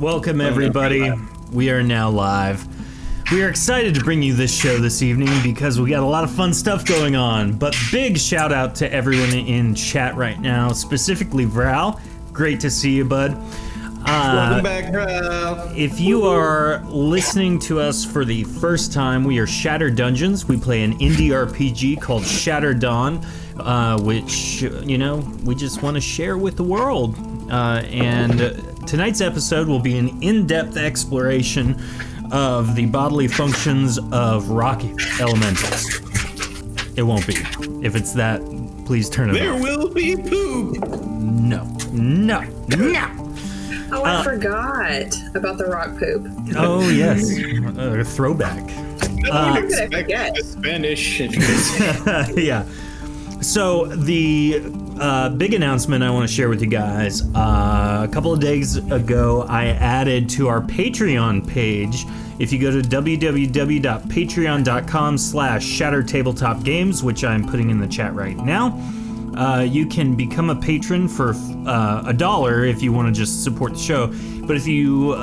Welcome, everybody. We are now live. We are excited to bring you this show this evening because we got a lot of fun stuff going on. But big shout out to everyone in chat right now, specifically Vral. Great to see you, bud. Welcome back, Vral. If you are listening to us for the first time, we are Shattered Dungeons. We play an indie RPG called Shattered Dawn, which, you know, we just want to share with the world. And tonight's episode will be an in-depth exploration of the bodily functions of rock elementals. It won't be. If it's that, please turn it off. There will be poop. No. Oh, I forgot about the rock poop. Oh, yes. Throwback. How could I forget? Spanish. Yeah. So the big announcement I want to share with you guys, a couple of days ago, I added to our Patreon page. If you go to www.patreon.com/shattertabletopgames, which I'm putting in the chat right now, you can become a patron for $1 if you want to just support the show. But if you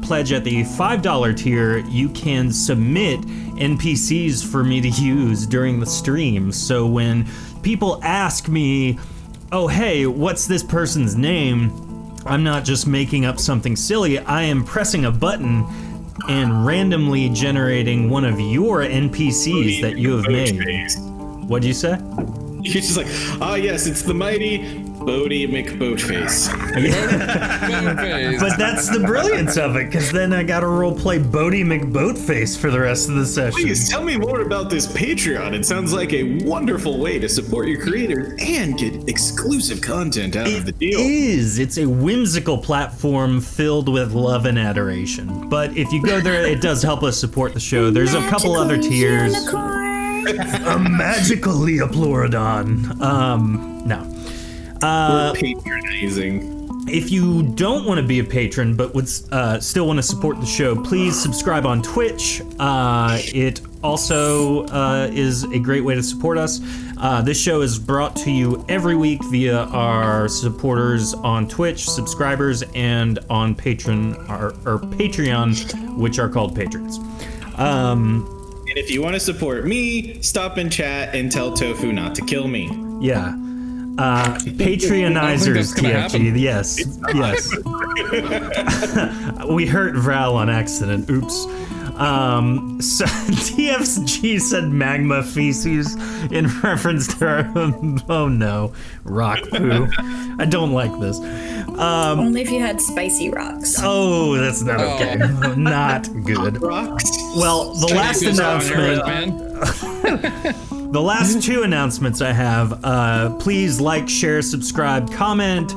pledge at the $5 tier, you can submit NPCs for me to use during the stream. So when people ask me, oh, hey, what's this person's name? I'm not just making up something silly. I am pressing a button and randomly generating one of your NPCs that you have made. What'd you say? You're just like, yes, it's the mighty Bodie McBoatface. But that's the brilliance of it, because then I gotta roleplay Bodie McBoatface for the rest of the session. Please tell me more about this Patreon. It sounds like a wonderful way to support your creators and get exclusive content out of the deal. It is. It's a whimsical platform filled with love and adoration. But if you go there, it does help us support the show. There's a couple other tiers. A magical Leoplorodon. No. We're patronizing. If you don't want to be a patron but would still want to support the show, please subscribe on Twitch. It also is a great way to support us. This show is brought to you every week via our supporters on Twitch, subscribers, and on Patreon, or Patreon, which are called patrons. And if you want to support me, stop and chat and tell Tofu not to kill me. Yeah. Patreonizers, TFG. Yes. We hurt Vral on accident. Oops. So TFG said magma feces in reference to our, oh no, rock poo. I don't like this. Only if you had spicy rocks. Oh, that's not okay. Not good. Rocks. Well, the last announcement. The last two announcements I have, please like, share, subscribe, comment,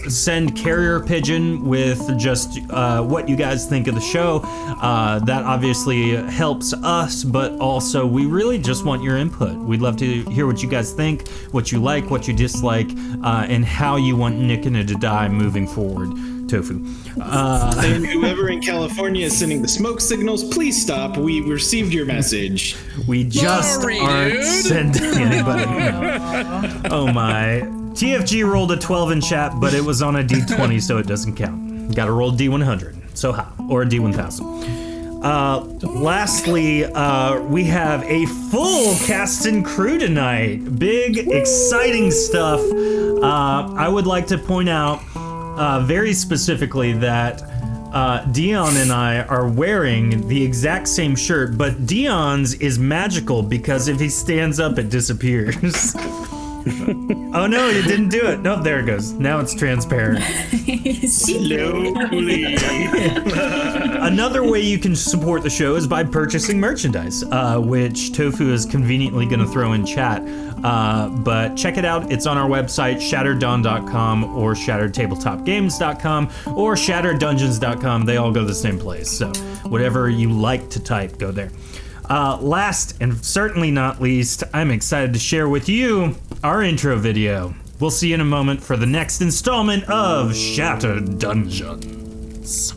send carrier pigeon with just what you guys think of the show. That obviously helps us, but also we really just want your input. We'd love to hear what you guys think, what you like, what you dislike, and how you want Nickina to die moving forward. Tofu. And whoever in California is sending the smoke signals, please stop. We received your message. We just aren't sending anybody. No. Oh my. TFG rolled a 12 in chat, but it was on a D20, so it doesn't count. Gotta roll D100, so how? Or a D1000. Lastly, we have a full cast and crew tonight. Big, exciting stuff. I would like to point out very specifically that Dion and I are wearing the exact same shirt, but Dion's is magical because if he stands up, it disappears. Oh no, you didn't do it. No, there it goes. Now it's transparent. Slowly. Another way you can support the show is by purchasing merchandise, which Tofu is conveniently going to throw in chat. But check it out. It's on our website, shattereddawn.com or shatteredtabletopgames.com or shattereddungeons.com. They all go to the same place. So whatever you like to type, go there. Last and certainly not least, I'm excited to share with you our intro video. We'll see you in a moment for the next installment of Shattered Dungeons.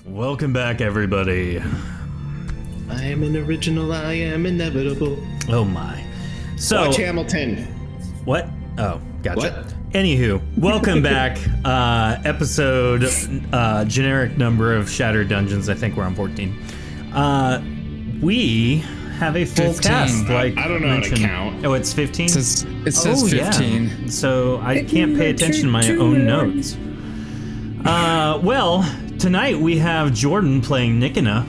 Welcome back, everybody. I am an original, I am inevitable. Oh my. So Watch Hamilton. What? Oh, gotcha. What? Anywho, welcome back. Episode generic number of Shattered Dungeons. I think we're on 14. We have a full 15. cast. Like I don't know mentioned. how to count. Oh, it's 15? It says 15. Yeah. So I can't pay attention to my own notes. Well, tonight we have Jordan playing Nikina.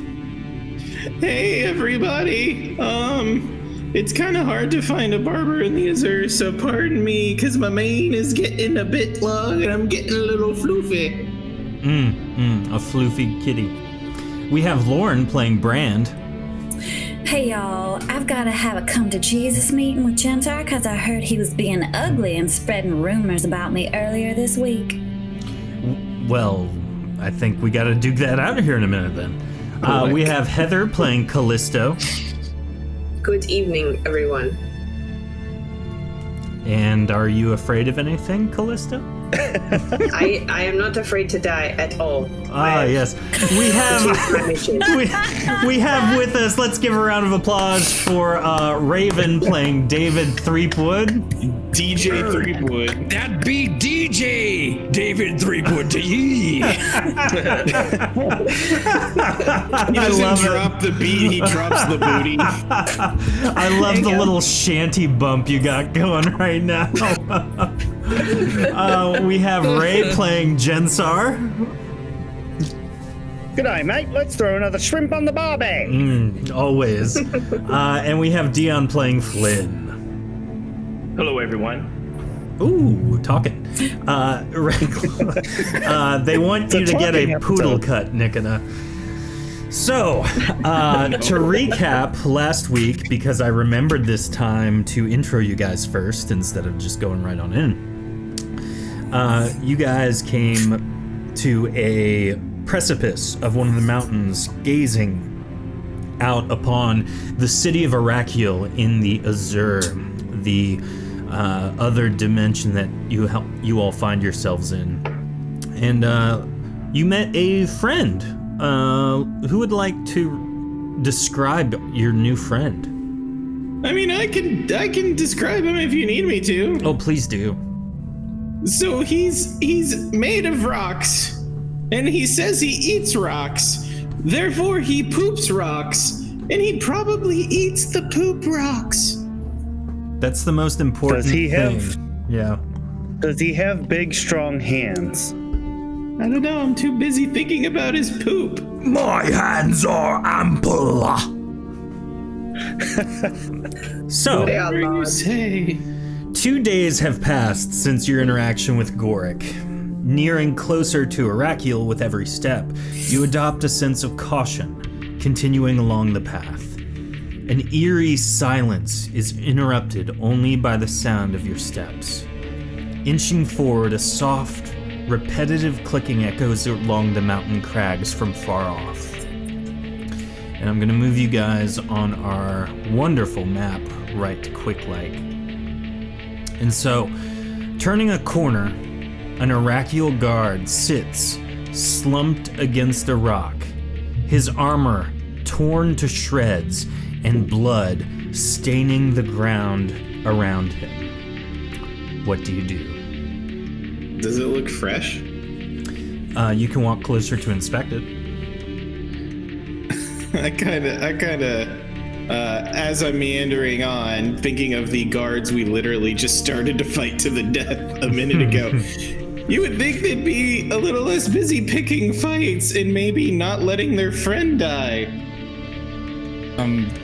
Hey everybody. It's kind of hard to find a barber in the Azure, so pardon me, because my mane is getting a bit long and I'm getting a little floofy. A floofy kitty. We have Lauren playing Brand. Hey y'all, I've got to have a come to Jesus meeting with Gentar because I heard he was being ugly and spreading rumors about me earlier this week. Well, I think we got to duke that out of here in a minute then. We have Heather playing Callisto. Good evening, everyone. And are you afraid of anything, Callisto? I am not afraid to die at all. Yes. We have we have with us, let's give a round of applause for Raven playing David Threepwood. DJ Threepwood. That be DJ David Threepwood to ye. He doesn't drop the beat, he drops the booty. I love the little shanty bump you got going right now. We have Ray playing Jensar. G'day, mate. Let's throw another shrimp on the barbie. Always. And we have Dion playing Flynn. Hello, everyone. Ooh, talking. They want you to get a poodle cut, Nikina. So, to recap last week, because I remembered this time to intro you guys first instead of just going right on in. You guys came to a precipice of one of the mountains, gazing out upon the city of Araqiel in the Azure, the other dimension that you all find yourselves in. And you met a friend. Who would like to describe your new friend? I mean, I can describe him if you need me to. Oh, please do. So he's made of rocks, and he says he eats rocks. Therefore, he poops rocks, and he probably eats the poop rocks. That's the most important thing. Does he have big, strong hands? I don't know, I'm too busy thinking about his poop. My hands are ample. So, Whatever you say. 2 days have passed since your interaction with Gorik. Nearing closer to Araqiel with every step, you adopt a sense of caution, continuing along the path. An eerie silence is interrupted only by the sound of your steps. Inching forward, a soft, repetitive clicking echoes along the mountain crags from far off. And I'm gonna move you guys on our wonderful map right to Quick Lake. And so, turning a corner, an Araqiel guard sits, slumped against a rock, his armor torn to shreds and blood staining the ground around him. What do you do? Does it look fresh? You can walk closer to inspect it. I kind of, as I'm meandering on, thinking of the guards we literally just started to fight to the death a minute ago. You would think they'd be a little less busy picking fights and maybe not letting their friend die.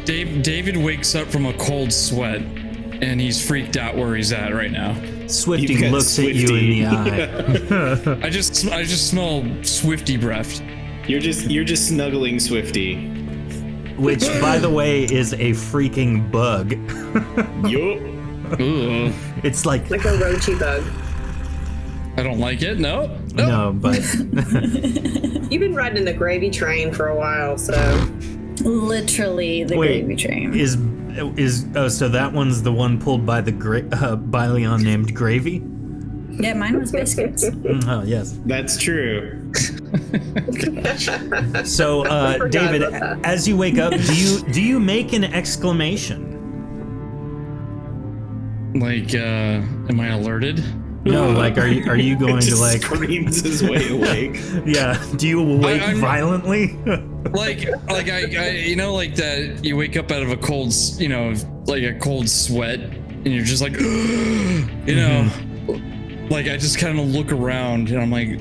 David wakes up from a cold sweat. and he's freaked out where he's at right now. Swifty You've got looks at you in the eye. I just smell Swifty breath. You're just snuggling Swifty. Which, by the way, is a freaking bug. Yup. Ooh, It's like Like a roachy bug. I don't like it. No. no, but You've been riding the gravy train for a while, so Literally the wait, gravy train. is so that one's the one pulled by the Byleon named Gravy? Yeah, mine was biscuits. Oh yes. That's true. So forgot David, about that. as you wake up, do you make an exclamation? Like, am I alerted? No, like are you going to Just like screams his way awake. yeah? Do you awake I'm- violently? Like I you know, like that you wake up out of a cold, like a cold sweat, and you're just like, you know, like I just kind of look around and I'm like,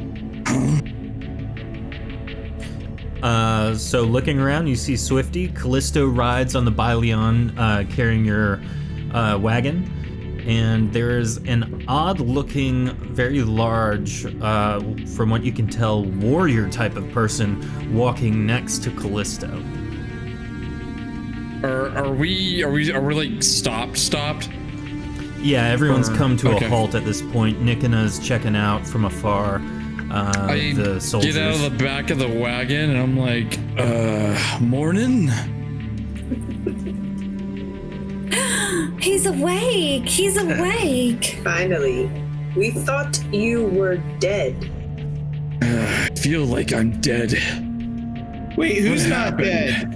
So looking around, you see Swifty. Callisto rides on the Byleon, carrying your wagon. And there's an odd-looking, very large, from what you can tell, warrior type of person walking next to Callisto. are we like stopped? Yeah, everyone's come to okay. a halt at this point. Nikina's checking out from afar. I The soldiers. get out of the back of the wagon and I'm like, morning. He's awake. He's awake. finally. We thought you were dead. I feel like I'm dead. Wait, who's What not happened? dead?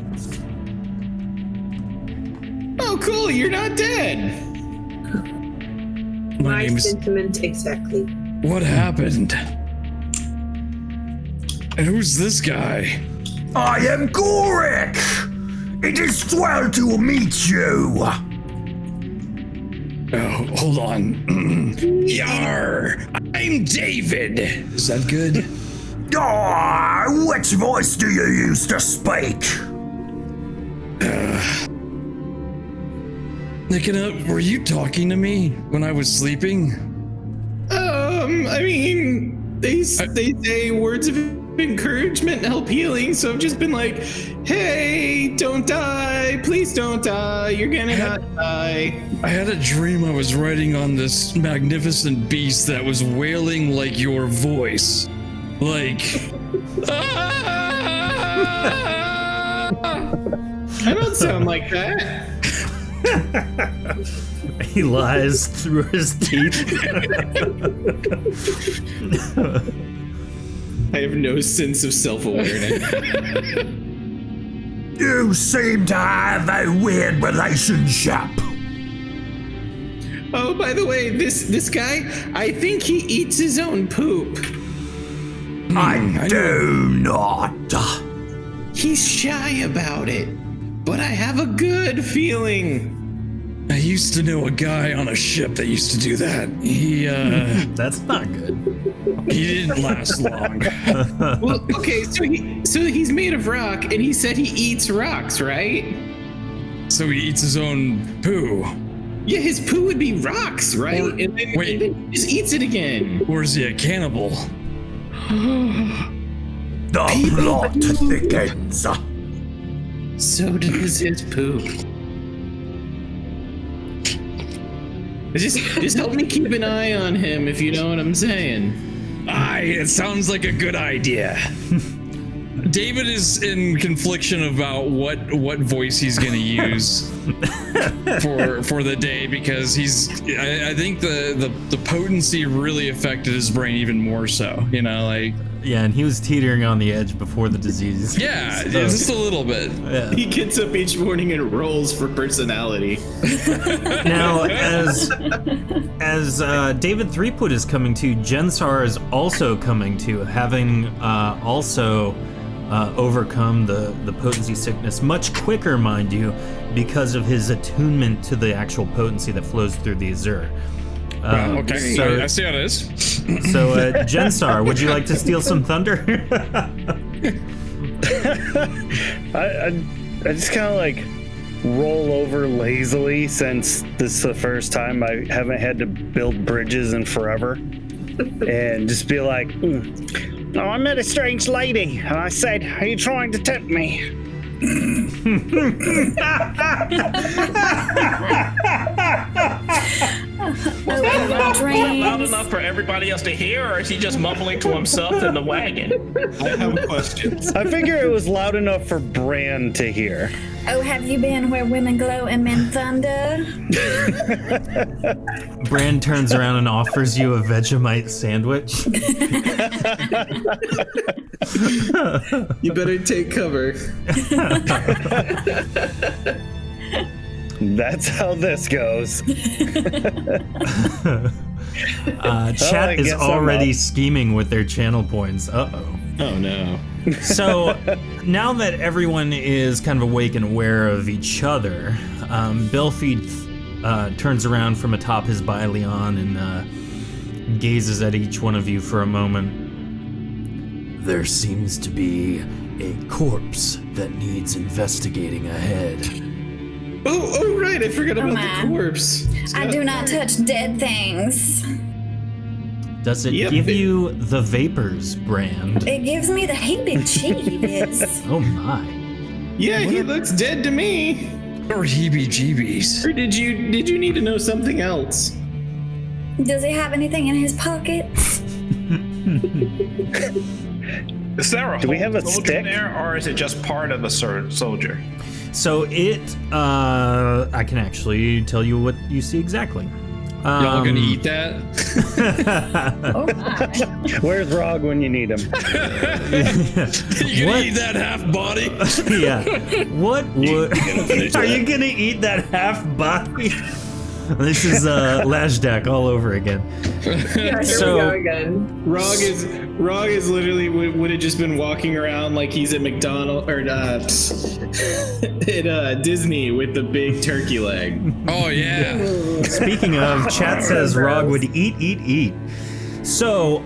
Oh, cool, you're not dead. My My name's. sentiment exactly. What happened? And who's this guy? I am Gorik! It is well to meet you! Oh, hold on. Yar! I'm David! Is that good? Ah, which voice do you use to speak? Nikita, were you talking to me when I was sleeping? I mean, they say words of encouragement help healing, so I've just been like, hey, don't die, please don't die, you're gonna not die. I had a dream I was riding on this magnificent beast that was wailing like your voice. Like. I don't sound like that. He lies through his teeth. I have no sense of self-awareness. You seem to have a weird relationship. Oh, by the way, this guy, I think he eats his own poop. I do not. He's shy about it, but I have a good feeling. I used to know a guy on a ship that used to do that. He That's not good. he didn't last long. Well, okay, so he's made of rock, and he said he eats rocks, right? So he eats his own poo. Yeah, his poo would be rocks, right? Or- and then wait. he just eats it again. Or is he a cannibal? The plot thickens. So does his poop. Just help me keep an eye on him, if you know what I'm saying. It sounds like a good idea. David is in confliction about what voice he's gonna use for the day, because I think the potency really affected his brain even more so, like. Yeah, and he was teetering on the edge before the disease. Yeah, So, just a little bit. yeah. He gets up each morning and rolls for personality. Now, as David Threepwood is coming to, Jensar is also coming to, having also overcome the potency sickness much quicker, mind you, because of his attunement to the actual potency that flows through the Azure. Okay, So, I see how it is. so Jensar, would you like to steal some thunder? I just kind of like roll over lazily since this is the first time I haven't had to build bridges in forever. And just be like, "Oh, I met a strange lady, and I said, are you trying to tempt me?" Oh, in my Loud dreams. enough for everybody else to hear, or is he just mumbling to himself in the wagon? I have questions. I figure it was loud enough for Bran to hear. Oh, have you been where women glow and men thunder? Bran turns around and offers you a Vegemite sandwich. You better take cover. That's how this goes. Chat I is guess I'm already up. scheming with their channel points. Uh-oh. Oh no. So now that everyone is kind of awake and aware of each other, Belfeed turns around from atop his Bailion and gazes at each one of you for a moment. There seems to be a corpse that needs investigating ahead. Oh, right. I forgot about my. the corpse. I do not touch dead things. Does it Yep. give you the vapors, Brand? It gives me the heebie-jeebies. Oh my. Yeah, he looks dead to me. Or heebie-jeebies. Or did you need to know something else? Does he have anything in his pockets? Is there a Do we whole have a soldier stick? there, or is it just part of the soldier? So I can actually tell you what you see exactly. Y'all gonna eat that? Oh my. Where's Rog when you need him? You gonna What? eat that half body? Yeah. What would... Are you gonna eat that half body? This is Lashdak all over again. Yeah, here So- we go again. Rog is literally would have just been walking around like he's at McDonald's or at Disney with the big turkey leg. Oh yeah. Speaking of, chat says Rog would eat. So,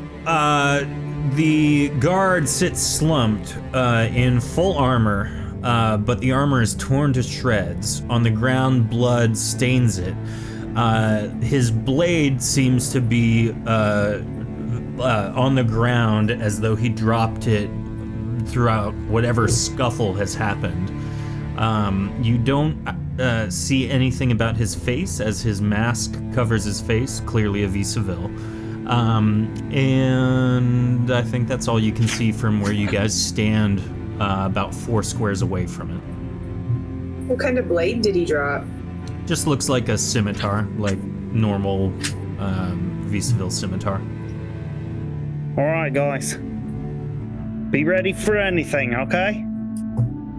the guard sits slumped in full armor, but the armor is torn to shreds. On the ground, blood stains it. His blade seems to be on the ground as though he dropped it throughout whatever scuffle has happened. You don't see anything about his face as his mask covers his face, clearly a Vis-a-Vil. And I think that's all you can see from where you guys stand, about 4 squares away from it. What kind of blade did he drop? Just looks like a scimitar, like normal Vis-a-Vil scimitar. All right, guys. Be ready for anything, okay?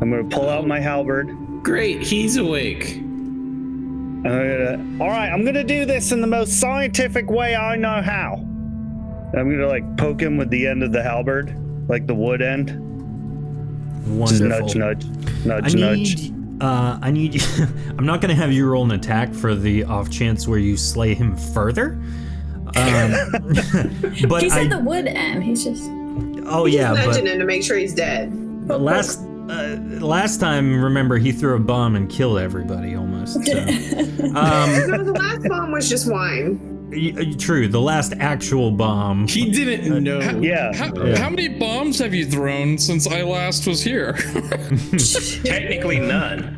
I'm gonna pull out my halberd. Great, he's awake. All right, I'm gonna do this in the most scientific way I know how. I'm gonna like poke him with the end of the halberd, like the wood end. Wonderful. Just nudge, nudge. I need. I'm not gonna have you roll an attack for the off chance where you slay him further. But He said the wood end. He's just. Oh yeah, Nudging but him to make sure he's dead. last time, remember, he threw a bomb and killed everybody almost. So. No, the last bomb was just wine. True, the last actual bomb. He didn't know. Yeah. How many bombs have you thrown since I last was here? Technically none.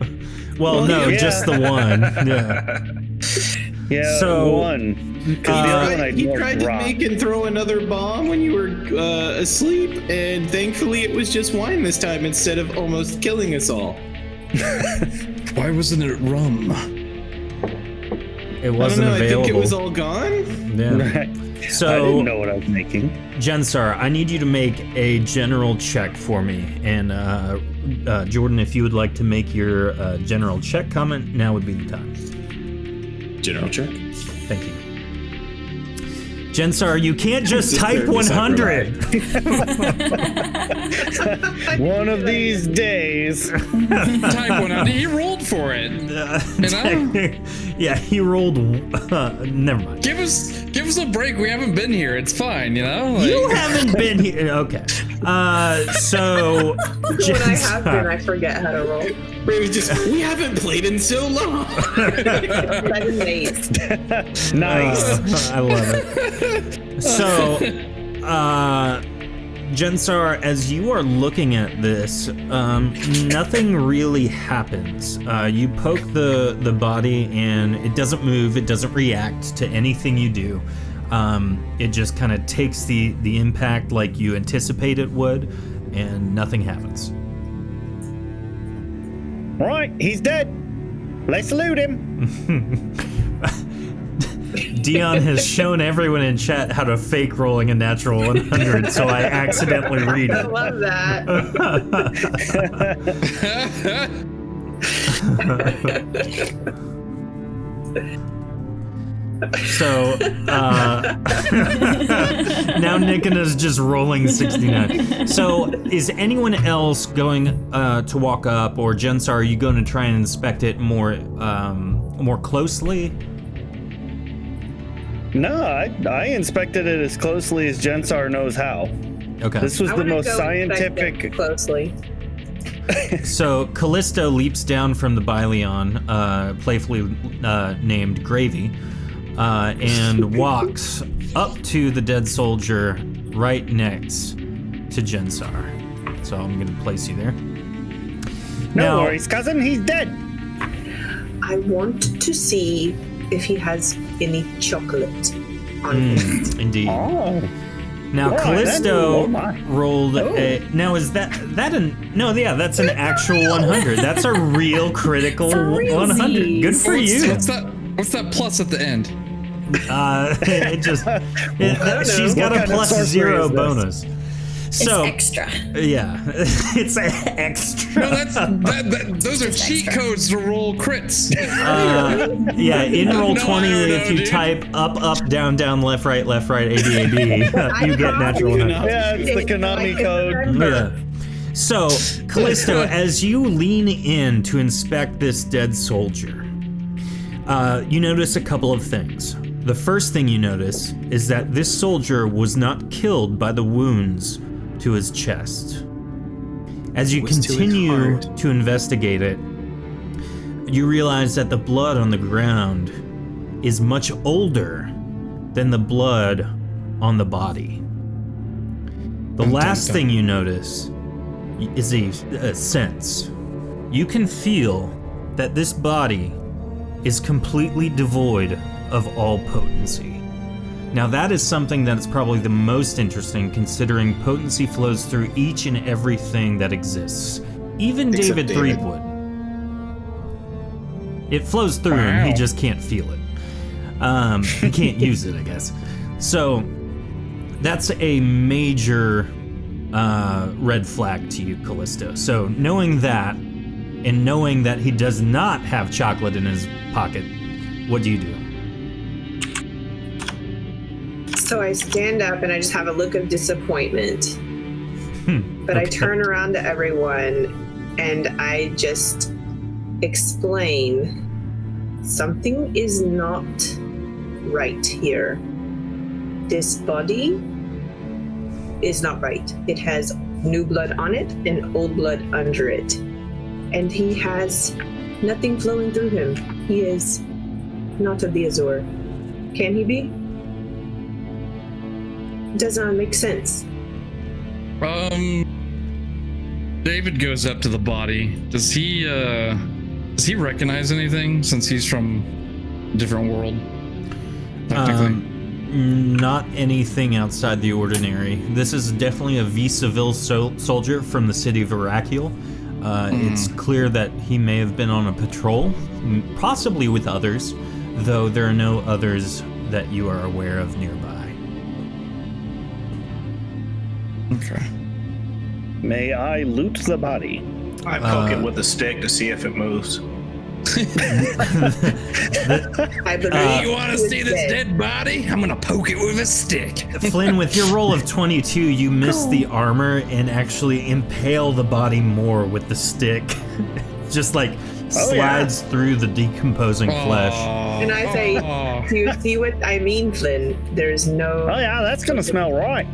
Well, no, yeah. just the one. Yeah. Yeah, So, one. Because the other one I He marked tried to rock. make and throw another bomb when you were asleep, and thankfully it was just wine this time instead of almost killing us all. Why wasn't it rum? It I don't wasn't know, available. I think it was all gone. Yeah. I So, didn't know what I was making. Jensar, I need you to make a general check for me. And Jordan, if you would like to make your general check comment, now would be the time. General check. Thank you. Jensar, you can't just Just type 30% 100. One of these days. Type one out. He rolled for it. You know? Yeah, he rolled. Never mind. Give us a break. We haven't been here. It's fine, you know? Like, You haven't been here. Okay. So When I have been, I forget how to roll. We haven't played in so long. 7 days. Nice. I love it. So, Jensar, as you are looking at this, nothing really happens. You poke the body and it doesn't move, it doesn't react to anything you do. It just kind of takes the impact like you anticipate it would, and nothing happens. All right, he's dead. Let's loot him. Dion has shown everyone in chat how to fake rolling a natural 100, so I accidentally read I it. love that. So now Nikina's just rolling 69. So is anyone else going to walk up, or Jensar, are you going to try and inspect it more closely? No, I inspected it as closely as Jensar knows how. Okay. This was I the wanna most go inspect it scientific. closely. So Callisto leaps down from the Byleon, playfully named Gravy, and walks up to the dead soldier right next to Jensar. So I'm going to place you there. No worries, cousin. He's dead. I want to see if he has any chocolate on him. Indeed. Oh. Now, All right, Callisto then. Oh, my. rolled a... Now, is that an... No, yeah, that's an actual 100. That's a real critical 100. Good for you. What's that plus at the end? It just... she's got What a kind of plus sorcery 0 is this? bonus. So, It's extra. yeah, it's extra. No, those are cheat codes to roll crits. Yeah, in roll No, 20, I don't if know, you dude. type up, left, left, right, A, B, you get natural 100. Yeah, it's the Konami code. Yeah. So, Callisto, as you lean in to inspect this dead soldier, you notice a couple of things. The first thing you notice is that this soldier was not killed by the wounds to his chest. As you Was to his continue heart. to investigate it, you realize that the blood on the ground is much older than the blood on the body. The last thing you notice is a sense. You can feel that this body is completely devoid of all potency. Now that is something that is probably the most interesting, considering potency flows through each and everything that exists. Even Except David David. Threepwood. It flows through him, he Wow. just can't feel it. He can't use it, I guess. So that's a major red flag to you, Callisto. So knowing that, and knowing that he does not have chocolate in his pocket, what do you do? So I stand up and I just have a look of disappointment. But I turn around to everyone and I just explain something is not right here. This body is not right. It has new blood on it and old blood under it. And he has nothing flowing through him. He is not of the Azure. Can he be? Does not make sense. David goes up to the body. Does he recognize anything since he's from a different world? Technically. Not anything outside the ordinary. This is definitely a V Civil soldier from the city of Araqiel. It's clear that he may have been on a patrol, possibly with others, though there are no others that you are aware of nearby. Okay. May I loot the body? I poke it with a stick to see if it moves. I believe You want to he see is this dead. dead body? I'm gonna poke it with a stick. Flynn, with your roll of 22, you miss the armor and actually impale the body more with the stick. Just like slides through the decomposing flesh. And I say, do you see what I mean, Flynn? There's no. Oh yeah, that's gonna smell right.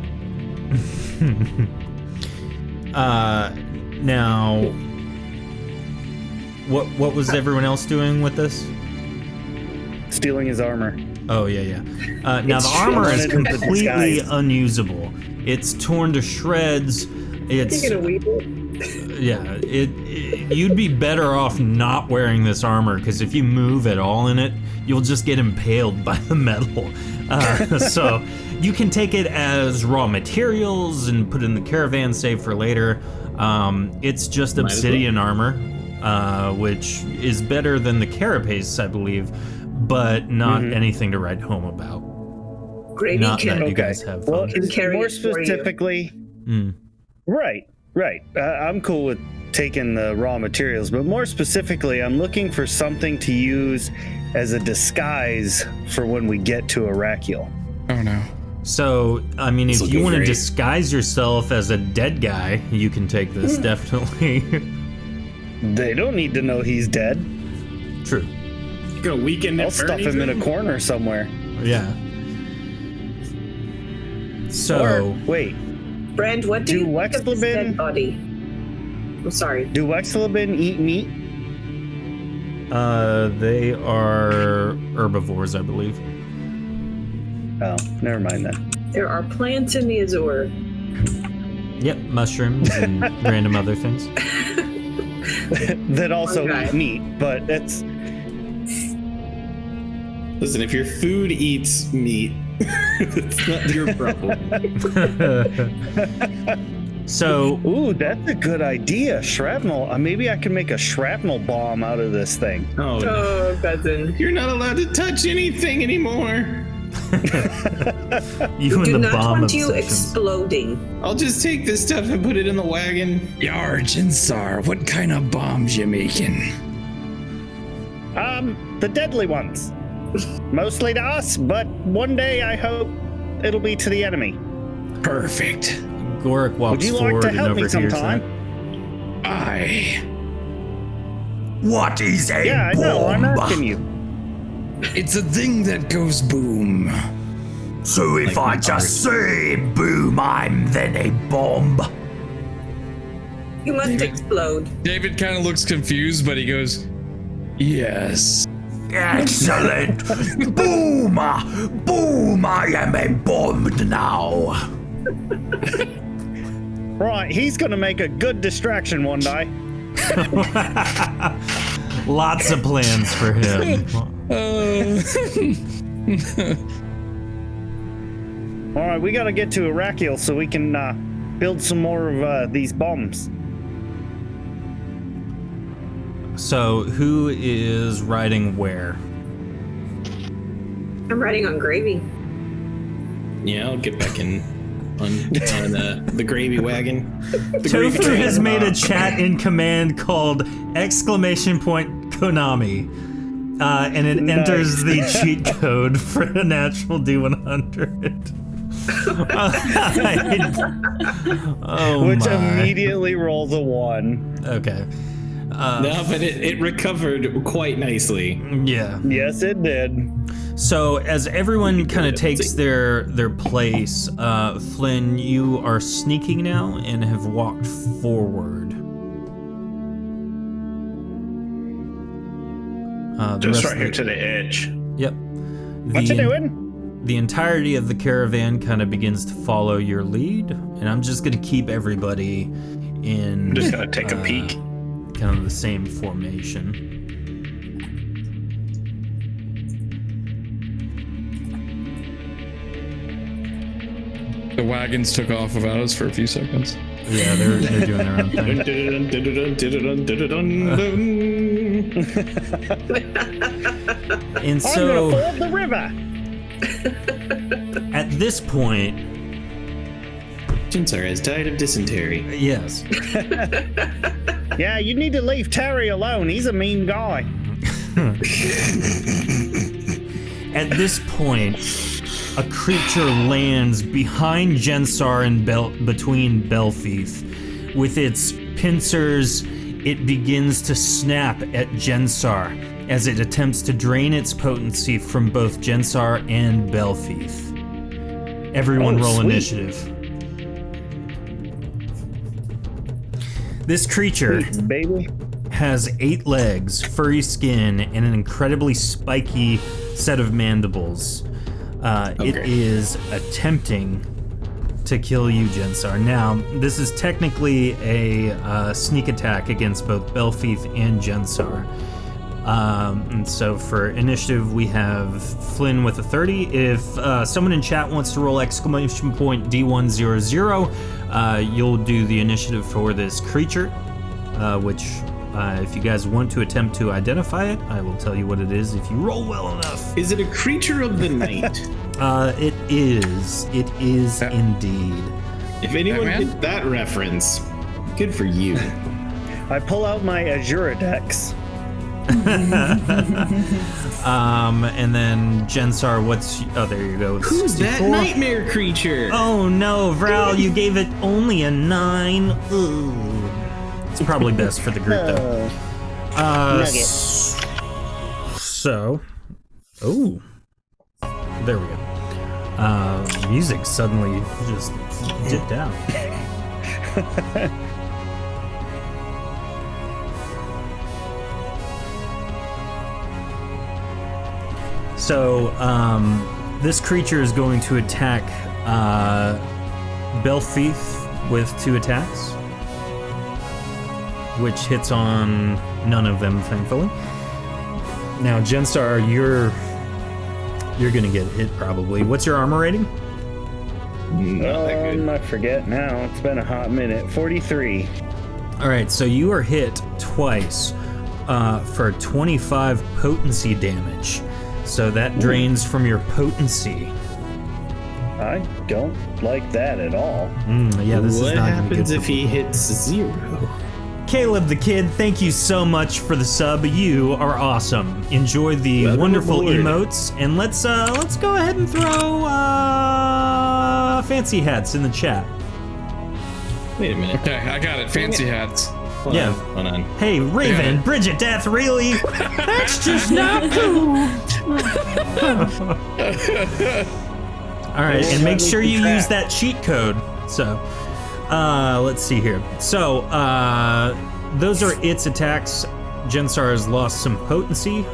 Now, what was everyone else doing with this? Stealing his armor. Oh, yeah. Now, the armor is completely unusable. It's torn to shreds. It's... You gonna weep it? Yeah, you'd be better off not wearing this armor, because if you move at all in it, you'll just get impaled by the metal. So you can take it as raw materials and put it in the caravan, save for later. It's just obsidian armor, which is better than the carapace, I believe, but not anything to write home about. Gravy Not can. that you guys have fun. Well, carry more it for you. specifically, right. I'm cool with taking the raw materials, but more specifically, I'm looking for something to use as a disguise for when we get to Araqiel. Oh no. So, I mean, if you want to great. disguise yourself as a dead guy, you can take this, definitely. They don't need to know he's dead. True. You're gonna weaken I'll stuff him in a corner somewhere. Yeah. So, Or, wait, Brand, what do Do you think of this Wexlebin- dead body? I'm sorry. do Wexlebin eat meat? they are herbivores, I believe. Oh, never mind then. There are plants in the Azure. Yep, mushrooms and random other things. That also Okay. eat meat, but that's... Listen, if your food eats meat, it's not your problem. So, Ooh, that's a good idea. Shrapnel. Maybe I can make a shrapnel bomb out of this thing. Oh, no. Oh, cousin. You're not allowed to touch anything anymore. you and Do the not bomb want you obsessions. exploding. I'll just take this stuff and put it in the wagon. Yar, Jinsar, what kind of bombs you making? The deadly ones. Mostly to us, but one day I hope it'll be to the enemy. Perfect. Gorik Would walks you like forward to and help me overhears sometime? that. Aye. What is a Yeah, I know. I'm bomb? asking you. It's a thing that goes boom. So if I just say boom, I'm then a bomb. You must explode. David kind of looks confused, but he goes, yes. Excellent. Boom! Boom! I am a bomb now. Right, he's gonna make a good distraction one day. Lots of plans for him. All right, we gotta get to Araqiel so we can build some more of these bombs. So, who is riding where? I'm riding on gravy. Yeah, I'll get back in on the gravy wagon. The gravy Tofu train. has made a chat in command called Konami. And it enters the cheat code for a natural D100. Which my. immediately rolls a 1. Okay. No, but it recovered quite nicely. Yeah. Yes, it did. So as everyone kind of takes their place, Flynn, you are sneaking now and have walked forward. Just right here to the edge. Yep. What you doing? The entirety of the caravan kind of begins to follow your lead, and I'm just gonna keep everybody in. I'm just gonna take a peek. Kind of the same formation. The wagons took off without us for a few seconds. Yeah, they're doing their own thing. And I'm so gonna ford the river. at this point, Jinsar has died of dysentery. yes, Yeah, you need to leave Terry alone. He's a mean guy. at this point, a creature lands behind Jensar and between Belfeath. With its pincers, it begins to snap at Jensar as it attempts to drain its potency from both Jensar and Belfeath. Everyone Oh, roll sweet. initiative. This creature Baby. has 8 legs, furry skin, and an incredibly spiky set of mandibles. It is attempting to kill you, Jensar. Now, this is technically a sneak attack against both Belfieth and Jensar. And so for initiative, we have Flynn with a 30. If someone in chat wants to roll exclamation point D100, you'll do the initiative for this creature, which if you guys want to attempt to identify it, I will tell you what it is if you roll well enough. Is it a creature of the night? It is. It is indeed. If anyone gets that reference, good for you. I pull out my Azura Dex. And then Jensar, what's... Oh, there you go. Who's 64. that nightmare creature? Oh no, Vral, you gave it only a 9. Ooh. It's probably best for the group, though. So... Oh. There we go. Music suddenly just dipped out. So, this creature is going to attack Belfieth with 2 attacks, which hits on none of them, thankfully. Now, Jensar, you're gonna get hit probably. What's your armor rating? Not that good. I forget now. It's been a hot minute. 43. All right, so you are hit twice for 25 potency damage. So that drains from your potency. I don't like that at all. Yeah, this What is not gonna be happens good if for he people. hits 0? Caleb the Kid, thank you so much for the sub. You are awesome. Enjoy the wonderful aboard. emotes, and let's go ahead and throw fancy hats in the chat. Wait a minute. Okay, I got it. Fancy hats. Hold Yeah. on. Hold on. Hey, Raven, Yeah. Bridget Death, really? That's just not cool. All right, and make sure you use that cheat code. So, let's see here. So, those are its attacks. Jensar has lost some potency.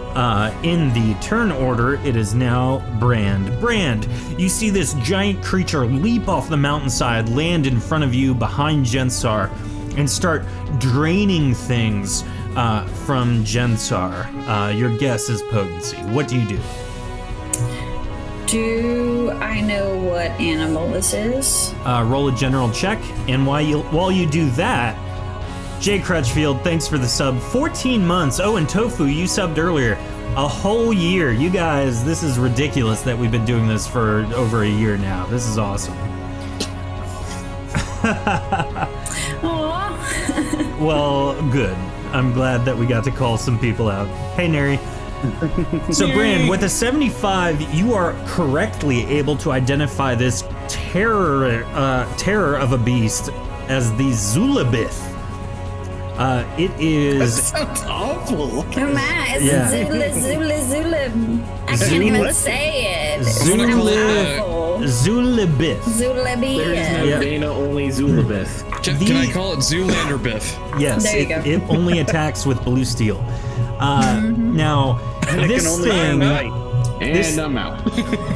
In the turn order, it is now Brand. Brand, you see this giant creature leap off the mountainside, land in front of you behind Jensar, and start draining things from Jensar. Your guess is potency. What do you do? Do I know what animal this is? Roll a general check, and while you do that, Jay Crutchfield, thanks for the sub. 14 months. Oh, and Tofu, you subbed earlier. A whole year. You guys, this is ridiculous that we've been doing this for over a year now. This is awesome. Aww. Well, good. I'm glad that we got to call some people out. Hey, Neri. So, Brand, with a 75, you are correctly able to identify this terror of a beast as the Zulabith. It That is sounds awful. Come on, it's Yeah. Zula. I can't even say it. Zulabith. There is no Yeah. Dana, only Zulabith. Can I call it Zoolander Biff? Yes, There you go. it only attacks with blue steel. Now, this thing, And I'm out.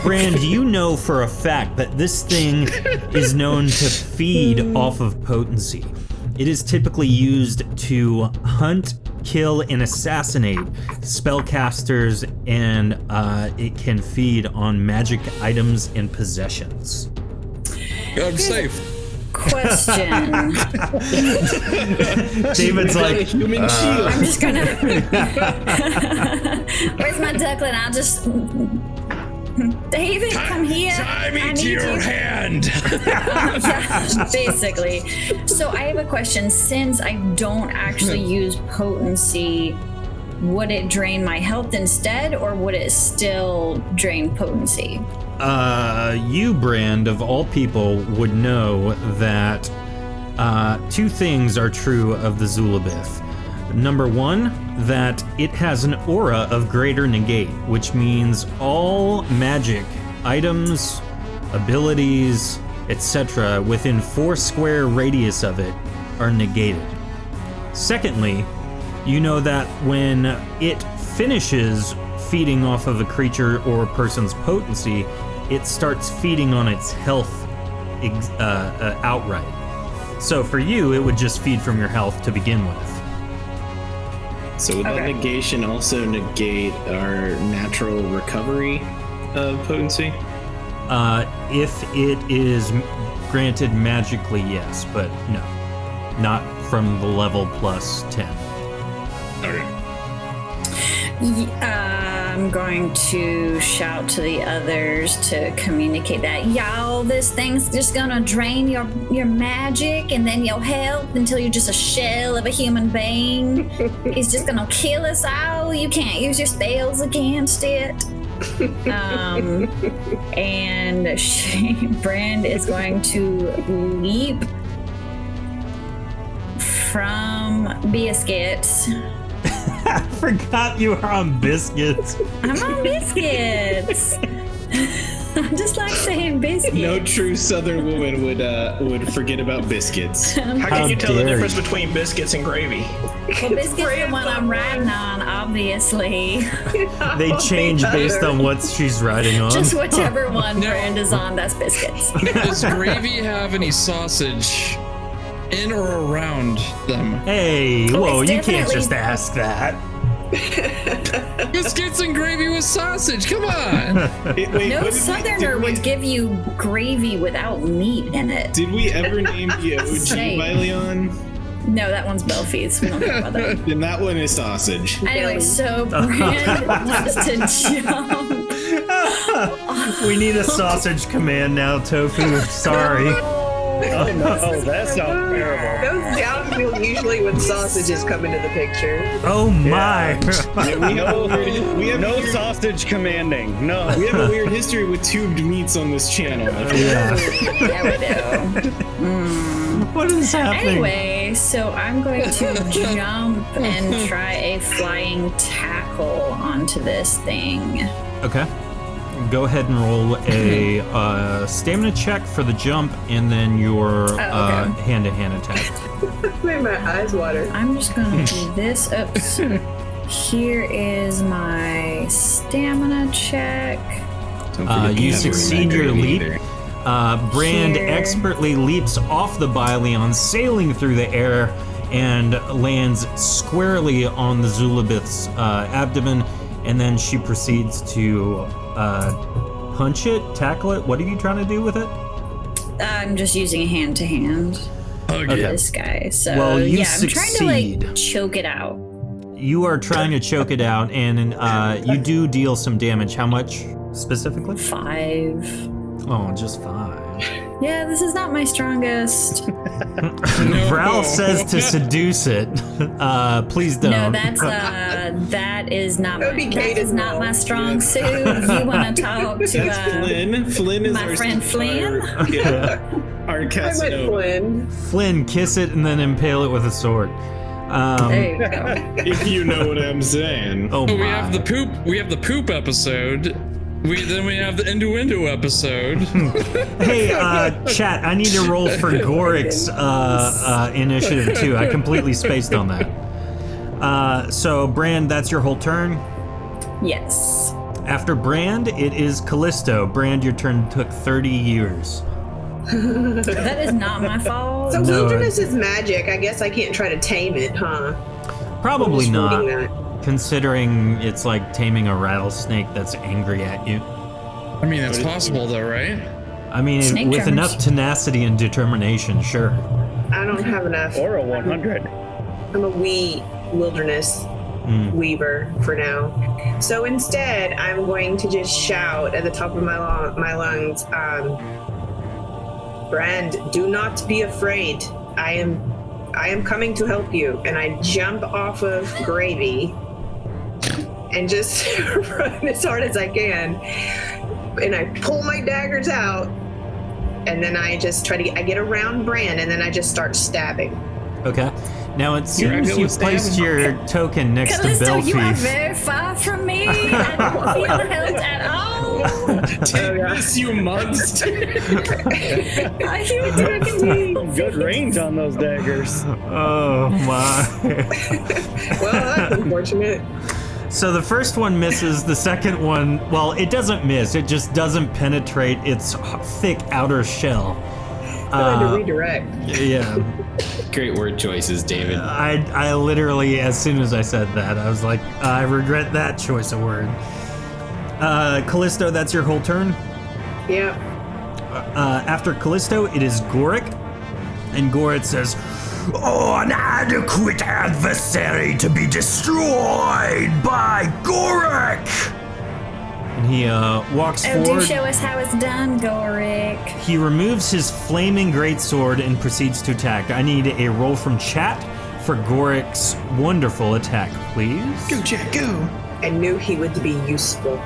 Brand, you know for a fact that this thing is known to feed off of potency. It is typically used to hunt, kill, and assassinate spellcasters, and it can feed on magic items and possessions. I'm safe. Question. David's like, Human shield. I'm just gonna. Where's my duckling? I'll just. David, come here. Tie me I to need your you. hand. Yeah, basically. So I have a question. Since I don't actually use potency, would it drain my health instead, or would it still drain potency? You, Brand, of all people, would know that two things are true of the Zulabith. Number one, that it has an aura of greater negate, which means all magic items, abilities, etc. within 4 square radius of it are negated. Secondly, you know that when it finishes feeding off of a creature or a person's potency, it starts feeding on its health outright. So for you, it would just feed from your health to begin with. So would that negation also negate our natural recovery of potency? If it is granted magically, yes, but no. Not from the level plus 10. Okay. I'm going to shout to the others to communicate that. Y'all, this thing's just gonna drain your magic and then your health until you're just a shell of a human being. It's just gonna kill us all. You can't use your spells against it. And Brand is going to leap from Biscuits. I forgot you were on biscuits. I'm on biscuits. I just like saying biscuits. No true Southern woman would forget about biscuits. How can you tell the difference between biscuits and gravy? Well, biscuits the one I'm riding on, obviously. They change based on what she's riding on. Just whichever one Brand is on, that's biscuits. Does gravy have any sausage in or around them? Hey, whoa, it's you can't definitely- just ask that. Biscuits and gravy with sausage, come on! No Southerner would give you gravy without meat in it. Did we ever name the OG Same. Byleon? No, that one's Belfies. We don't care about that. Then that one is sausage. Anyway, so Brand wants to jump. We need a sausage command now, Tofu. Sorry. Oh no, that sounds terrible. Those downfield usually when sausages come into the picture. Oh my. We have No sausage commanding. No. We have a weird history with tubed meats on this channel. Yeah. Yeah, we do. What is happening? Anyway, so I'm going to jump and try a flying tackle onto this thing. Okay. Go ahead and roll a stamina check for the jump, and then your hand-to-hand attack. Made my eyes water. I'm just going to do this. Oops. Here is my stamina check. You succeed your leap. Brand Here. expertly leaps off the Byleon, sailing through the air, and lands squarely on the Zulabith's abdomen, and then she proceeds to punch it, tackle it. What are you trying to do with it? I'm just using a hand-to-hand Okay. with this guy. So, Well, you I'm trying succeed. to, choke it out. You are trying to choke it out, and you do deal some damage. How much specifically? 5. Oh, just 5. Yeah, this is not my strongest. Ral says to seduce it. Please don't. No, that is not That would be that is not my strong suit. You want to talk to That's Flynn. Flynn is my our friend Flynn? Our I went Casanova. Flynn. Flynn, kiss it and then impale it with a sword. There you go. If you know what I'm saying. Oh We my. have the poop. We have the poop episode. Then we have the innuendo episode. Hey, chat, I need to roll for Gorik's initiative too. I completely spaced on that. So, Brand, that's your whole turn. Yes. After Brand, it is Callisto. Brand, your turn took 30 years. That is not my fault. So No. wilderness is magic. I guess I can't try to tame it, huh? Probably Just not, reading that. considering it's like taming a rattlesnake that's angry at you. I mean, it's possible though, right? I mean, Snake with tremors. enough tenacity and determination, sure. I don't have enough. Or a 100. I'm a wee wilderness weaver for now. So instead, I'm going to just shout at the top of my lungs, Brand, do not be afraid. I am coming to help you. And I jump off of Gravy and just run as hard as I can. And I pull my daggers out. And then I just I get around Brand, and then I just start stabbing. Okay. Now it seems Araqiel you've was placed stabbing. your token next to Callisto, you are Belfief. very far from me. I don't feel helped at all. Take this, you monster! Good range on those daggers. Oh my. Well, that's unfortunate. So the first one misses, the second one, well, it doesn't miss, it just doesn't penetrate its thick outer shell. I had to redirect. Yeah. Great word choices, David. I literally, as soon as I said that, I was like, I regret that choice of word. Callisto, that's your whole turn. Yeah. After Callisto, it is Gorik. And Gorik says, Oh, an adequate adversary to be destroyed by Gorik! and he walks Oh, do forward. show us how it's done, Gorik. He removes his flaming greatsword and proceeds to attack. I need a roll from chat for Gorik's wonderful attack, please. Go, Jack, go! I knew he would be useful.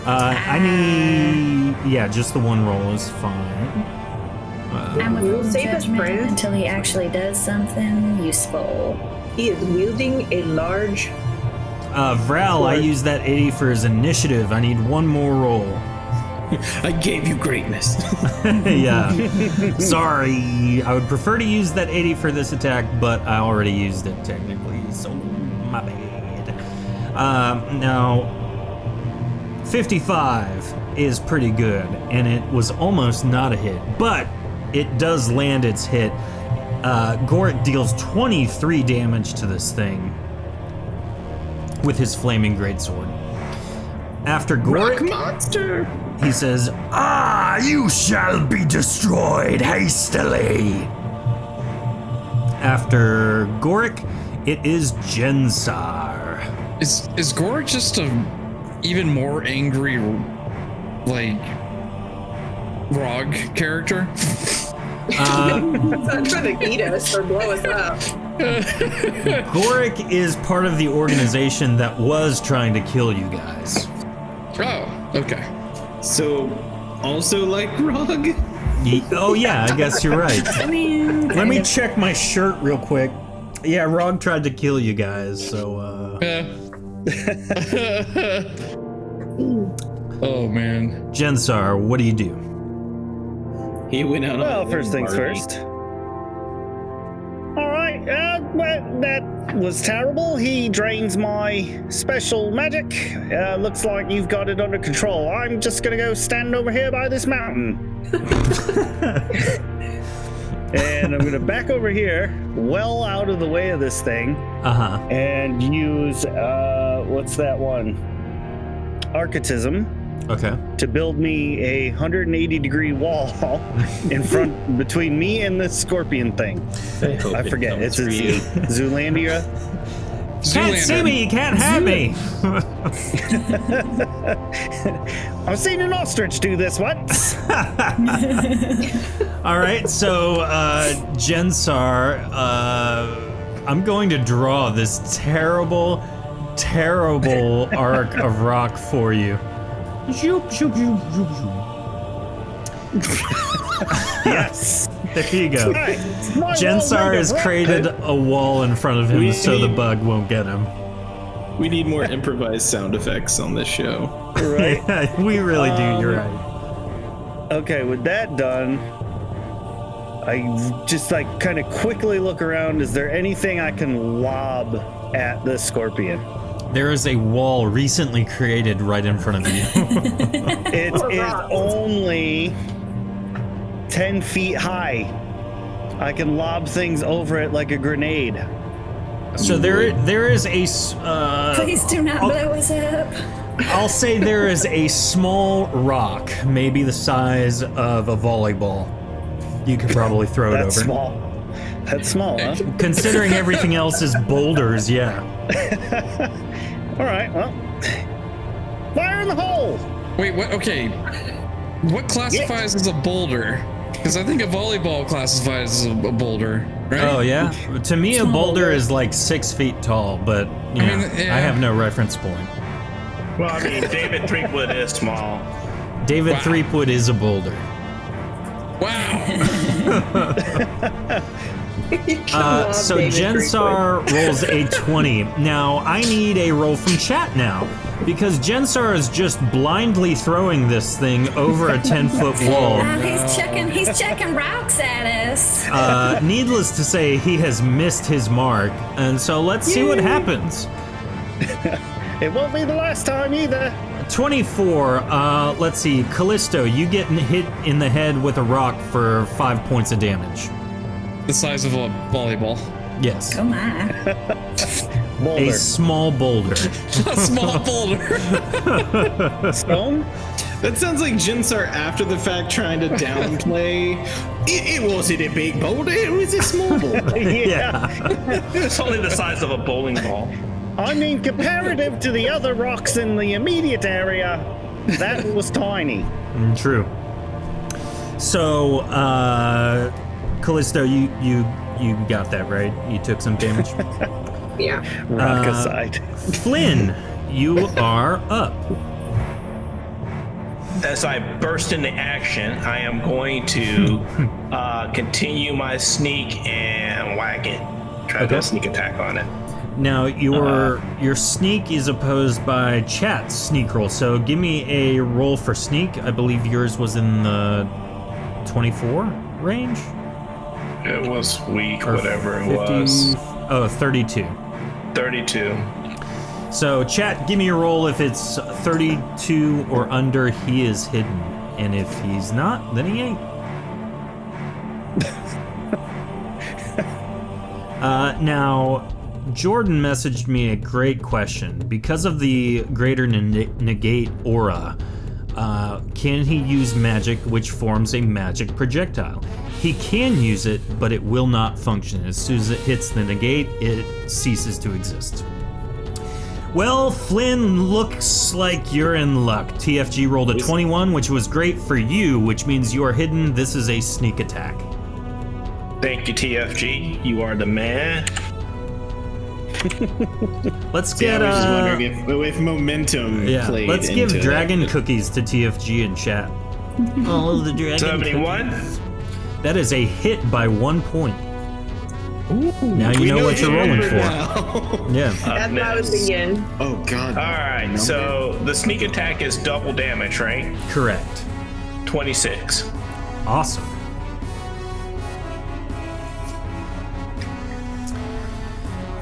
I need, yeah, just the one roll is fine. I'm We'll with save his judgment friend. until he actually does something useful. He is wielding a large. Vral, I used that 80 for his initiative. I need one more roll. I gave you greatness. Yeah. Sorry. I would prefer to use that 80 for this attack, but I already used it technically, so my bad. Now, 55 is pretty good, and it was almost not a hit, but it does land its hit. Gorik deals 23 damage to this thing with his flaming greatsword. After Rock Gorik, monster! he says, Ah, you shall be destroyed hastily. after Gorik, it is Jensar. Is Gorik just a even more angry, like, Rog character? He's not trying to eat us or blow us up. Gorik is part of the organization that was trying to kill you guys. Oh, okay. So, also like Rog? Oh yeah, I guess you're right. I mean, Let me check my shirt real quick. Yeah, Rog tried to kill you guys, so Oh man. Jensar, what do you do? He went out Well, on a first things party. first. All right, that was terrible. He drains my special magic. Looks like you've got it under control. I'm just gonna go stand over here by this mountain. And I'm gonna back over here, well out of the way of this thing, Uh-huh. and use, what's that one? Archetism. Okay. To build me a 180-degree wall in front between me and the scorpion thing. I forget. It's a Zoolandia. Can't see me, you can't have me. I've seen an ostrich do this once. All right, so Jensar, I'm going to draw this terrible arc of rock for you. Zoop, zoop, zoop, zoop, zoop. Yes. There you go. All right. My Jensar wall has made of created rock. a wall in front of him We so the need- bug won't get him. We need more improvised sound effects on this show. Right. We really do, you're right. Okay, with that done, I just like kind of quickly look around. Is there anything I can lob at the scorpion? There is a wall recently created right in front of you. It is only 10 feet high. I can lob things over it like a grenade. So there is a please do not blow us up. I'll say there is a small rock, maybe the size of a volleyball. You could probably throw it That's over. small. That's small, huh? Considering everything else is boulders, yeah. All right, well, fire in the hole. Wait, what? Okay. What classifies as a boulder? Because I think a volleyball classifies as a boulder, right? Oh yeah. To me, a boulder is like 6 feet tall, but you know, yeah. I have no reference point. Well, I mean, David Threepwood is small. David Wow. Threepwood is a boulder. Wow. So Jensar rolls a 20. Now I need a roll from chat now because Jensar is just blindly throwing this thing over a 10-foot wall. He's checking rocks at us. Needless to say, he has missed his mark, and so let's see what happens. It won't be the last time either. 24. Let's see. Callisto, you get hit in the head with a rock for 5 points of damage. The size of a volleyball. Yes. Oh my. Boulder. A small boulder. A small boulder. Stone? That sounds like Jinsar after the fact trying to downplay. It wasn't a big boulder, it was a small boulder. Yeah. It's only the size of a bowling ball. I mean, comparative to the other rocks in the immediate area, that was tiny. True. So, Callisto, you got that right. You took some damage. Yeah. Rock aside. Flynn, you are up. As I burst into action, I am going to continue my sneak and whack it. Try to do a sneak attack on it. Now your sneak is opposed by Chat's sneak roll. So give me a roll for sneak. I believe yours was in the 24 range. It was weak, Or whatever 50 it was. Oh, 32. 32. So Chat, give me a roll. If it's 32 or under, he is hidden, and if he's not, then he ain't. Now, Jordan messaged me a great question. Because of the greater negate aura, can he use magic which forms a magic projectile? He can use it, but it will not function. As soon as it hits the negate, it ceases to exist. Well, Flynn, looks like you're in luck. TFG rolled a 21, which was great for you, which means you are hidden. This is a sneak attack. Thank you, TFG. You are the man. Let's Yeah, get I was just wondering if momentum played let's give into dragon that. cookies to TFG in chat. All of the dragon 71. cookies. That is a hit by 1 point. Now you We know what the you're rolling number for. now. Yeah. That's how it begin. Oh God. All right, so the sneak attack is double damage, right? Correct. 26. Awesome.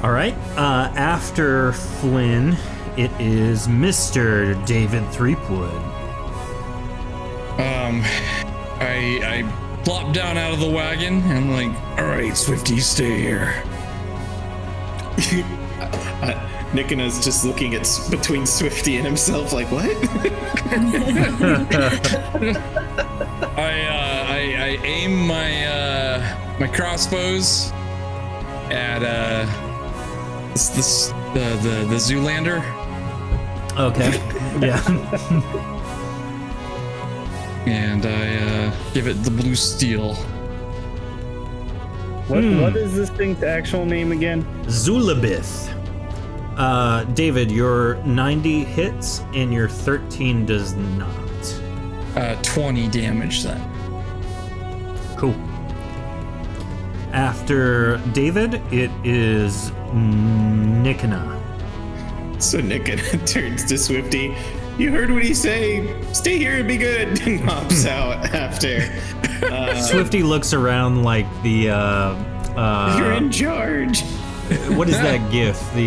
All right. After Flynn, it is Mr. David Threepwood. I plop down out of the wagon and I'm like, all right, Swifty, stay here. Nikina's just looking at between Swifty and himself, like, what? I aim my my crossbows at the Zoolander. Okay. Yeah. And I give it the blue steel. What is this thing's actual name again? Zulabith. David, your 90 hits and your 13 does not. 20 damage then. Cool. After David, it is Nikina. So Nikina turns to Swifty. You heard what he say. Stay here and be good. And hops out after. Swifty looks around like the You're in charge. what is that gif? The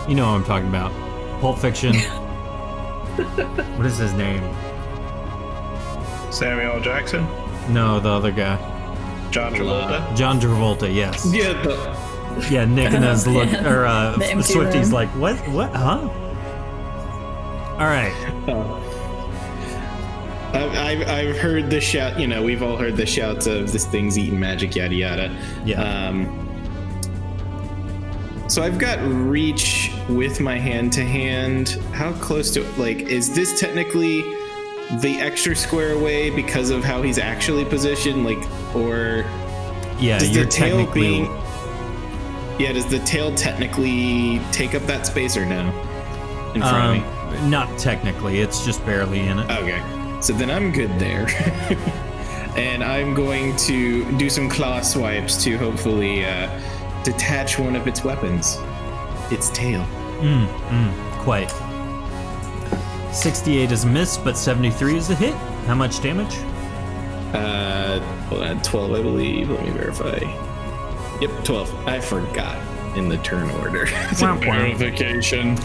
you know what I'm talking about. Pulp Fiction. What is his name? Samuel Jackson. No, the other guy. John Travolta. John Travolta, yes. Yeah. Yeah, Nikina's look or The empty Swifty's room. like, what? Huh? All right. I've heard the shout. You know, we've all heard the shouts of this thing's eating magic, yada yada. Yeah. So I've got reach with my hand to hand. How close to is this technically the extra square away because of how he's actually positioned? Or Yeah, does you're the tail technically does the tail technically take up that space or no? In front of me. not technically. It's just barely in it. Okay, so then I'm good there. And I'm going to do some claw swipes to hopefully detach one of its weapons. Its tail. Quite. 68 is a miss, but 73 is a hit. How much damage? Hold on, 12, I believe. Let me verify. Yep, 12. I forgot in the turn order. Verification.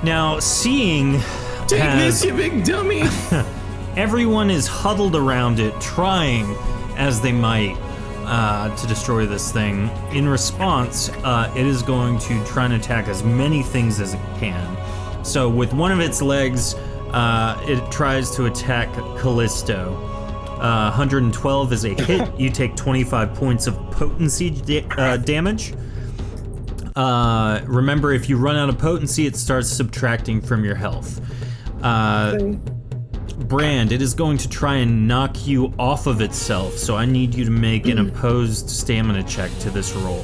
Now, seeing Take as this, you big dummy! everyone is huddled around it, trying as they might to destroy this thing. In response, it is going to try and attack as many things as it can. So with one of its legs, it tries to attack Callisto. 112 is a hit. You take 25 points of potency damage. Remember, if you run out of potency, it starts subtracting from your health. Brand, it is going to try and knock you off of itself, so I need you to make an opposed stamina check to this roll.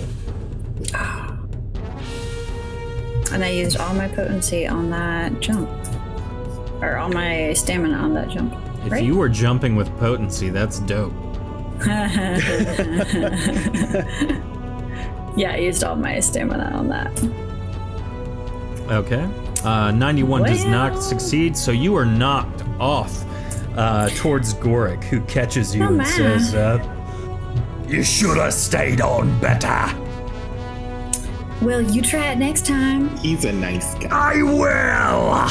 And I used all my potency on that jump. Or all my stamina on that jump. If right? you were jumping with potency, that's dope. Yeah, I used all my stamina on that. Okay. 91 does not Well. succeed, so you are knocked off towards Gorik, who catches you Oh, and my. says, You should have stayed on better. Well, you try it next time. He's a nice guy. I will.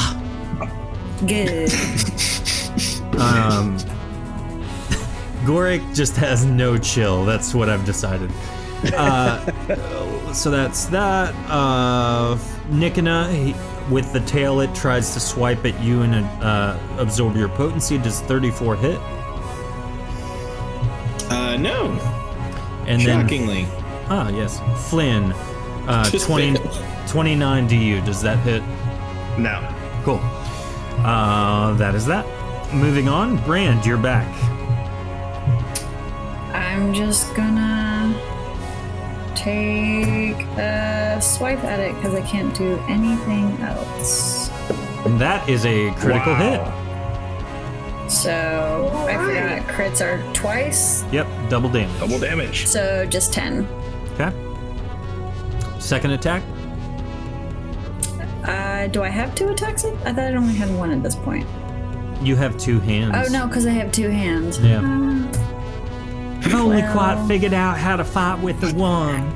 Good. Gorik just has no chill. That's what I've decided. So that's that. Nikina, with the tail, it tries to swipe at you and absorb your potency. Does 34 hit? No. And Shockingly. then, yes, Flynn, Just 20, failed. 29 to you. Does that hit? No. Cool. That is that. Moving on, Brand, you're back. I'm just gonna take a swipe at it because I can't do anything else. And that is a critical hit. So I forgot crits are twice, Yep, double damage. Double damage. so just 10. Okay. Second attack. Do I have 2 attacks? I thought I only had 1 at this point. You have 2 hands. Oh no, because I have 2 hands. Yeah. I've only well. quite figured out how to fight with the one.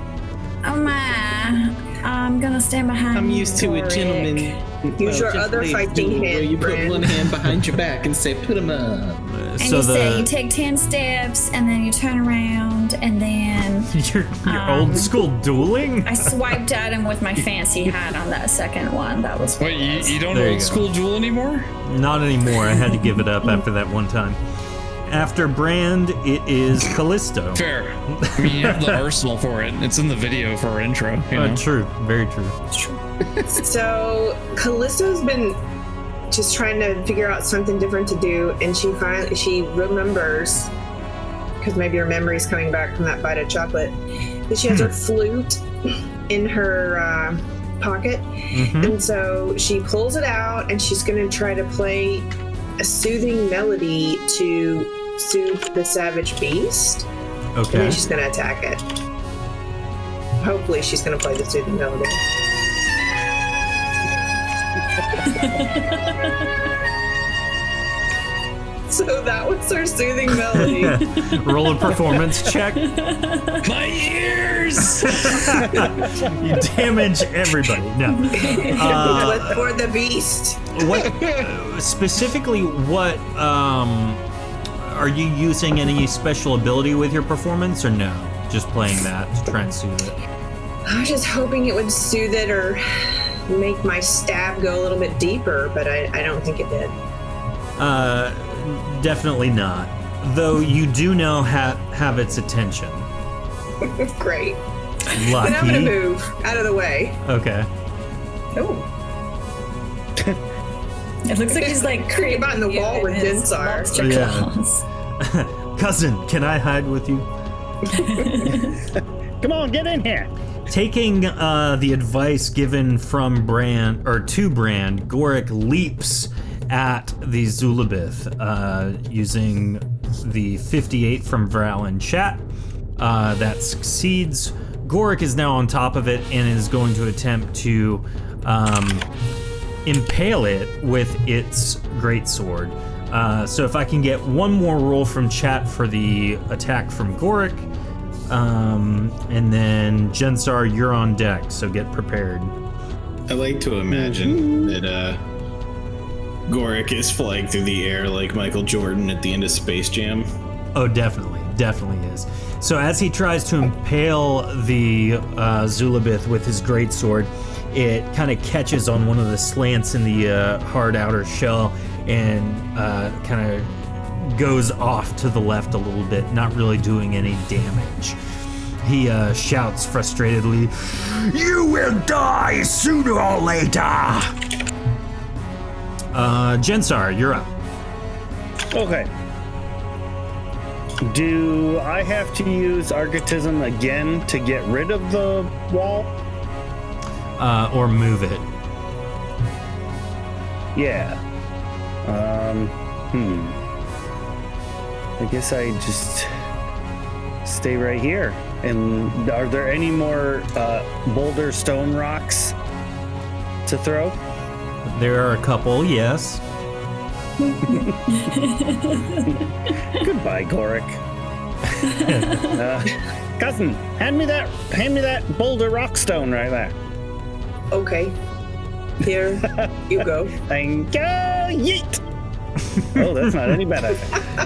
Oh my! I'm gonna stand behind. I'm used to a Gorik. gentleman. Use your other fighting where hand, you put Brand. one hand behind your back and say, "Put him up." And So you say the you take 10 steps, and then you turn around, and then your old school dueling. I swiped at him with my fancy hat on that second one. That was Wait, you don't There you old go. school duel anymore? Not anymore. I had to give it up after that one time. After Brand, it is Callisto. Fair. I mean, you have the arsenal for it. It's in the video for our intro. You know? True. Very true. So Callisto's been just trying to figure out something different to do, and she remembers, because maybe her memory's coming back from that bite of chocolate, that she has her flute in her pocket, and so she pulls it out and she's going to try to play a soothing melody to soothe the savage beast, and Okay. then she's going to attack it. Hopefully she's going to play the soothing melody. So that was her soothing melody. Roll a performance check. My ears! You damage everybody. No. For the beast. What specifically? What are you using any special ability with your performance, or no? Just playing that to try and soothe it. I was just hoping it would soothe it or make my stab go a little bit deeper, but I don't think it did. Definitely not. Though you do know have its attention. Great. Lucky. Then I'm gonna move out of the way. Okay. Oh. It looks like he's like Creep on the wall with his Dinsar. lobster Yeah. claws. Cousin, can I hide with you? Come on, get in here. Taking the advice given from Brand or to Brand, Gorik leaps at the Zulabith using the 58 from Vral in chat. That succeeds. Gorik is now on top of it and is going to attempt to impale it with its greatsword. So if I can get one more roll from chat for the attack from Gorik, and then Jensar, you're on deck, so get prepared. I like to imagine that Gorik is flying through the air like Michael Jordan at the end of Space Jam. Oh, definitely is. So as he tries to impale the Zulabith with his greatsword, it kind of catches on one of the slants in the hard outer shell and kind of goes off to the left a little bit, not really doing any damage. He shouts frustratedly, You will die sooner or later! Jensar, you're up. Okay. Do I have to use Argotism again to get rid of the wall? Or move it. Yeah. I guess I just stay right here. And are there any more boulder stone rocks to throw? There are a couple, yes. Goodbye, Gorik. Cousin, hand me that boulder rock stone right there. Okay. Here you go. Thank you. Yeet. Oh, that's not any better.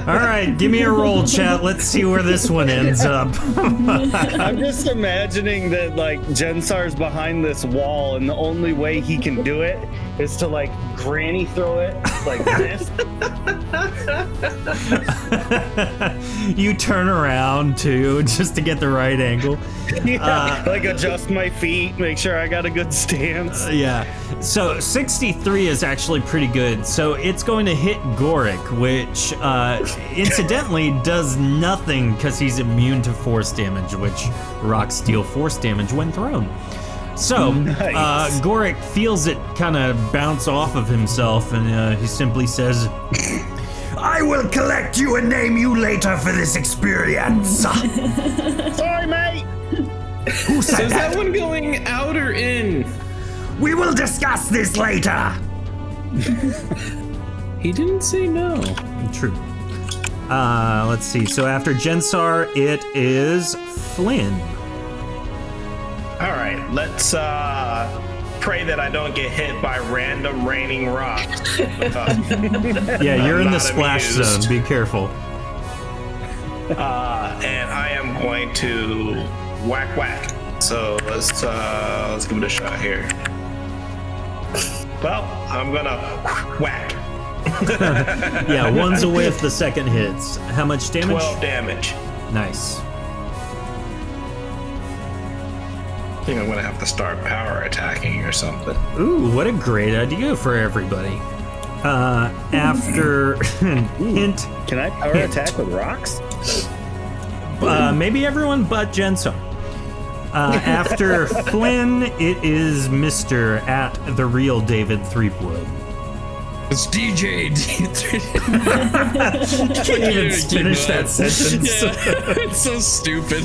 All right, give me a roll, chat. Let's see where this one ends up. I'm just imagining that, like, Jensar's behind this wall, and the only way he can do it is to, like, granny throw it like this. You turn around, too, just to get the right angle. Yeah, like, adjust my feet, make sure I got a good stance. Yeah. So 63 is actually pretty good. So it's going to hit Gorik, which incidentally does nothing because he's immune to force damage, which rocks deal force damage when thrown. So Nice. Gorik feels it kind of bounce off of himself, and he simply says, I will collect you and name you later for this experience. Sorry, mate. Who So said is that? that one going out or in? We will discuss this later. He didn't say no. true. Let's see. So after Jensar, it is Flynn. All right, let's pray that I don't get hit by random raining rocks. Yeah, you're I'm in the not splash amused. zone. Be careful. And I am going to whack. So let's give it a shot here. Well, I'm gonna whack. Yeah, one's a whiff, the second hits. How much damage? 12 damage. Nice. I think I'm gonna have to start power attacking or something. Ooh, what a great idea for everybody. After hint, Can I power attack with rocks? maybe everyone but Jensar. After Flynn, it is Mr. at the real David Threepwood. It's DJ. Can't even finish that sentence. Yeah, it's so stupid.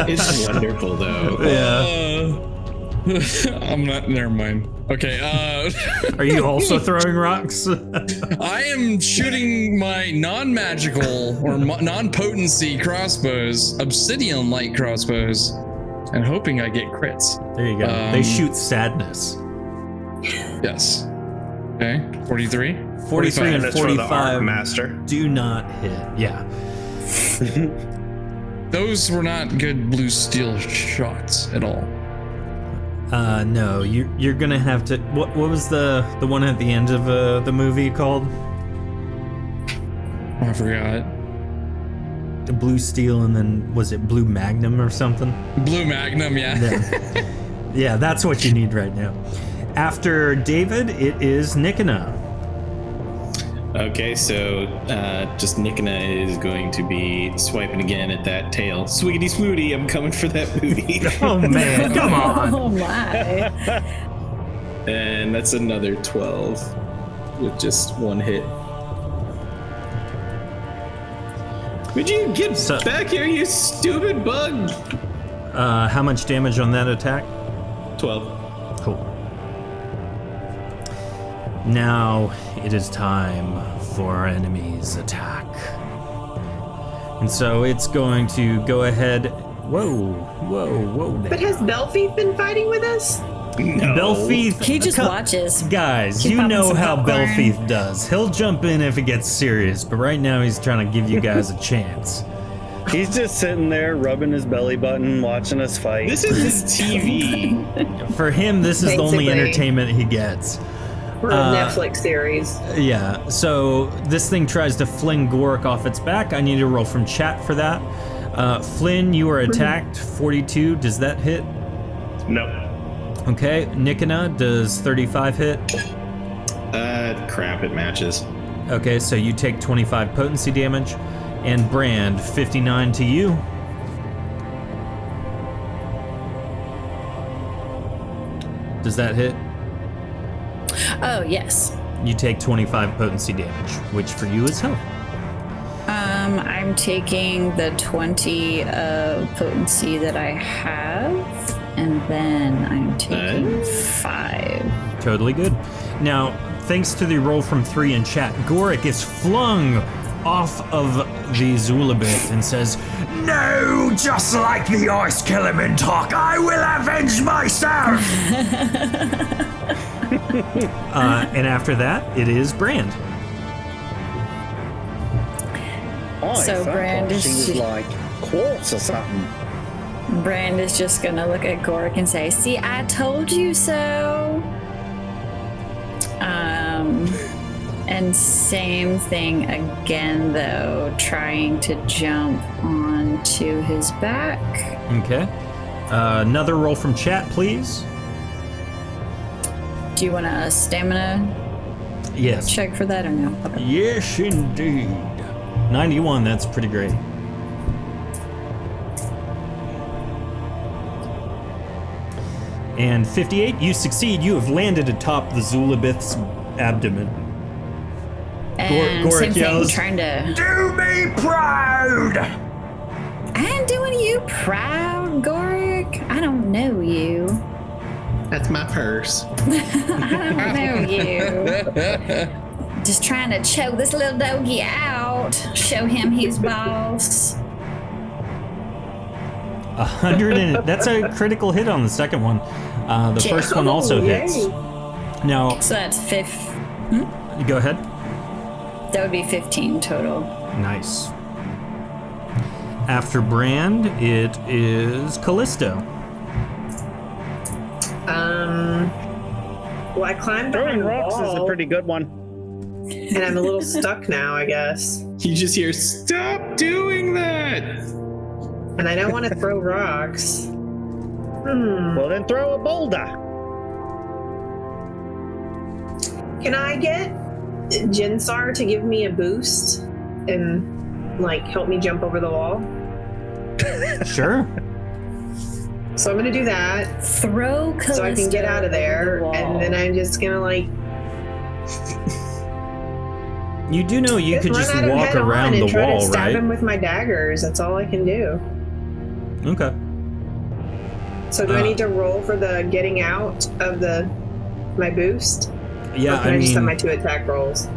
It's wonderful though. Yeah. I'm not. Never mind. Okay. Are you also throwing rocks? I am shooting my non-magical or non-potency crossbows, obsidian light crossbows, and hoping I get crits. There you go. They shoot sadness. Yes. Okay. 43. 43 and Minutes for the arc 45 master. do not hit. Yeah. Those were not good blue steel shots at all. No, you're gonna have to. What was the one at the end of the movie called? I forgot. The blue steel, and then was it blue magnum or something? Blue Magnum, yeah. Yeah, that's what you need right now. After David, it is Nikina. Okay, so just Nikina is going to be swiping again at that tail. Swiggity swooty, I'm coming for that booty. Oh man, come on! Oh my. And that's another 12 with just one hit. Would you get back here, you stupid bug? How much damage on that attack? 12. Cool. Now it is time for our enemy's attack. And so it's going to go ahead. Whoa. But has Belfief been fighting with us? No. Belfief. He just watches. Guys, Keep you popping know some how popcorn. Belfief does. He'll jump in if it gets serious, but right now he's trying to give you guys a chance. He's just sitting there rubbing his belly button, watching us fight. This is his TV. For him, this is the only Basically. entertainment he gets. Or a Netflix series. Yeah, so this thing tries to fling Gorik off its back. I need a roll from chat for that. Flynn, you are attacked. 42, does that hit? No. Okay, Nikona, does 35 hit? Crap, it matches. Okay, so you take 25 potency damage. And Brand, 59 to you. Does that hit? Oh, yes. You take 25 potency damage, which for you is health. I'm taking the 20 of potency that I have, and then I'm taking 5. Totally good. Now, thanks to the roll from 3 in chat, Gorik is flung off of the Zulabith and says, No, just like the Ice Element Hawk, I will avenge myself! and after that, it is Brand. So Brand is she was just- like quartz or something. Brand is just gonna look at Gorik and say, "See, I told you so." And same thing again, though, trying to jump onto his back. Okay. Another roll from chat, please. Do you want a stamina Yes. check for that or no? Okay. Yes, indeed. 91, that's pretty great. And 58, you succeed. You have landed atop the Zulabith's abdomen. And Gorik same thing, yells, trying to. Do me proud! I'm doing you proud, Gorik. I don't know you. That's my purse. I don't know you. Just trying to choke this little doggy out. Show him he's boss. 100 and that's a critical hit on the second one. The first one also hits. Yay. Now, So that's go ahead. that would be 15 total. Nice. After Brand, it is Callisto. Well, I climbed Throwing behind the rocks is a wall, pretty good one. and I'm a little stuck now, I guess. You just hear, stop doing that! And I don't want to throw rocks. Well, then throw a boulder. Can I get Jinsar to give me a boost and like help me jump over the wall? Sure. So I'm gonna do that Throw Callisto so I can get out of there, over the and wall. then I'm just gonna like You do know you could run just at him walk head on around and the try wall, to stab right? him with my daggers. That's all I can do. Okay. So do I need to roll for the getting out of my boost? Yeah, Or can I just have my mean, 2 attack rolls?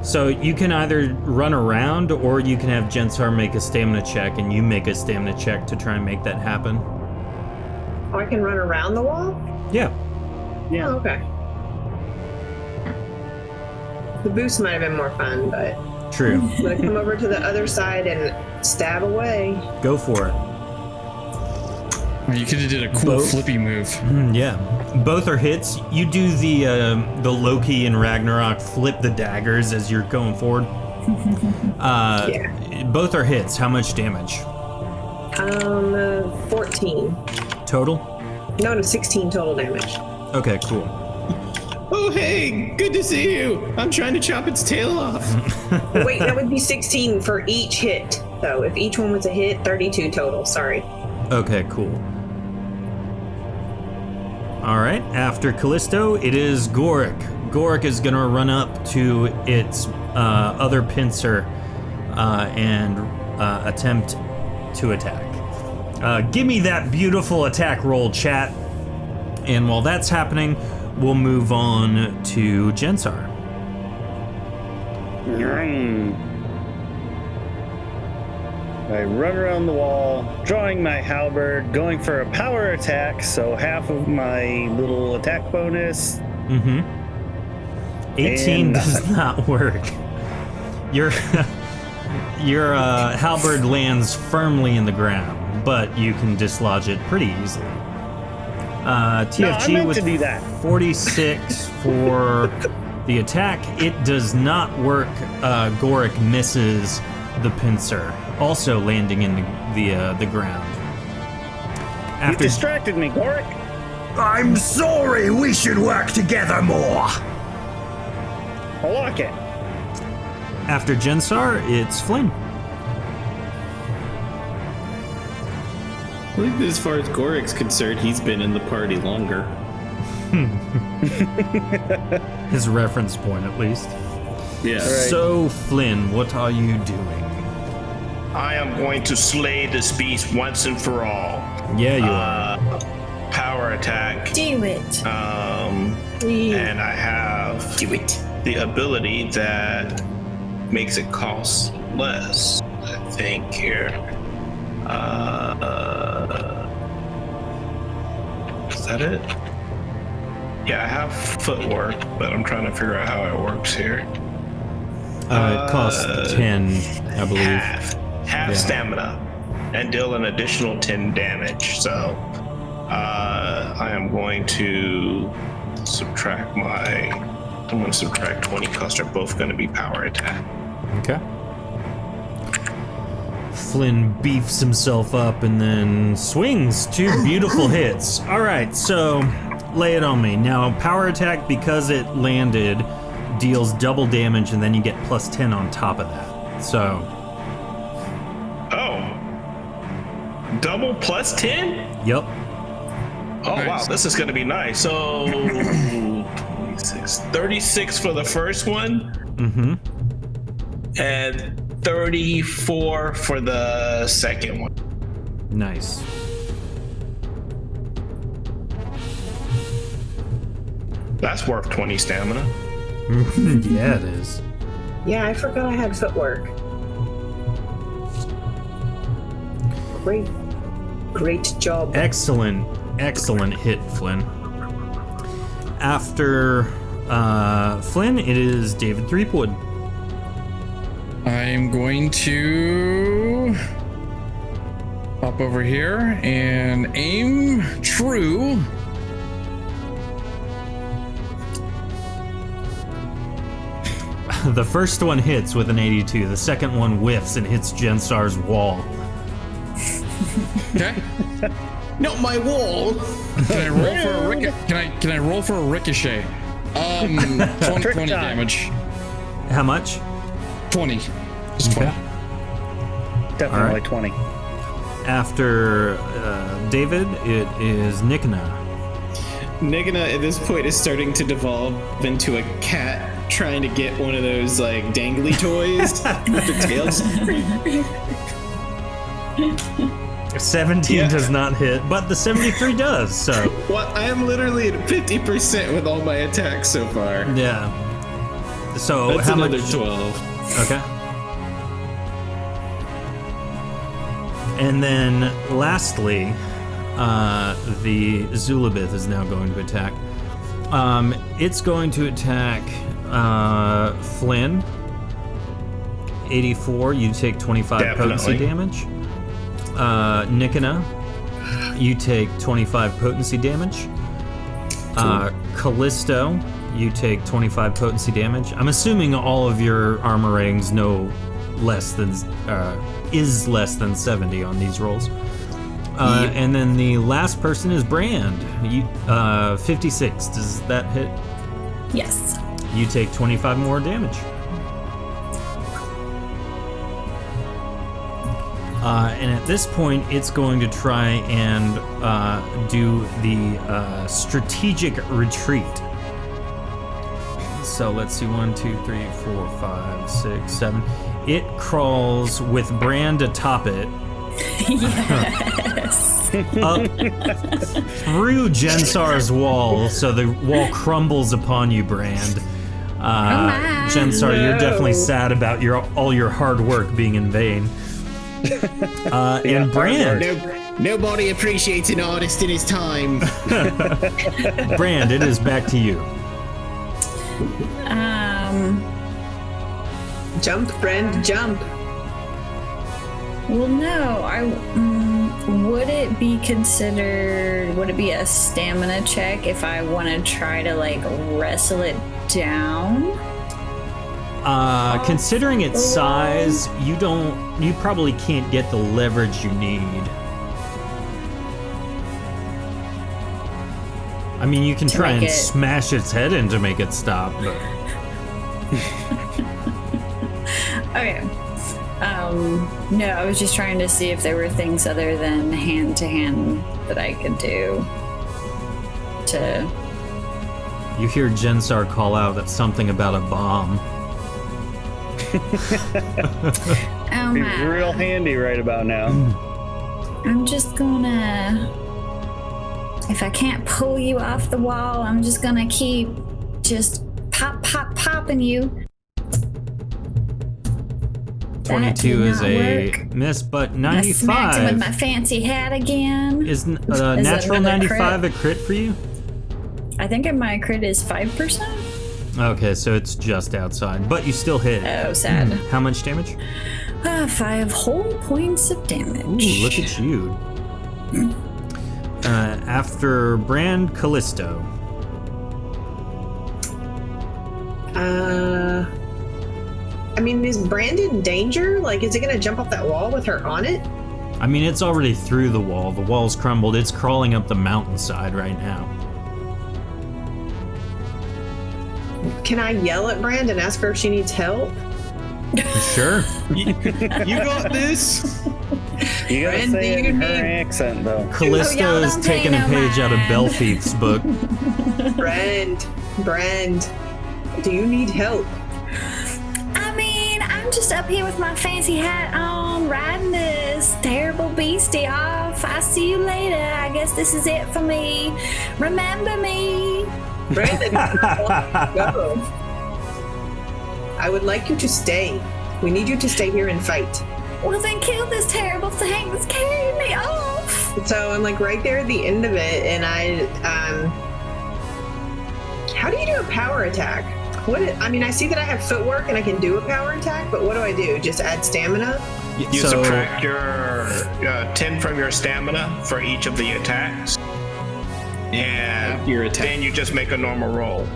so you can either run around or you can have Jensar make a stamina check and you make a stamina check to try and make that happen. Oh, I can run around the wall? Yeah. Yeah. Oh, okay. The boost might have been more fun, but True. I'm gonna come over to the other side and stab away. Go for it. You could have did a cool Both? flippy move. Yeah. Both are hits. You do the Loki and Ragnarok flip the daggers as you're going forward. Both are hits. How much damage? 14. Total? No, 16 total damage. Okay, cool. Oh, hey, good to see you. I'm trying to chop its tail off. Wait, that would be 16 for each hit, though. If each one was a hit, 32 total. Sorry. Okay, cool. All right, after Callisto, it is Gorik. Gorik is gonna run up to its other pincer and attempt to attack. Give me that beautiful attack roll, chat. And while that's happening, we'll move on to Jensar. I run around the wall, drawing my halberd, going for a power attack, so half of my little attack bonus. 18 does not work. Your halberd lands firmly in the ground, but you can dislodge it pretty easily. TFG with to do that. 46 for the attack. It does not work. Goric misses the pincer, also landing in the ground. You distracted me, Goric. I'm sorry, we should work together more. I like it. After Jensar, it's Flynn. I think that as far as Gorik's concerned, he's been in the party longer. His reference point, at least. Yeah. So, Flynn, what are you doing? I am going to slay this beast once and for all. Yeah, you are. Power attack. Do it. And I have the ability that makes it cost less. I think here. Is that it? Yeah, I have footwork, but I'm trying to figure out how it works here. It costs 10, I believe. Half stamina, and deal an additional 10 damage. So, I am going to subtract I'm going to subtract 20 because they're both going to be power attack. Okay. Flynn beefs himself up and then swings 2 beautiful hits. All right, so lay it on me. Now, power attack, because it landed, deals double damage, and then you get plus 10 on top of that. So. Oh. Double plus 10? Yep. Oh, nice. Wow, this is going to be nice. So, 36 for the first one. And 34 for the second one. Nice. That's worth 20 stamina. Yeah, it is. Yeah, I forgot I had footwork. Great job. Excellent hit, Flynn. After Flynn, it is David Threepwood. I'm going to hop over here and aim true. The first one hits with an 82. The second one whiffs and hits Jensar's wall. Okay. Not my wall. Can I roll for a Can I roll for a ricochet? 20 damage. How much? 20. Just 20. Okay. Definitely right. 20. After David, it is Nikana. Nikana at this point is starting to devolve into a cat trying to get one of those like dangly toys with the tails. 17 does not hit, but the 73 does, so. Well, I am literally at 50% with all my attacks so far. Yeah. So That's how another much? 12. Okay. And then lastly, the Zulabith is now going to attack. It's going to attack Flynn. 84, you take 25 potency damage. Nikana, you take 25 potency damage. Callisto, you take 25 potency damage. I'm assuming all of your armor ratings is less than 70 on these rolls. And then the last person is Brand. 56. Does that hit? Yes. You take 25 more damage. And at this point, it's going to try and do the strategic retreat. So let's see, 1, 2, 3, 4, 5, 6, 7. It crawls with Brand atop it Yes. Up through Jensar's wall, so the wall crumbles upon you, Brand. my. Jensar, you're definitely sad about all your hard work being in vain. And Brand, Nobody appreciates an artist in his time. Brand, it is back to you. Jump, friend, jump. Well, no. Would it be considered? Would it be a stamina check if I want to try to like wrestle it down? Considering its size, you probably can't get the leverage you need. I mean, you can try and smash its head in to make it stop, but... Okay. No, I was just trying to see if there were things other than hand to hand that I could do to... You hear Jensar call out at something about a bomb. Oh Be my. real handy right about now. I'm just gonna... If I can't pull you off the wall, I'm just gonna keep just popping you. 22 is a miss, but I smacked him with 95 my fancy hat again. is natural another 95 crit? a crit for you? I think my crit is 5%. Okay, so it's just outside, but you still hit. Oh, sad. How much damage? 5 whole points of damage. Ooh, look at you. After Brand, Callisto. I mean, is Brand in danger? Like, is it gonna jump off that wall with her on it? I mean, it's already through the wall. The wall's crumbled. It's crawling up the mountainside right now. Can I yell at Brand and ask her if she needs help? Sure. You got this. You gotta Brand, say it do you in her need- accent, though. Callisto is don't taking pay a no page out of mind. Belfief's book. Brand, do you need help? I mean, I'm just up here with my fancy hat on, riding this terrible beastie off. I see you later. I guess this is it for me. Remember me. Brandon, go. I would like you to stay. We need you to stay here and fight. Well, then kill this terrible thing that's carrying me off. So I'm like right there at the end of it, and how do you do a power attack? I mean, I see that I have footwork and I can do a power attack, but what do I do? Just add stamina? You subtract your 10 from your stamina for each of the attacks, and Your attack. then you just make a normal roll.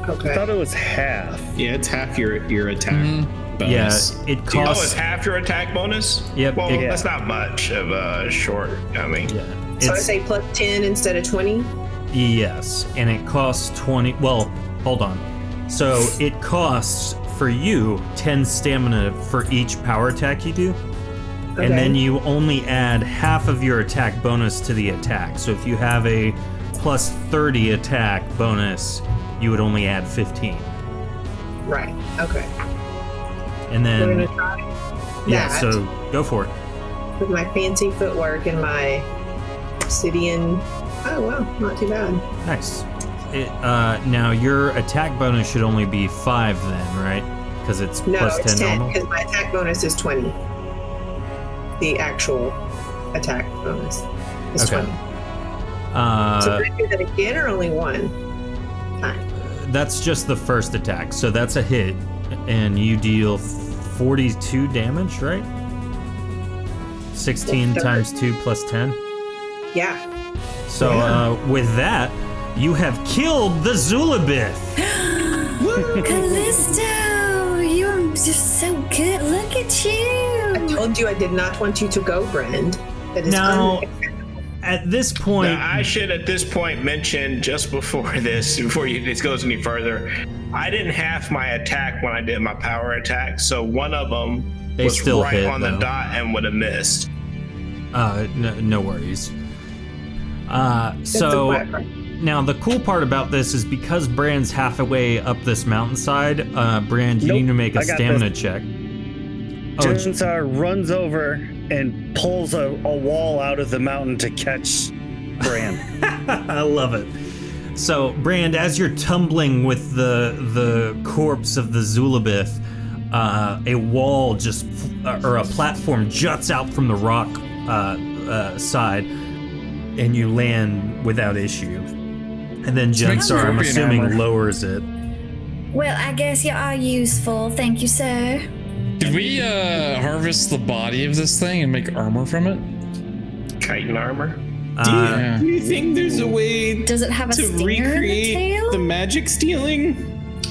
I Okay. thought it was half. Yeah, it's half your attack bonus. Yeah, it Oh, it's costs. half your attack bonus? Yep, Well, it- that's not much of a short. I mean, Yeah, So I it's, say plus 10 instead of 20? yes, and it costs 20. Well, hold on. So it costs for you 10 stamina for each power attack you do. Okay. And then you only add half of your attack bonus to the attack. So if you have a plus 30 attack bonus, you would only add 15. Right. Okay. And We're then, gonna try yeah, that so go for it. with my fancy footwork and my obsidian. Oh wow, not too bad. Nice. Now your attack bonus should only be 5 then, right? Because it's No, plus it's 10 10 normal. because my attack bonus is 20. The actual attack bonus is Okay. 20. So Uh, can I do that again or only one time? that's just the first attack, so that's a hit, and you deal 42 damage, right? 16 Yes, sir. times 2 plus 10. Yeah. So with that, you have killed the Zulabith. Callisto, you're just so good. Look at I you. told you I did not want you to go, Brand. That is Now, unacceptable. at this point, Now, I should at this point mention just before this goes any further, I didn't half my attack when I did my power attack, so one of them They was still right hit, on the though. dot and would have missed. no worries. That's the So quiet part. now the cool part about this is because Brand's halfway up this mountainside, Brand, you Nope, need to make a I got stamina this. check. Jensar runs over and pulls a wall out of the mountain to catch Brand. I love it. So, Brand, as you're tumbling with the corpse of the Zulabith, a wall or a platform juts out from the rock side, and you land without issue. And then Jensar, I'm assuming, lowers it. Well, I guess you are useful. Thank you, sir. Did we harvest the body of this thing and make armor from it? Chitin armor? Do you think there's a way Does it have a to stinger in the recreate tail? the magic stealing?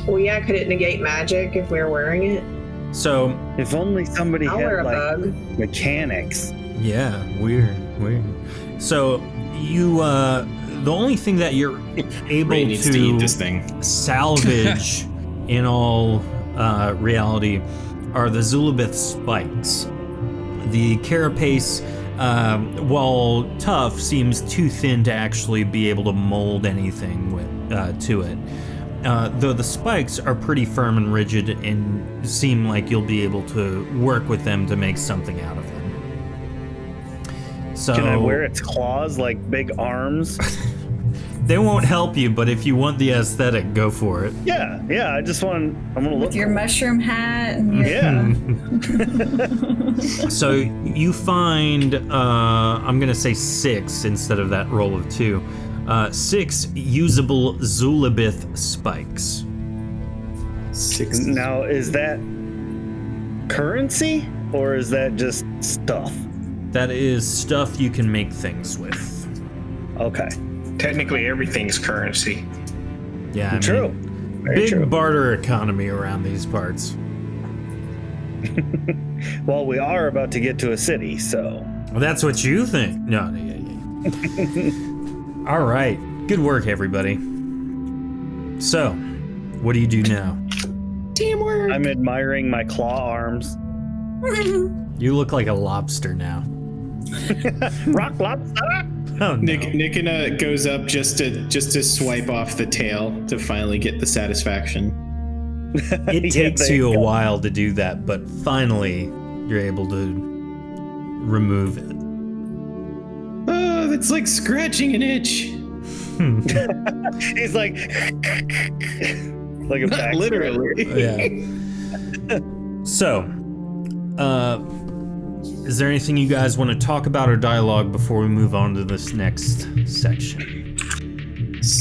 Well, yeah, could it negate magic if we were wearing it? So, If only somebody I'll wear had a like bug. mechanics. yeah, weird. So, you, the only thing that you're able Ray needs to eat this to thing. salvage in all reality are the Zulabith spikes. The carapace, while tough, seems too thin to actually be able to mold anything to it. Though the spikes are pretty firm and rigid and seem like you'll be able to work with them to make something out of them. So, Can I wear its claws like big arms? they won't help you, but if you want the aesthetic, go for it. Yeah. I just want. I'm gonna look. With your mushroom hat and your Yeah. So you find, I'm going to say 6 instead of that roll of 2. 6 usable Zulabith spikes. 6. Now, is that currency or is that just stuff? That is stuff you can make things with. Okay. Technically, everything's currency. Yeah, I mean, True. Very big true. barter economy around these parts. Well, we are about to get to a city, so. Well, that's what you think. No, yeah. All right. Good work, everybody. So, what do you do now? Teamwork. I'm admiring my claw arms. You look like a lobster now. Rock lobster. Oh, no. Nikina goes up just to swipe off the tail to finally get the satisfaction. It Yeah, takes there you you a go. while to do that, but finally you're able to remove it. Oh, that's like scratching an itch. He's like a back. Literally. Yeah. So, is there anything you guys want to talk about or dialogue before we move on to this next section?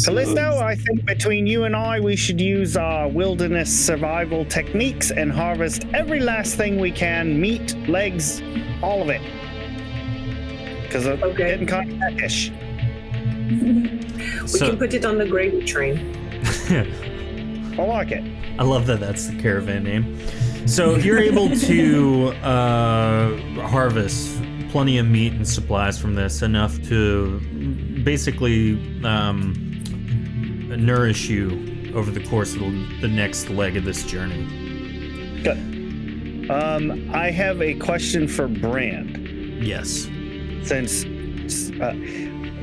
Callisto, I think between you and I, we should use our wilderness survival techniques and harvest every last thing we can, meat, legs, all of it. Because I'm getting kind of peckish. We can put it on the gravy train. I like it. I love that that's the caravan name. So you're able to harvest plenty of meat and supplies from this, enough to basically nourish you over the course of the next leg of this journey. Good. I have a question for Brand. Yes. Since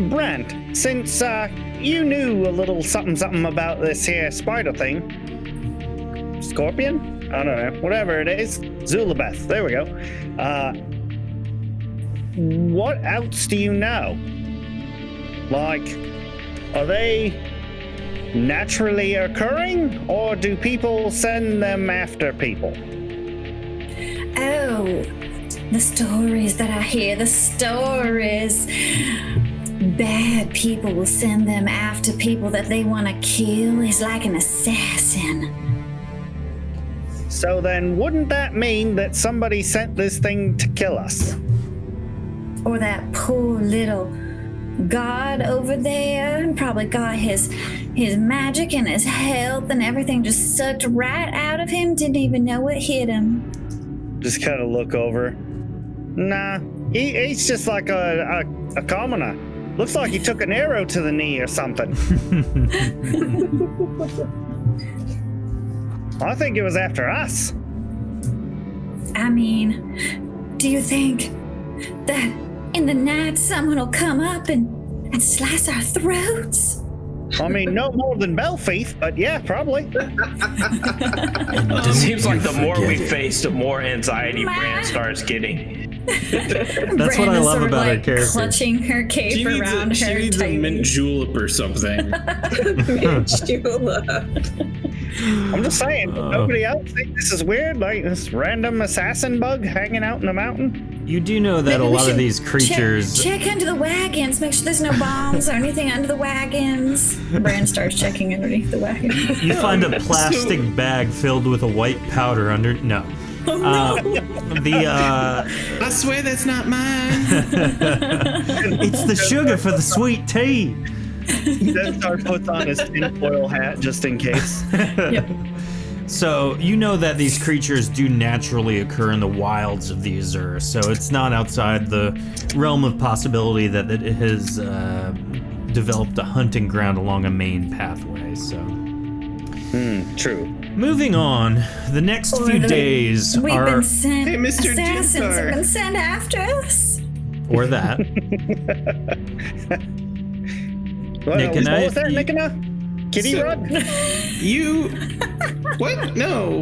Brand, since you knew a little something about this here spider thing, scorpion? I don't know, whatever it is, Zulabeth. There we go. What else do you know? Like, are they naturally occurring, or do people send them after people? Oh, the stories that I hear, the stories. Bad people will send them after people that they want to kill. He's like an assassin. So then, wouldn't that mean that somebody sent this thing to kill us? Or that poor little god over there probably got his magic and his health and everything just sucked right out of him. Didn't even know what hit him. Just kind of look over. Nah, he's just like a commoner. Looks like he took an arrow to the knee or something. I think it was after us. I mean, do you think that in the night someone will come up and slice our throats? I mean, no more than Belfaith, but yeah, probably. It seems like the more we face, the more anxiety Bran starts getting. That's what I love about her character. Clutching her cape around her. She needs a mint julep or something. Mint julep. I'm just saying, nobody else think this is weird? Like this random assassin bug hanging out in the mountain? You do know that Maybe a we lot of should these creatures. Check under the wagons. Make sure there's no bombs or anything under the wagons. Bran starts checking underneath the wagon. You find a plastic bag filled with a white powder under. No. Oh no! I swear that's not mine. It's the sugar for the sweet tea. Deathstar puts on his tinfoil hat just in case. Yep. So you know that these creatures do naturally occur in the wilds of the Azure, so it's not outside the realm of possibility that it has developed a hunting ground along a main pathway. So. True. Moving on, the next few days We've are. been sent. Hey, Mr. Assassins Jigsaw. have been sent after us. Or that. What was that, you- Nickena? Kitty So- rug? You what? No.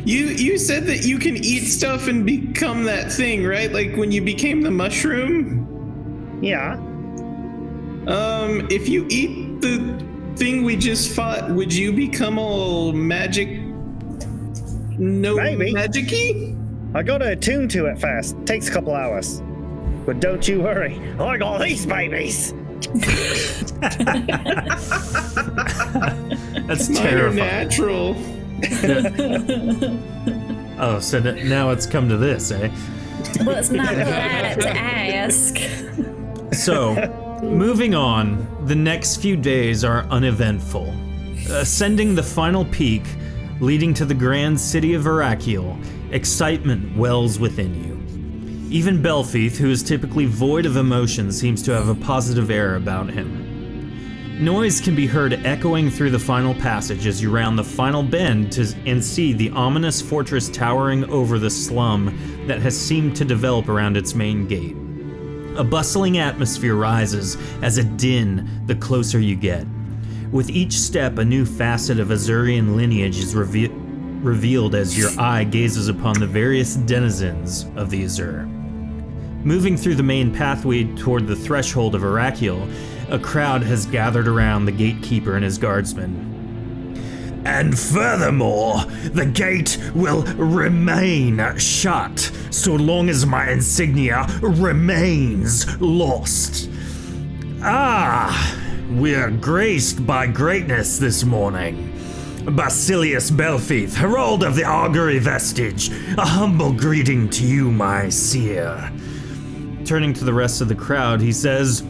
You said that you can eat stuff and become that thing, right? Like when you became the mushroom? Yeah. If you eat the thing we just fought, would you become all magic? No Maybe. magic-y? I gotta attune to it fast. Takes a couple hours. But don't you worry. I got these babies. That's Mine are terrifying. natural. Oh, so now it's come to this, eh? Well, it's not polite to ask. So, moving on, the next few days are uneventful. Ascending the final peak, leading to the grand city of Araqiel, excitement wells within you. Even Belfaith, who is typically void of emotion, seems to have a positive air about him. Noise can be heard echoing through the final passage as you round the final bend and see the ominous fortress towering over the slum that has seemed to develop around its main gate. A bustling atmosphere rises as a din the closer you get. With each step, a new facet of Azurian lineage is revealed as your eye gazes upon the various denizens of the Azure. Moving through the main pathway toward the threshold of Araqiel, a crowd has gathered around the gatekeeper and his guardsmen. And furthermore, the gate will remain shut so long as my insignia remains lost. Ah, we're graced by greatness this morning. Basilius Belfaith, herald of the augury vestige, a humble greeting to you, my seer. Turning to the rest of the crowd, he says,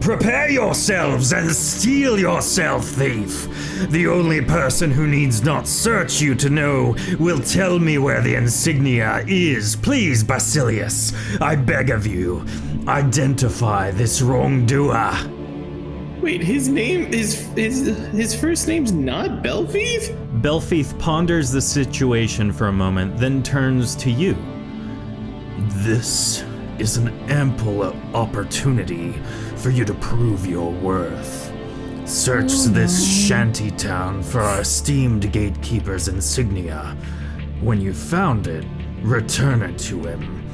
Prepare yourselves and steel yourself, thief. The only person who needs not search you to know will tell me where the insignia is. Please, Basilius, I beg of you, identify this wrongdoer. Wait, his name is his first name's not Belfaith? Belfaith ponders the situation for a moment, then turns to you. This is an ample opportunity for you to prove your worth. Search this shanty town for our esteemed gatekeeper's insignia. When you've found it, return it to him.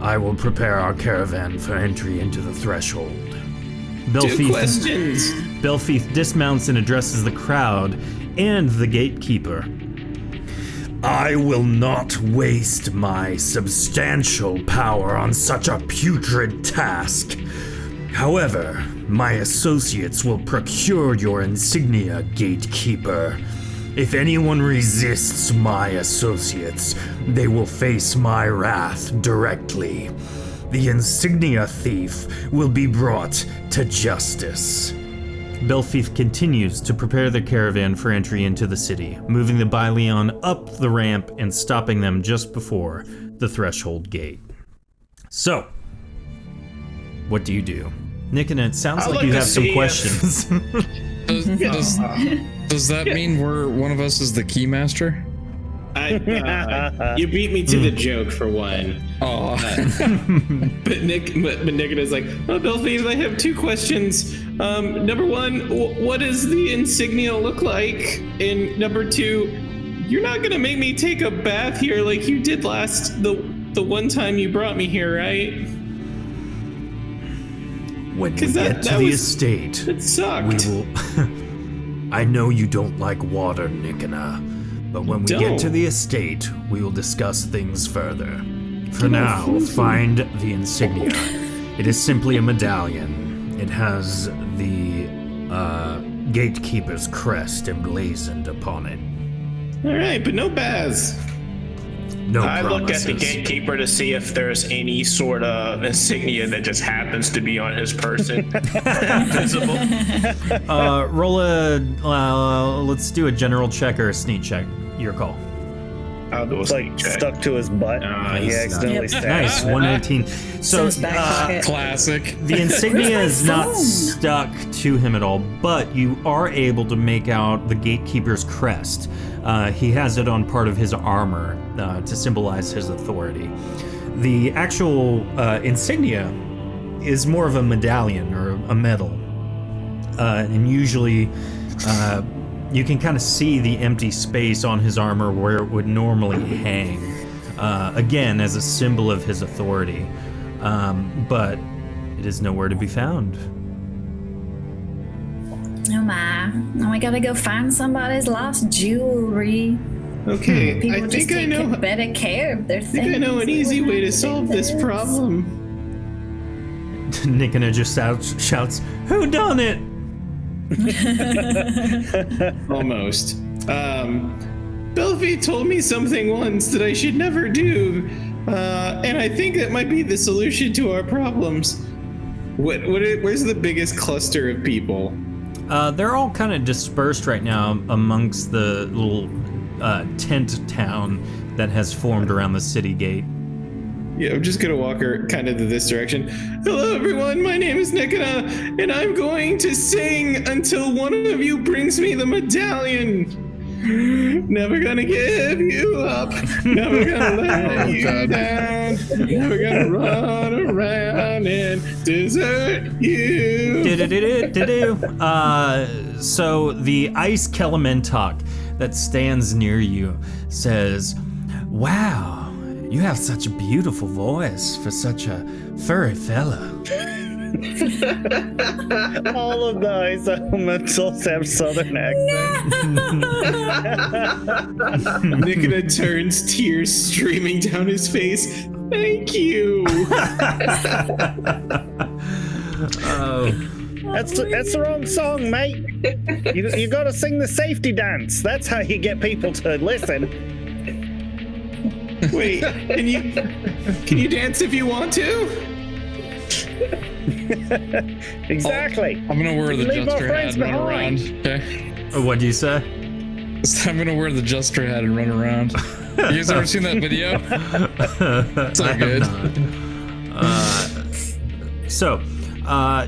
I will prepare our caravan for entry into the threshold. Two questions. Belfaith dismounts and addresses the crowd and the gatekeeper. I will not waste my substantial power on such a putrid task. However, my associates will procure your insignia, gatekeeper. If anyone resists my associates, they will face my wrath directly. The insignia thief will be brought to justice. Belfaith continues to prepare the caravan for entry into the city, moving the Byleon up the ramp and stopping them just before the threshold gate. So, what do you do? Nick, and it sounds I'd like like you to have some see questions. Does that mean one of us is the keymaster? You beat me to the joke for one. Oh, But Nick is like, oh, Belphine, I have 2 questions. Number 1, what does the insignia look like? And number 2, you're not gonna make me take a bath here like you did the one time you brought me here, right? When we 'Cause get to the estate, It sucked. we will. I know you don't like water, Nikana, but when we get to Don't. the estate, we will discuss things further. For now, find the insignia. It is simply a medallion. It has the gatekeeper's crest emblazoned upon it. All right, but no baths. No I look at the promises. gatekeeper to see if there's any sort of insignia that just happens to be on his person. Visible. Roll a. Let's do a general check or a sneak check. Your call. I'll do a It's like sneak check. stuck to his butt. He Nice. accidentally Yep. stabbed Nice, it. 119. So His back pocket. classic. the insignia is not phone? stuck to him at all, but you are able to make out the gatekeeper's crest. He has it on part of his armor to symbolize his authority. The actual insignia is more of a medallion or a medal, and usually you can kind of see the empty space on his armor where it would normally hang, again as a symbol of his authority, but it is nowhere to be found. Oh my. Now I gotta go find somebody's lost jewelry. Okay, People I just think I take know. better care of their I things. think I know an easy way to They solve do this problem. Nikana just shouts, "Who done it?" Almost. Belphie told me something once that I should never do, and I think that might be the solution to our problems. Where's the biggest cluster of people? They're all kind of dispersed right now amongst the little tent town that has formed around the city gate. Yeah, I'm just gonna walk her kind of to this direction. Hello, everyone. My name is Nikana, and I'm going to sing until one of you brings me the medallion. Never gonna give you up. Never gonna let you down. Never gonna run around and desert you. So the ice Kelementok that stands near you says, "Wow. You have such a beautiful voice for such a furry fella." All of the ice elementals have southern accents. Nikita turns, tears streaming down his face. Thank you. That's the wrong song, mate. You gotta sing the safety dance. That's how you get people to listen. Wait, can you dance if you want to? Exactly. I'm gonna wear the Leave our jester hat friends and run behind. around. Okay. What do you say? I'm gonna wear the jester hat and run around. You guys ever seen that video? So good. So,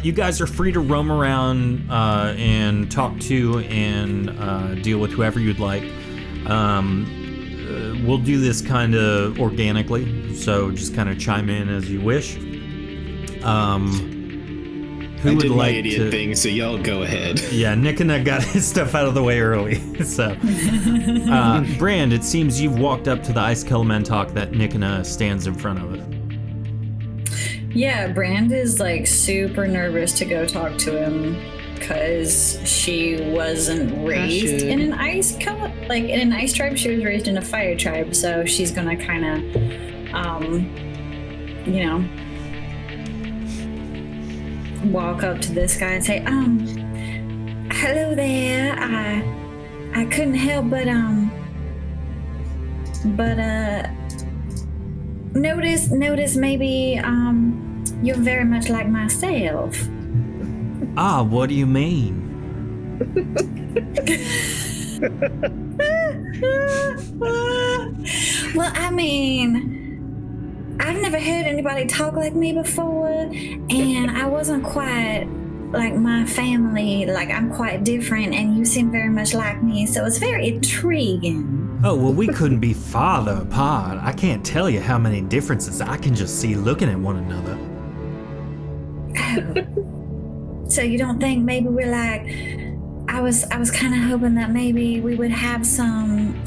you guys are free to roam around and talk to and deal with whoever you'd like. We'll do this kind of organically, so just kind of chime in as you wish. Who I would did my like idiot to? thing, so y'all go ahead. Yeah, Nikana got his stuff out of the way early. So, Brand, it seems you've walked up to the ice Kelementok that Nikana stands in front of. Yeah, Brand is like super nervous to go talk to him because she wasn't raised in an ice in an ice tribe. She was raised in a fire tribe, so she's gonna kind of, walk up to this guy and say, hello there. I couldn't help but notice maybe you're very much like myself. Ah, what do you mean? Well, I mean, I've never heard anybody talk like me before, and I wasn't quite like my family. Like, I'm quite different, and you seem very much like me, so it's very intriguing. Oh, well, we couldn't be farther apart. I can't tell you how many differences I can just see looking at one another. So you don't think maybe we're like, I was kind of hoping that maybe we would have some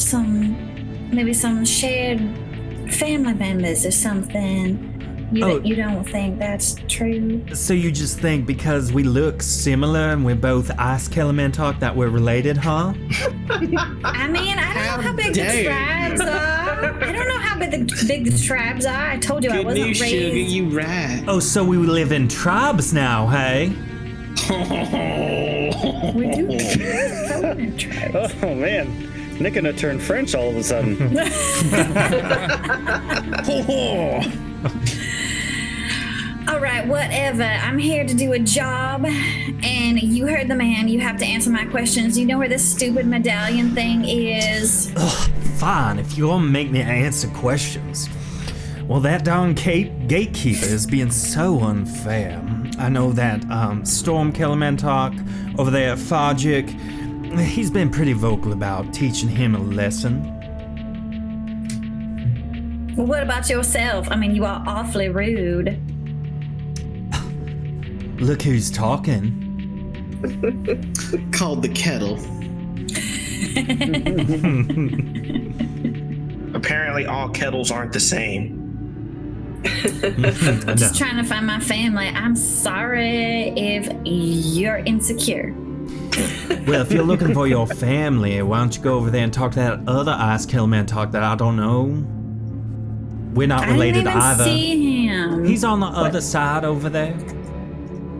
shared family members or something. You don't think that's true? So you just think because we look similar and we're both ice Elementalk that we're related, huh? I mean, I don't know how big the tribes are. I don't know how big the tribes are. I told you I Good wasn't news, raised. sugar, you right. Oh, so we live in tribes now, hey? We do live in tribes. Oh man, Nick gonna turn French all of a sudden. All right, whatever. I'm here to do a job, and you heard the man. You have to answer my questions. You know where this stupid medallion thing is? Ugh, fine, if you want to make me answer questions. Well, that darn gatekeeper is being so unfair. I know that Storm Elementalk over there at Fargic, he's been pretty vocal about teaching him a lesson. Well, what about yourself? I mean, you are awfully rude. Look who's talking. Called the kettle. Apparently, all kettles aren't the same. Just trying to find my family. I'm sorry if you're insecure. Well, if you're looking for your family, why don't you go over there and talk to that other Ice Elementalk that I don't know? We're not related I don't even either. see him. He's on the other side over there.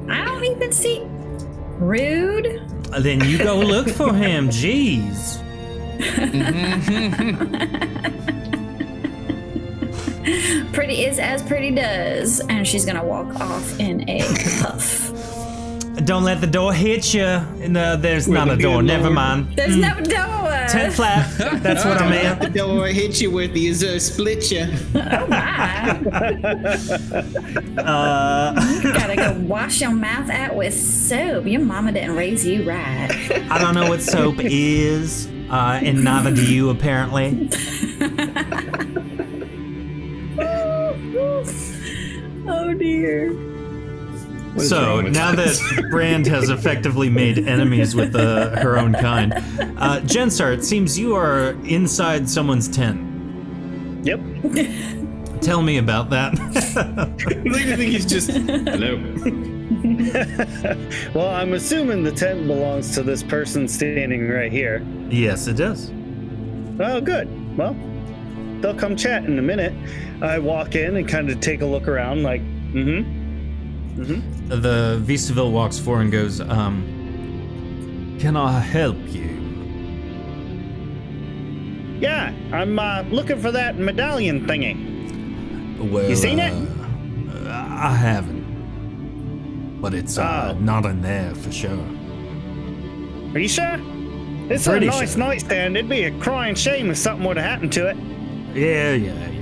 I don't even see. Rude. Then you go look for him. Jeez. Pretty is as pretty does, and she's gonna walk off in a huff. Don't let the door hit you. No, there's not a door. Never mind. There's no door. 10 flat. That's what I meant. The door hit you with the split you. Oh my! Gotta go wash your mouth out with soap. Your mama didn't raise you right. I don't know what soap is, and neither do you, apparently. Oh dear. So now that Brand has effectively made enemies with her own kind, Jensar, it seems you are inside someone's tent. Yep. Tell me about that. I think he's just hello. Well, I'm assuming the tent belongs to this person standing right here. Yes, it does. Oh, good. Well, they'll come chat in a minute. I walk in and kind of take a look around, like, The Visaville walks forward and goes, can I help you? Yeah, I'm looking for that medallion thingy. Well, You seen it? I haven't. But it's not in there for sure. Are you sure? It's a Pretty nice sure. nightstand. It'd be a crying shame if something would have happened to it. Yeah.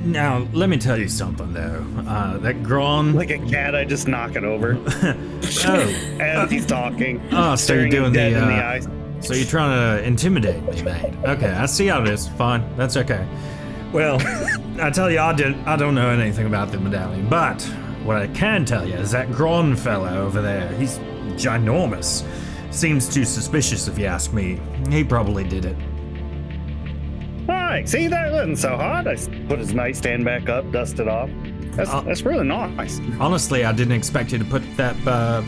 Now, let me tell you something, though. That Gron... Like a cat, I just knock it over as he's talking. Oh, so you're staring him doing dead the... in the eyes. So you're trying to intimidate me, mate. Okay, I see how it is. Fine, that's okay. Well, I tell you, I don't know anything about the medallion, but what I can tell you is that Gron fella over there, he's ginormous. Seems too suspicious if you ask me. He probably did it. Alright, see, that wasn't so hard. I put his nightstand back up, dust it off. That's really nice. Honestly, I didn't expect you to put that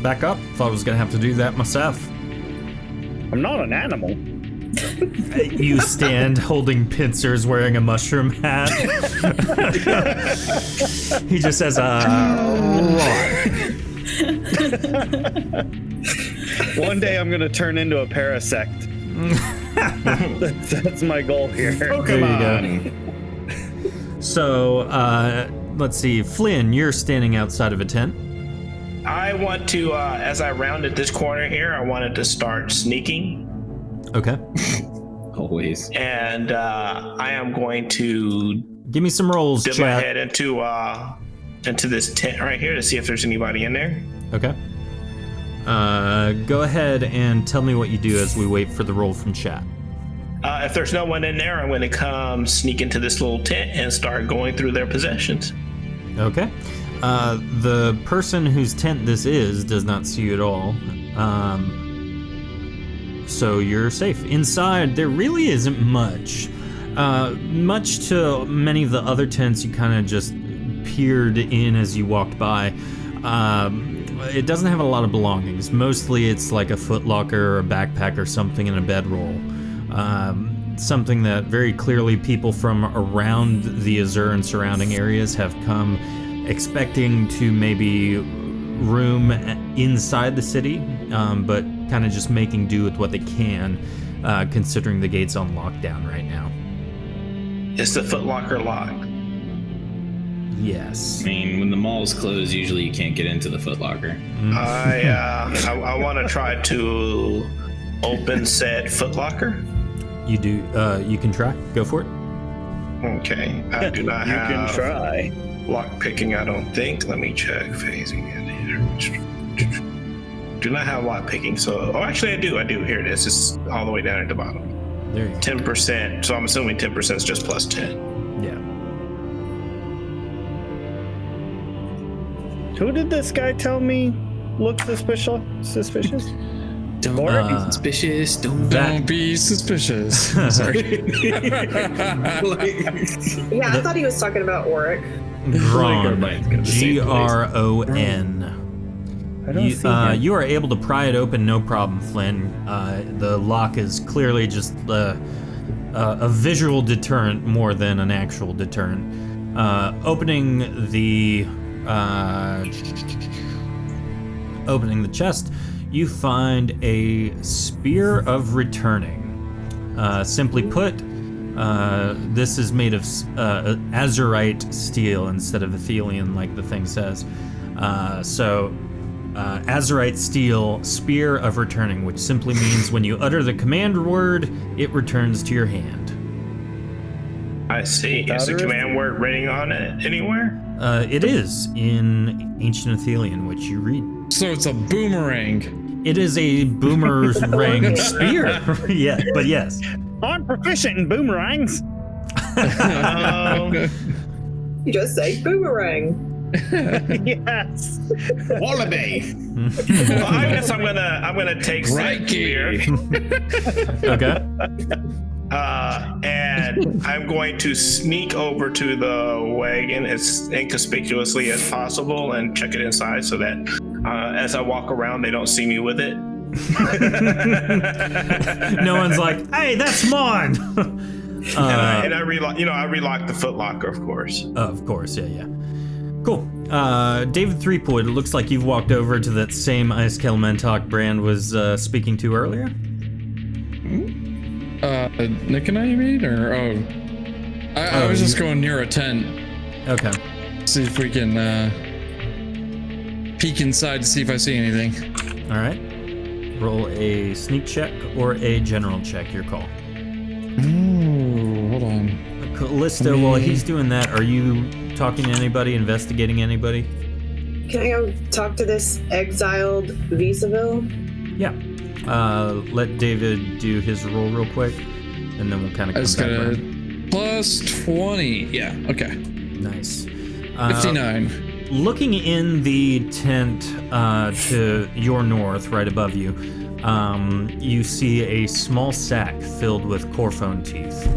back up. Thought I was gonna have to do that myself. I'm not an animal. You stand holding pincers, wearing a mushroom hat. He just says, One day I'm gonna turn into a parasect. That's my goal here. There you go. So, let's see. Flynn, you're standing outside of a tent. I want to, as I rounded this corner here, I wanted to start sneaking. Okay. Always. And I am going to Give me some rolls, dip my chat. head into this tent right here to see if there's anybody in there. Okay. Go ahead and tell me what you do as we wait for the roll from chat. if there's no one in there, I'm going to come sneak into this little tent and start going through their possessions. Okay. The person whose tent this is does not see you at all. So you're safe. Inside, there really isn't much. Much to many of the other tents, you kind of just peered in as you walked by. It doesn't have a lot of belongings. Mostly it's like a footlocker or a backpack or something in a bedroll. Something that very clearly people from around the Azure and surrounding areas have come expecting to maybe room inside the city, but kind of just making do with what they can, considering the gate's on lockdown right now. Is the footlocker locked? Yes. I mean, when the mall's closed, usually you can't get into the Foot Locker. I want to try to open said footlocker. You do. You can try. Go for it. Okay. I do not You have can try. lock picking, I don't think. Let me check. Phasing in here. Do not have lock picking. So, actually, I do. Here it is. It's all the way down at the bottom. There you go. 10%. So I'm assuming 10% is just plus 10. Yeah. Who did this guy tell me looked suspicious? Don't be suspicious. Don't be suspicious. Sorry. Yeah, I thought he was talking about Auric. Gron. mind's gonna be safe Gron. I don't see him. You are able to pry it open, no problem, Flynn. The lock is clearly just a visual deterrent more than an actual deterrent. Opening the chest, you find a Spear of Returning. Simply put, this is made of azurite steel instead of Athelian, like the thing says. Azurite steel, Spear of Returning, which simply means when you utter the command word, it returns to your hand. I see. Is the command word written on it anywhere? It is in Ancient Athelian, which you read. So it's a boomerang. It is a boomerang spear. Yeah, but yes. I'm proficient in boomerangs. You just say boomerang. Yes. Wallaby. Well, I guess I'm gonna take said spear. Okay. And I'm going to sneak over to the wagon as inconspicuously as possible and check it inside so that as I walk around, they don't see me with it. No one's like, "Hey, that's mine." And I relock the footlocker, of course. Of course, yeah. Cool. David Threepoid, it looks like you've walked over to that same Ice Kelmentok Brand was speaking to earlier. Nick and I, you mean? Or, I was just going near a tent. Okay. See if we can peek inside to see if I see anything. All right. Roll a sneak check or a general check, your call. Ooh, hold on. Callisto, while he's doing that, are you talking to anybody, investigating anybody? Can I go talk to this exiled Visaville? Yeah. Let David do his roll real quick, and then we'll kind of come It's back got around. a plus 20. Yeah, okay. Nice. 59. Looking in the tent to your north, right above you, you see a small sack filled with Corphone teeth.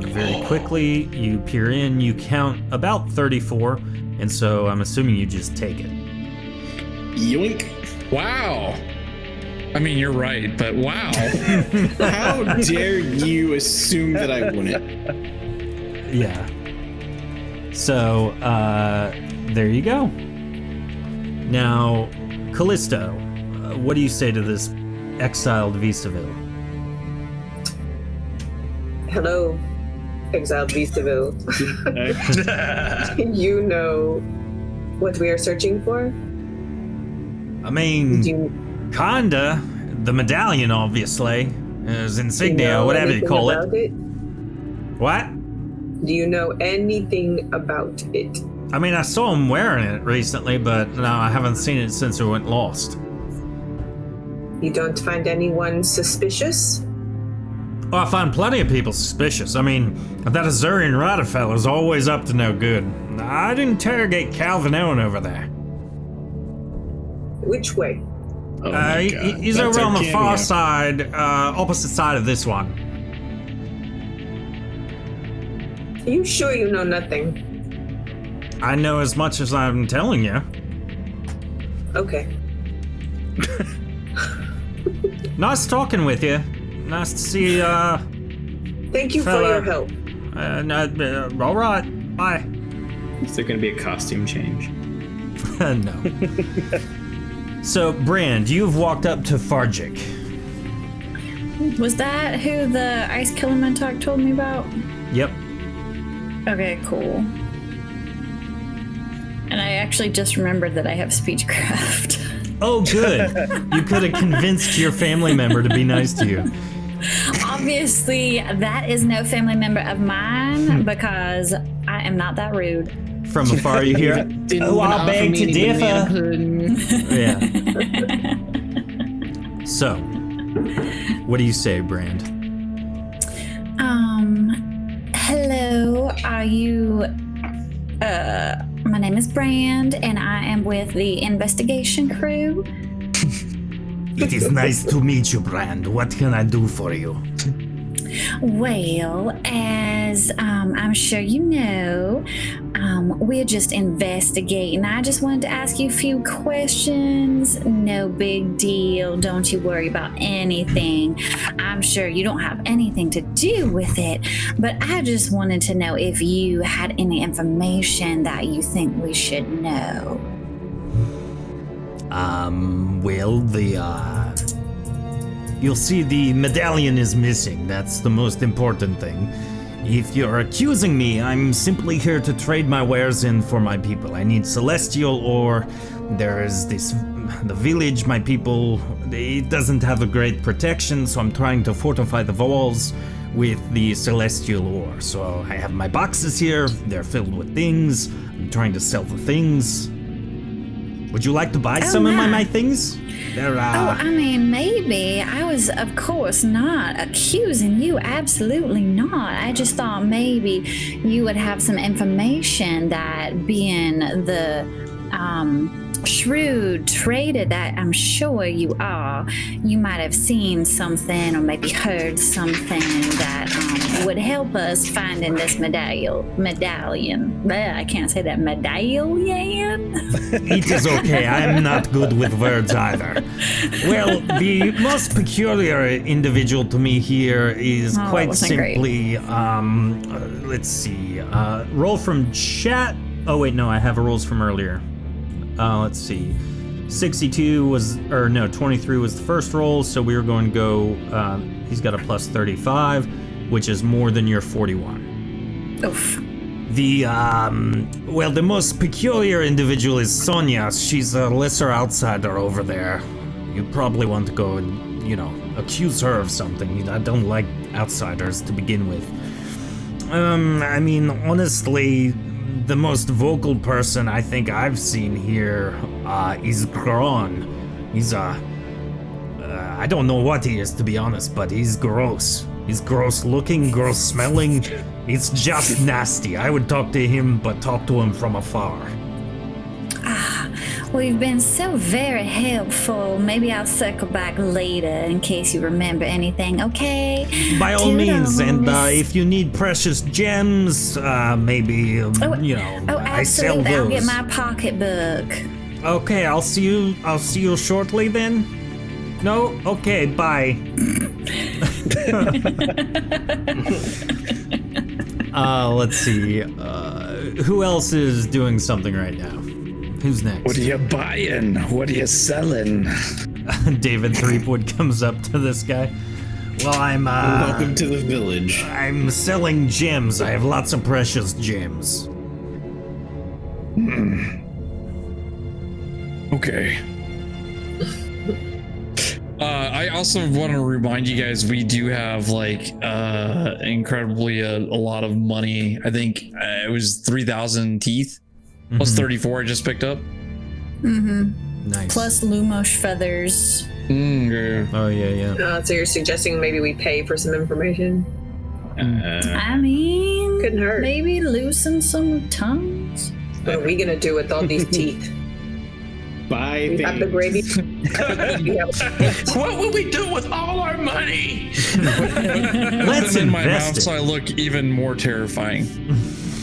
Very quickly, you peer in, you count about 34, and so I'm assuming you just take it. Yoink. Wow. I mean, you're right, but wow. How dare you assume that I wouldn't? Yeah. So, there you go. Now, Callisto, what do you say to this exiled Visaville? Hello, exiled Visaville. You know what we are searching for? I mean, Do you kinda. The medallion, obviously. His insignia, know whatever you anything call about it. What? Do you know anything about it? I mean, I saw him wearing it recently, but no, I haven't seen it since it went lost. You don't find anyone suspicious? Oh, I find plenty of people suspicious. I mean, that Azurian rider fellow's always up to no good. I'd interrogate Calvin Owen over there. Which way? Oh my God. He's That's over our on the cameo. far side, opposite side of this one. Are you sure you know nothing? I know as much as I'm telling you. Okay. Nice talking with you. Nice to see Thank you for Fella. your help. all right. Bye. Is there going to be a costume change? No. So, Brand, you've walked up to Farjik. Was that who the Ice Killer Mentok told me about? Yep. Okay, cool. And I actually just remembered that I have speechcraft. Oh, good. You could have convinced your family member to be nice to you. Obviously, that is no family member of mine because I am not that rude. From afar, you hear, "Oh, I beg to differ." Yeah. So, what do you say, Brand? Hello, are you, my name is Brand and I am with the investigation crew. It is nice to meet you, Brand. What can I do for you? Well, as I'm sure you know, we're just investigating. I just wanted to ask you a few questions. No big deal. Don't you worry about anything. I'm sure you don't have anything to do with it, but I just wanted to know if you had any information that you think we should know. Well, You'll see the medallion is missing. That's the most important thing. If you're accusing me, I'm simply here to trade my wares in for my people. I need celestial ore. There is the village, my people, it doesn't have a great protection, so I'm trying to fortify the walls with the celestial ore. So I have my boxes here. They're filled with things. I'm trying to sell the things. Would you like to buy some of my things? They're, I mean, maybe. I was, of course, not accusing you. Absolutely not. I just thought maybe you would have some information that, being the shrewd trader that I'm sure you are, you might have seen something or maybe heard something that would help us finding this medallion. Bleh, I can't say that. Medallion? It is okay. I'm not good with words either. Well, the most peculiar individual to me here is quite simply, let's see, roll from chat. Oh, wait, no, I have rolls from earlier. Let's see. 23 was the first roll, so we were going to go, he's got a plus 35, which is more than your 41. Oof. The most peculiar individual is Sonia. She's a lesser outsider over there. You probably want to go and, accuse her of something. I don't like outsiders to begin with. I mean, honestly, the most vocal person I think I've seen here is Gron. He's I don't know what he is, to be honest, but he's gross. He's gross looking, gross smelling. It's just nasty. I would talk to him, but talk to him from afar. Well, you've been so very helpful. Maybe I'll circle back later in case you remember anything, okay? By all means, and if you need precious gems, maybe, I sell absolutely. those. I'll get my pocketbook. Okay, I'll see you shortly then? No? Okay, bye. Let's see. Who else is doing something right now? Who's next? What are you buying? What are you selling? David Threepwood comes up to this guy. Well, Welcome to the village. I'm selling gems. I have lots of precious gems. Okay. I also want to remind you guys we do have incredibly a lot of money. I think it was 3,000 teeth plus 34 I just picked up. Mm-hmm. Nice. Plus Lumos feathers. Yeah. Oh, yeah. So you're suggesting maybe we pay for some information? I mean, Couldn't hurt. maybe loosen some tongues. What are we gonna do with all these teeth? Buy We have the gravy. We have- What will we do with all our money? Let's in my mouth invest so I it. look even more terrifying.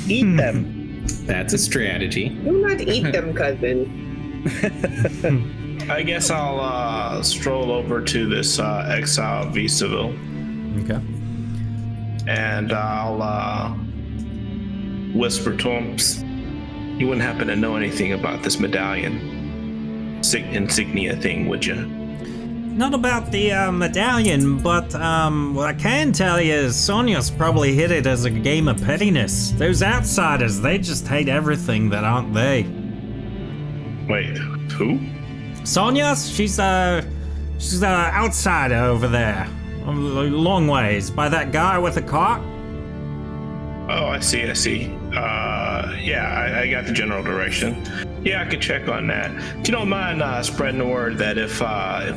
Eat them. That's a strategy. Do not eat them, cousin. I guess I'll stroll over to this exile Visaville, Okay. and I'll whisper to him, "Psst, you wouldn't happen to know anything about this medallion insignia thing, would you?" Not about the medallion, but what I can tell you is Sonya's probably hit it as a game of pettiness. Those outsiders, they just hate everything that aren't they. Wait, who? Sonya, she's an outsider over there, a long ways, by that guy with the cart. Oh, I see. Yeah, I got the general direction. Yeah, I could check on that. If you don't mind spreading the word that if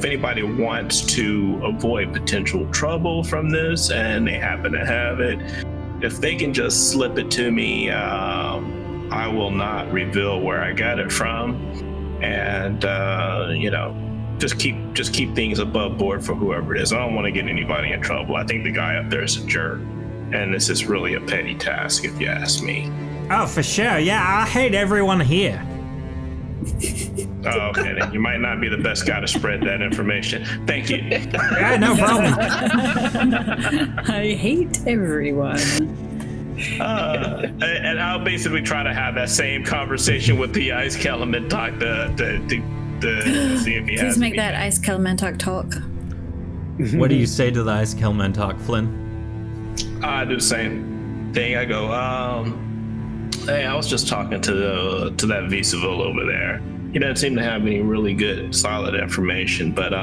anybody wants to avoid potential trouble from this and they happen to have it, if they can just slip it to me, I will not reveal where I got it from, and just keep things above board for whoever it is. I don't want to get anybody in trouble. I think the guy up there is a jerk, and this is really a petty task, if you ask me. Oh, for sure. Yeah, I hate everyone here. Oh, okay, then you might not be the best guy to spread that information. Thank you. Yeah, no problem. I hate everyone. And I'll basically try to have that same conversation with the Ice Elementalk to see if he has. Please make any- that Ice Elementalk talk. What do you say to the Ice Kelmentalk, Flynn? I do the same thing. I go, hey, I was just talking to that Visaville over there. He doesn't seem to have any really good, solid information. But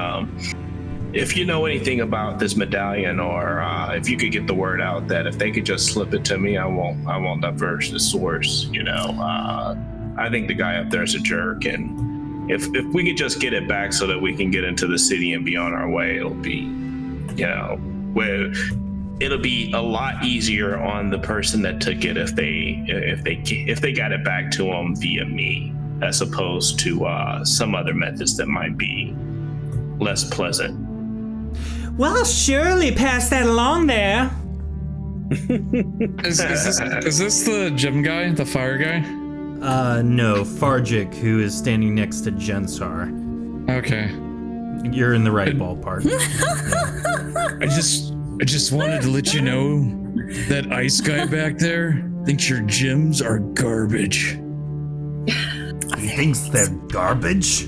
if you know anything about this medallion, or if you could get the word out that if they could just slip it to me, I won't diverge the source. I think the guy up there is a jerk, and if we could just get it back so that we can get into the city and be on our way, it'll be, it'll be a lot easier on the person that took it if they got it back to them via me, as opposed to some other methods that might be less pleasant. Well, surely pass that along there. Is this the gym guy, the fire guy? No, Farjik, who is standing next to Jensar. Okay. You're in the right ballpark. I just wanted to let you know that ice guy back there thinks your gyms are garbage. He thinks they're garbage?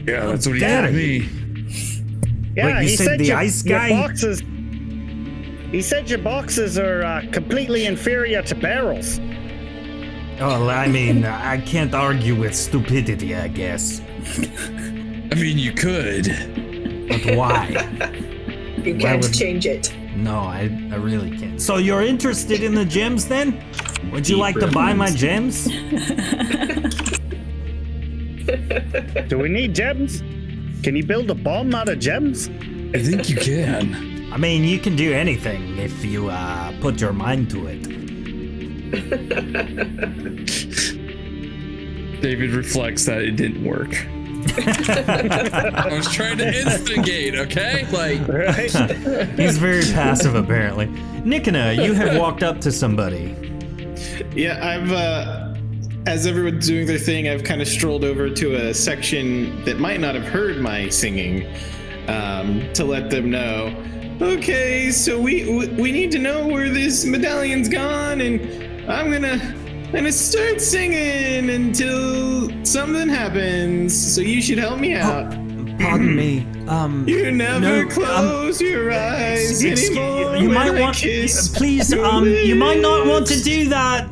Yeah, that's what he dare told he. me. Yeah, Wait, you he said the your, ice your guy? boxes. He said your boxes are completely inferior to barrels. Well, I mean, I can't argue with stupidity, I guess. I mean, you could. But why? You can't change it. No, I really can't. So you're interested in the gems then? Would you like to buy my gems? Do we need gems? Can you build a bomb out of gems? I think you can. I mean, you can do anything if you put your mind to it. David reflects that it didn't work. I was trying to instigate, okay? Right? He's very passive, apparently. Nikona, you have walked up to somebody. Yeah, I've as everyone's doing their thing, I've kind of strolled over to a section that might not have heard my singing, to let them know. Okay, so we need to know where this medallion's gone, and I'm gonna start singing until something happens. So you should help me out. Pardon me. You never no, close your eyes anymore. You might when I want, kiss please. your You might not want to lips. do that.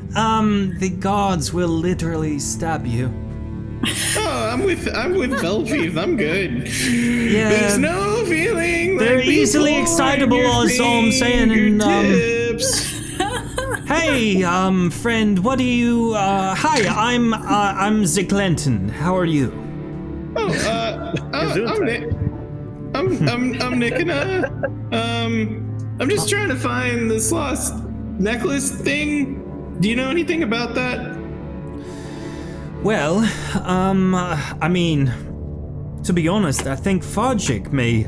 The gods will literally stab you. Oh, I'm with Belfief. I'm good. Yeah. There's no feeling. They're like easily before excitable, your is all I'm saying, and, fingertips. Hey, friend, what do you? Hi, I'm Ziglenton. How are you? Oh, I'm Nick. I'm Nikana. I'm just trying to find this lost necklace thing. Do you know anything about that? Well, I mean, to be honest, I think Fodgic may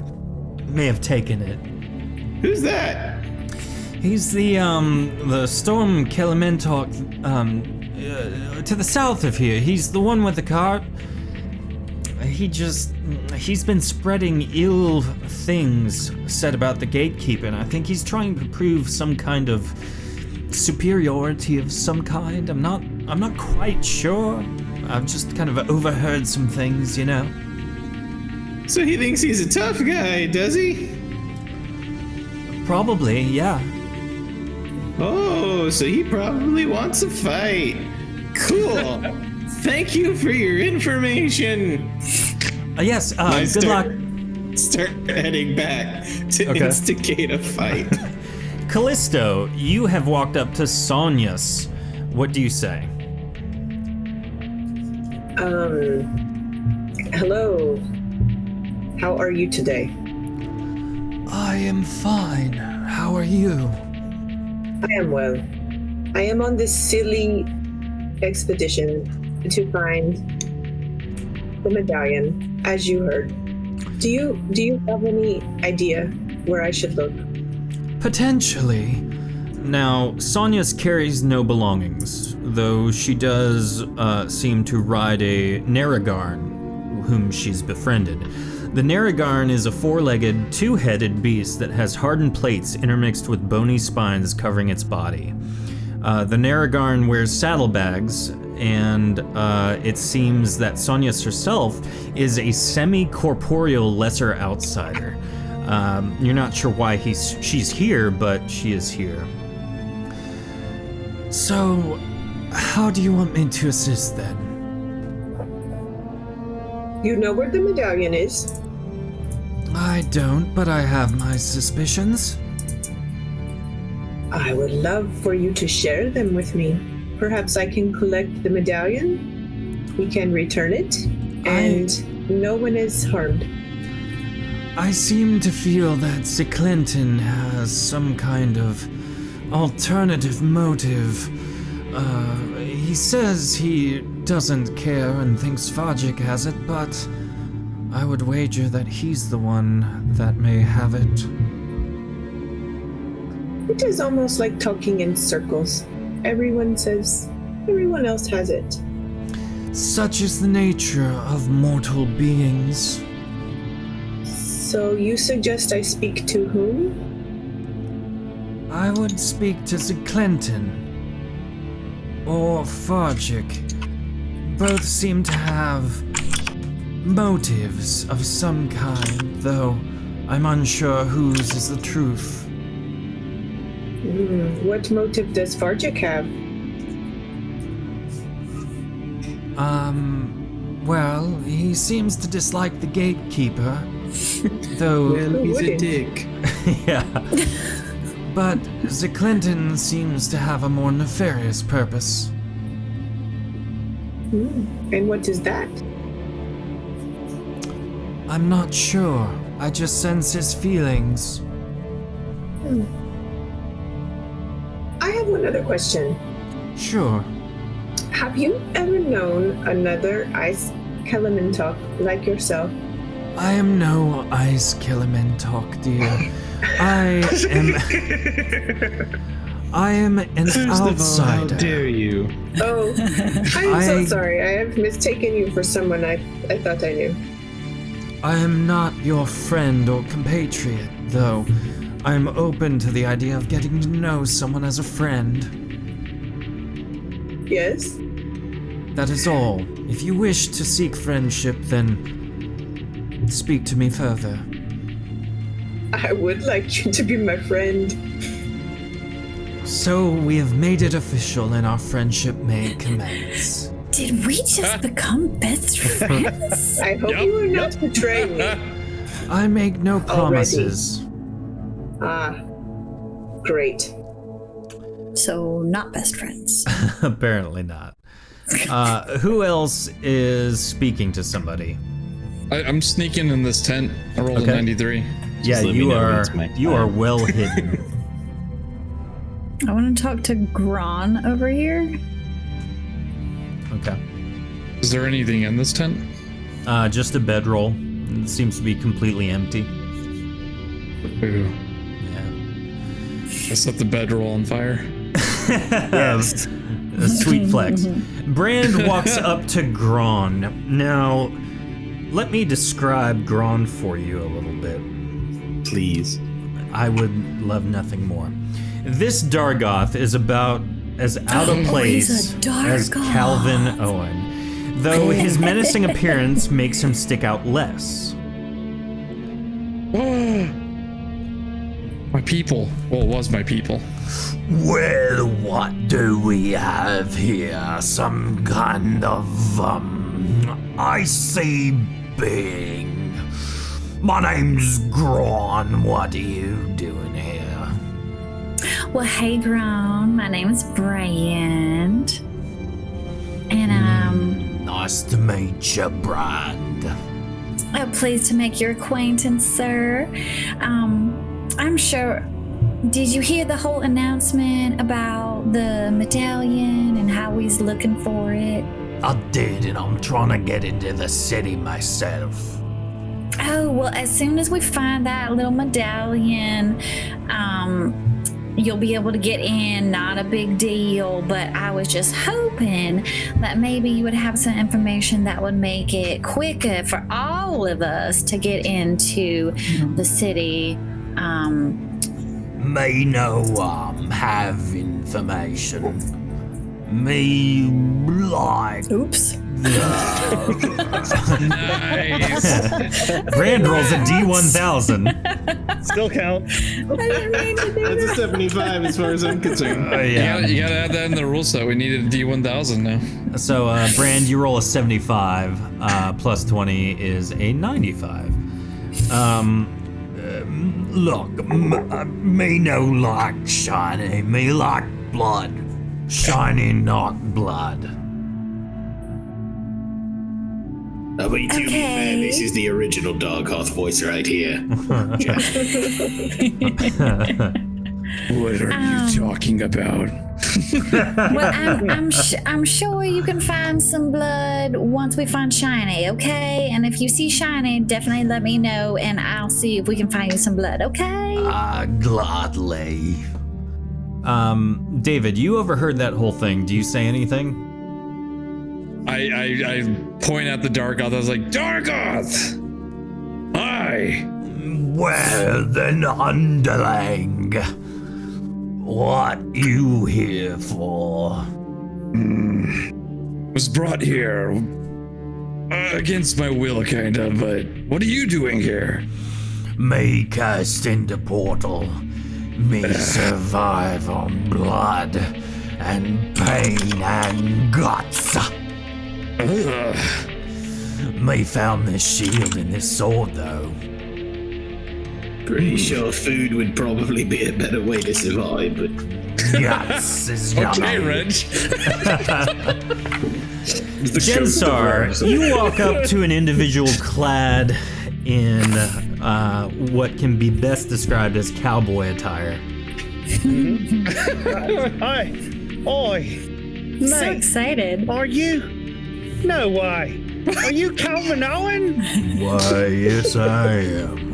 have taken it. Who's that? He's the Storm Kelementok, to the south of here. He's the one with the cart. He's been spreading ill things said about the gatekeeper, and I think he's trying to prove some kind of superiority of some kind. I'm not quite sure. I've just kind of overheard some things, you know. So he thinks he's a tough guy, does he? Probably, yeah. Oh, so he probably wants a fight. Cool. Thank you for your information. Yes, good luck. Start heading back to instigate a fight. Callisto, you have walked up to Sonius. What do you say? Hello. How are you today? I am fine. How are you? I am well. I am on this silly expedition to find the medallion, as you heard. Do you have any idea where I should look? Potentially. Now, Sonius carries no belongings, though she does seem to ride a Naragarn, whom she's befriended. The Naragarn is a four-legged, two-headed beast that has hardened plates intermixed with bony spines covering its body. The Naragarn wears saddlebags, and it seems that Sonius herself is a semi-corporeal lesser outsider. You're not sure why she's here, but she is here. So, how do you want me to assist then? You know where the medallion is? I don't, but I have my suspicions. I would love for you to share them with me. Perhaps I can collect the medallion, we can return it, and no one is harmed. I seem to feel that Sir Clinton has some kind of alternative motive. He says he doesn't care and thinks Fodgic has it, but I would wager that he's the one that may have it. It is almost like talking in circles. Everyone says everyone else has it. Such is the nature of mortal beings. So you suggest I speak to whom? I would speak to Sir Clinton. Or Fodgic. Both seem to have motives of some kind, though I'm unsure whose is the truth. What motive does Fodgic have? Well, he seems to dislike the gatekeeper, though... Well, he's a dick. Yeah. But Sir Clinton seems to have a more nefarious purpose. And what is that? I'm not sure. I just sense his feelings. I have one other question. Sure. Have you ever known another Ice Kelementok like yourself? I am no Ice Kelementok, dear. I am an outsider. How dare you? Oh, I am so sorry. I have mistaken you for someone I thought I knew. I am not your friend or compatriot, though I am open to the idea of getting to know someone as a friend. Yes? That is all. If you wish to seek friendship, then speak to me further. I would like you to be my friend. So we have made it official and our friendship may commence. Did we just become best friends? I hope you will not betray me. I make no promises. Ah, great. So, not best friends. Apparently not. Who else is speaking to somebody? I'm sneaking in this tent. I rolled Okay. a 93. Yeah, let me you know when are it's my you are time. well hidden. I want to talk to Gron over here. Okay. Is there anything in this tent? Just a bedroll. It seems to be completely empty. Ooh. Yeah. I set the bedroll on fire. Yes. A sweet flex. Brand walks up to Gron. Now, let me describe Gron for you a little bit. Please. I would love nothing more. This Dargoth is about as out of Oh, place he's a as Dargoth. Calvin Owen, though his menacing appearance makes him stick out less. My people. Well, it was my people. Well, what do we have here? Some kind of, icy being. My name's Gron. What are you doing here? Well, hey, Gron. My name is Brand. And Nice to meet you, Brand. pleased to make your acquaintance, sir. I'm sure. Did you hear the whole announcement about the medallion and how he's looking for it? I did, and I'm trying to get into the city myself. Oh, well, as soon as we find that little medallion, you'll be able to get in. Not a big deal, but I was just hoping that maybe you would have some information that would make it quicker for all of us to get into the city. Me no have information. Me like Oops. Nice. Brand rolls a D1000. Still count. That's a 75 as far as I'm concerned. You gotta add that in the rule set. We needed a D1000 now. So, Brand, you roll a 75, plus 20 is a 95. look. Me no like shiny. Me like blood. Shiny, not blood. But to be fair, Okay. this is the original Dargoth voice right here. What are you talking about? Well, I'm sure you can find some blood once we find Shiny, okay? And if you see Shiny, definitely let me know, and I'll see if we can find you some blood, okay? Gladly. David, you overheard that whole thing. Do you say anything? I point at the Dargoth. I was like, Dargoth! Hi! Well then, underling. What you here for? Was brought here against my will, kinda, but what are you doing here? Me cast in the portal. Me survive on blood and pain and guts. Ugh. Me found this shield and this sword though. Pretty sure food would probably be a better way to survive, but Guts is yummy. Okay, Reg. Gensar, you walk up to an individual clad in what can be best described as cowboy attire. Hi. Oi. So Mate, excited. are you? No way. Are you Calvin Owen? Why, yes I am.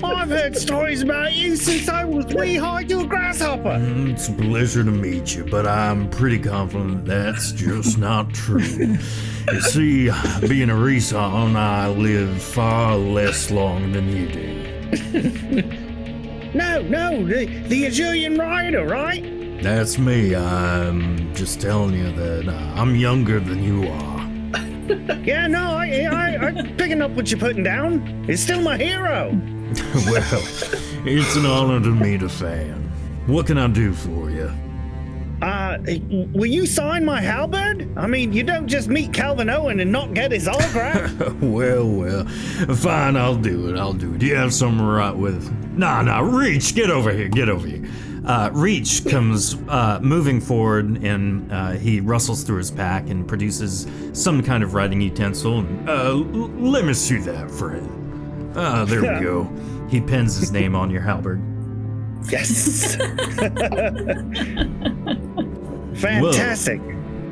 I've heard stories about you since I was wee-high to a grasshopper. It's a pleasure to meet you, but I'm pretty confident that's just not true. You see, being a Reson, I live far less long than you do. No, the Azurian rider, right? That's me. I'm just telling you that I'm younger than you are. Yeah, no, I'm picking up what you're putting down. It's still my hero. Well, it's an honor to meet a fan. What can I do for you? Will you sign my halberd? I mean, you don't just meet Calvin Owen and not get his autograph. Well, fine, I'll do it. Do you have something right with? Nah, reach, get over here. Reach comes moving forward, and he rustles through his pack and produces some kind of writing utensil. And, let me see that, friend. There we go. He pins his name on your halberd. Yes. Fantastic.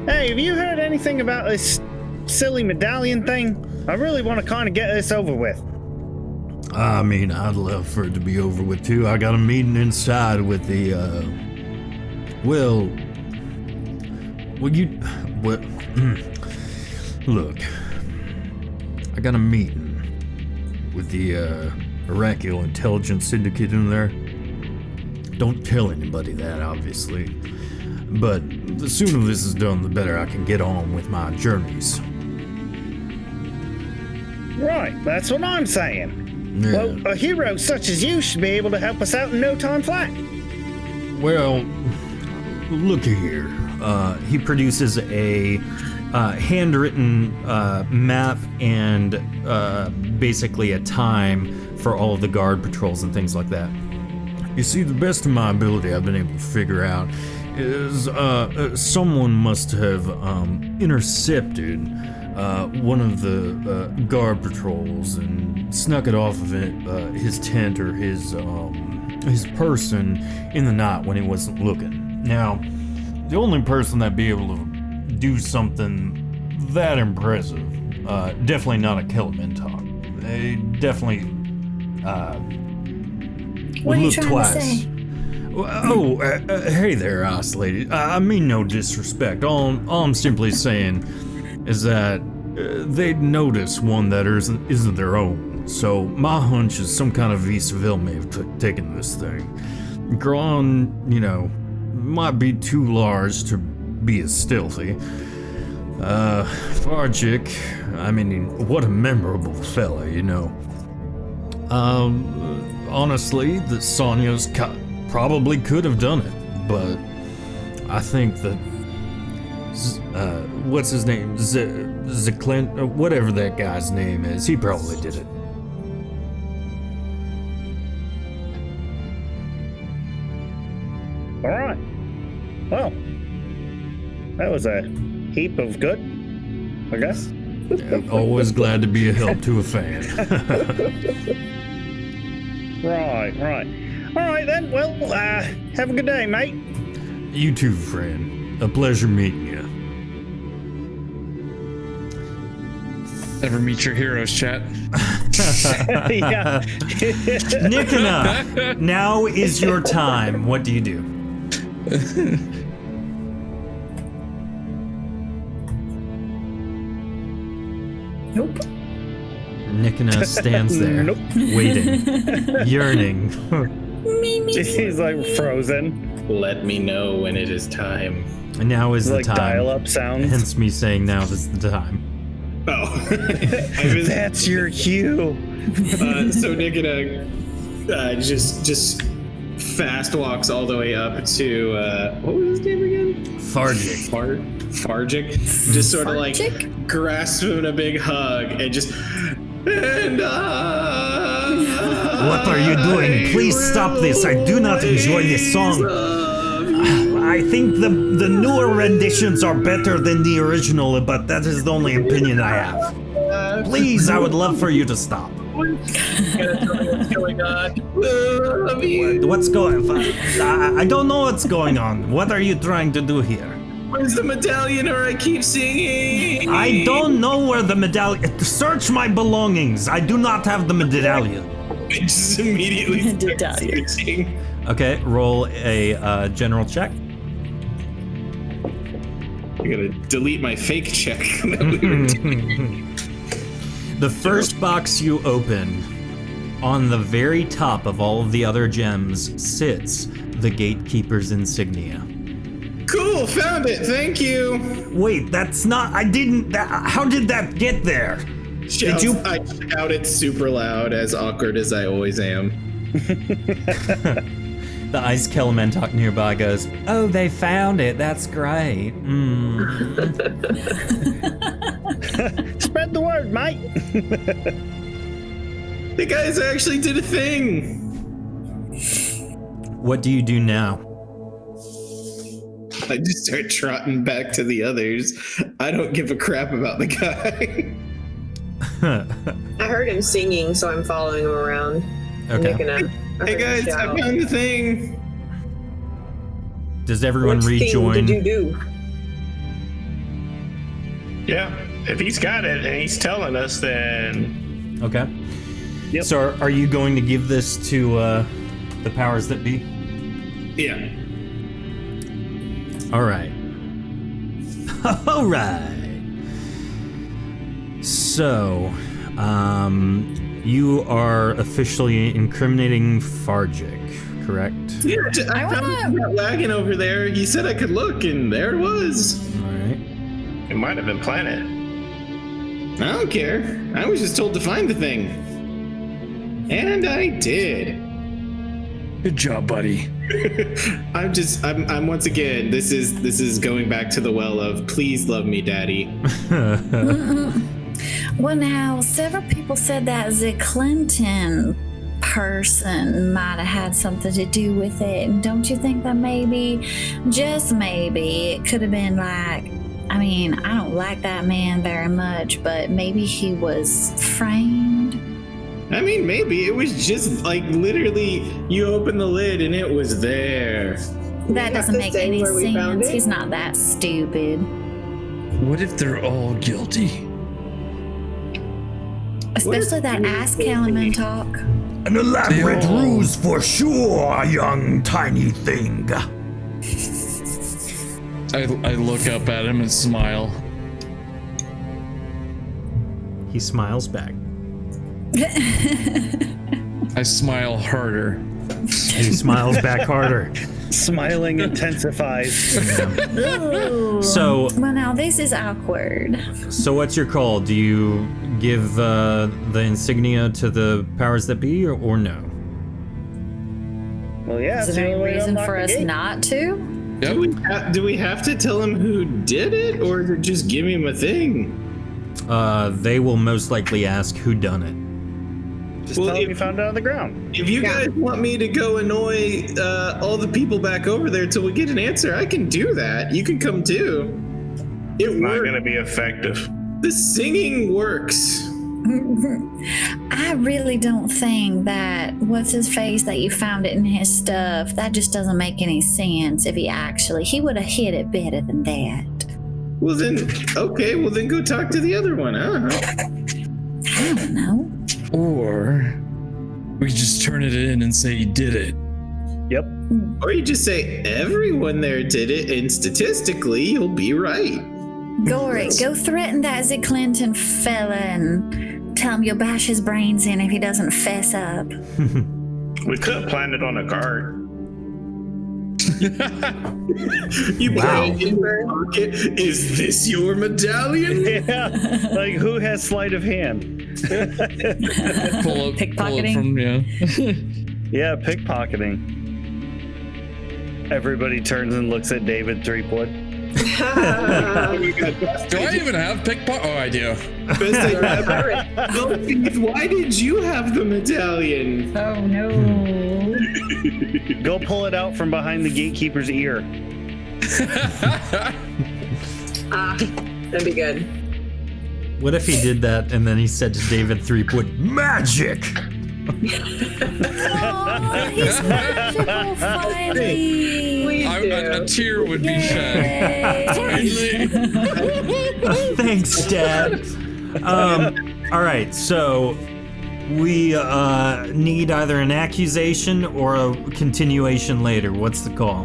Hey, have you heard anything about this silly medallion thing? I really want to kind of get this over with. I mean, I'd love for it to be over with too. I got a meeting inside with the, look, I got a meeting with the, Araqiel Intelligence Syndicate in there. Don't tell anybody that, obviously. But the sooner this is done, the better I can get on with my journeys. Right, that's what I'm saying. Yeah. Well, a hero such as you should be able to help us out in no time flat. Well, looky here. He produces a handwritten map and basically a time for all of the guard patrols and things like that. You see, the best of my ability I've been able to figure out is someone must have intercepted one of the guard patrols and snuck it off of it, his tent or his person in the night when he wasn't looking. Now, the only person that'd be able to do something that impressive, definitely not a Kelementok. They definitely What are you look trying twice. to say? Oh, hey there, Ice Lady. I mean no disrespect. All I'm simply saying is that they'd notice one that isn't their own. So my hunch is some kind of V-Civil may have taken this thing. Gron, might be too large to be as stealthy. Farjik, I mean, what a memorable fella, Honestly, the Sonya's probably could have done it, but I think that what's his name, Zaklint, whatever that guy's name is, he probably did it. All right. Well, that was a heap of good, I guess. Always glad to be a help to a fan. Right. All right then. Well, have a good day, mate. You too, friend. A pleasure meeting you. Ever meet your heroes, chat? Yeah. Nikona, now is your time. What do you do? Nope. Nikona stands there, Nope. waiting, yearning. He's like frozen. Let me know when it is time. And now is the Like time. dial-up sounds. Hence me saying now is the time. Oh. That's your cue. So Nikita just fast walks all the way up to what was his name again? Farjik. Farjik. Just sort of like Farjik? grasps him in a big hug and just What are you doing? Please stop this. I do not enjoy this song. I think the newer renditions are better than the original, but that is the only opinion I have. Please, I would love for you to stop. What's going on? Love you. What's going on? I don't know what's going on. What are you trying to do here? Where's the medallion or I keep singing? I don't know where the medallion... Search my belongings. I do not have the medallion. I just immediately start searching. Okay, roll a general check. I gotta delete my fake check that we were doing. The first box you open, on the very top of all of the other gems, sits the Gatekeeper's insignia. Cool, found it. Thank you. Wait, that's not... I didn't... How did that get there? Did you... I shout it super loud, as awkward as I always am. The Ice Kelementok nearby goes, "Oh, they found it. That's great. Spread the word, mate. The guys actually did a thing. What do you do now? I just start trotting back to the others. I don't give a crap about the guy. I heard him singing, so I'm following him around. Okay. Hey guys, I found the thing. Does everyone What rejoin? thing did you do? Yeah, if he's got it and he's telling us, then Okay. Yep. So are you going to give this to the powers that be? Yeah. All right. All right. So, you are officially incriminating Fargic, correct? Yeah, I found that wagon over there. He said I could look, and there it was. All right. it might have been Planet. I don't care. I was just told to find the thing. And I did. Good job, buddy. I'm once again, this is going back to the well of please love me, daddy. Well, now, several people said that the Clinton person might have had something to do with it. And don't you think that maybe, just maybe, it could have been like, I mean, I don't like that man very much, but maybe he was framed? I mean, maybe it was just like literally you open the lid and it was there. That doesn't make any sense. He's not that stupid. What if they're all guilty? Especially that ass Kellerman talk. An elaborate ruse for sure, young tiny thing. I look up at him and smile. He smiles back. I smile harder. He smiles back harder. Smiling intensifies. So, Well, now this is awkward. so what's your call? Do you give the insignia to the powers that be, or no? Well, yeah. Is it's there the any only way to reason unlock for the us gate. not to? Yep. Do we have to tell him who did it, or is it just give him a thing? They will most likely ask who done it. Just Well, tell him if- you found it on the ground. If you guys want me to go annoy all the people back over there till we get an answer, I can do that. You can come too. It Not works. going to be effective. The singing works. I really don't think that what's his face that you found it in his stuff, that just doesn't make any sense. If he would have hit it better than that. Well then, okay. Well then, go talk to the other one. I don't know. Or we could just turn it in and say he did it. Yep. Or you just say everyone there did it, and statistically, you'll be right. Gory, go threaten that Z Clinton fella and tell him you'll bash his brains in if he doesn't fess up. We could have planned it on a guard. You Wow. put it in your pocket. Is this your medallion? Yeah. Like, who has sleight of hand? Pull up Pickpocketing? from, Yeah, pickpocketing. Everybody turns and looks at David Threepwood. Do I even have pickpocket? Oh, I do. Why did you have the medallion? Oh no. Go pull it out from behind the gatekeeper's ear. That'd be good. What if he did that and then he said to David Threepwood, "Magic"? Oh, he's magical finally. Please do. A tear would be shed. Yay. Finally. Thanks, Dad. All right, so we need either an accusation or a continuation later. What's the call?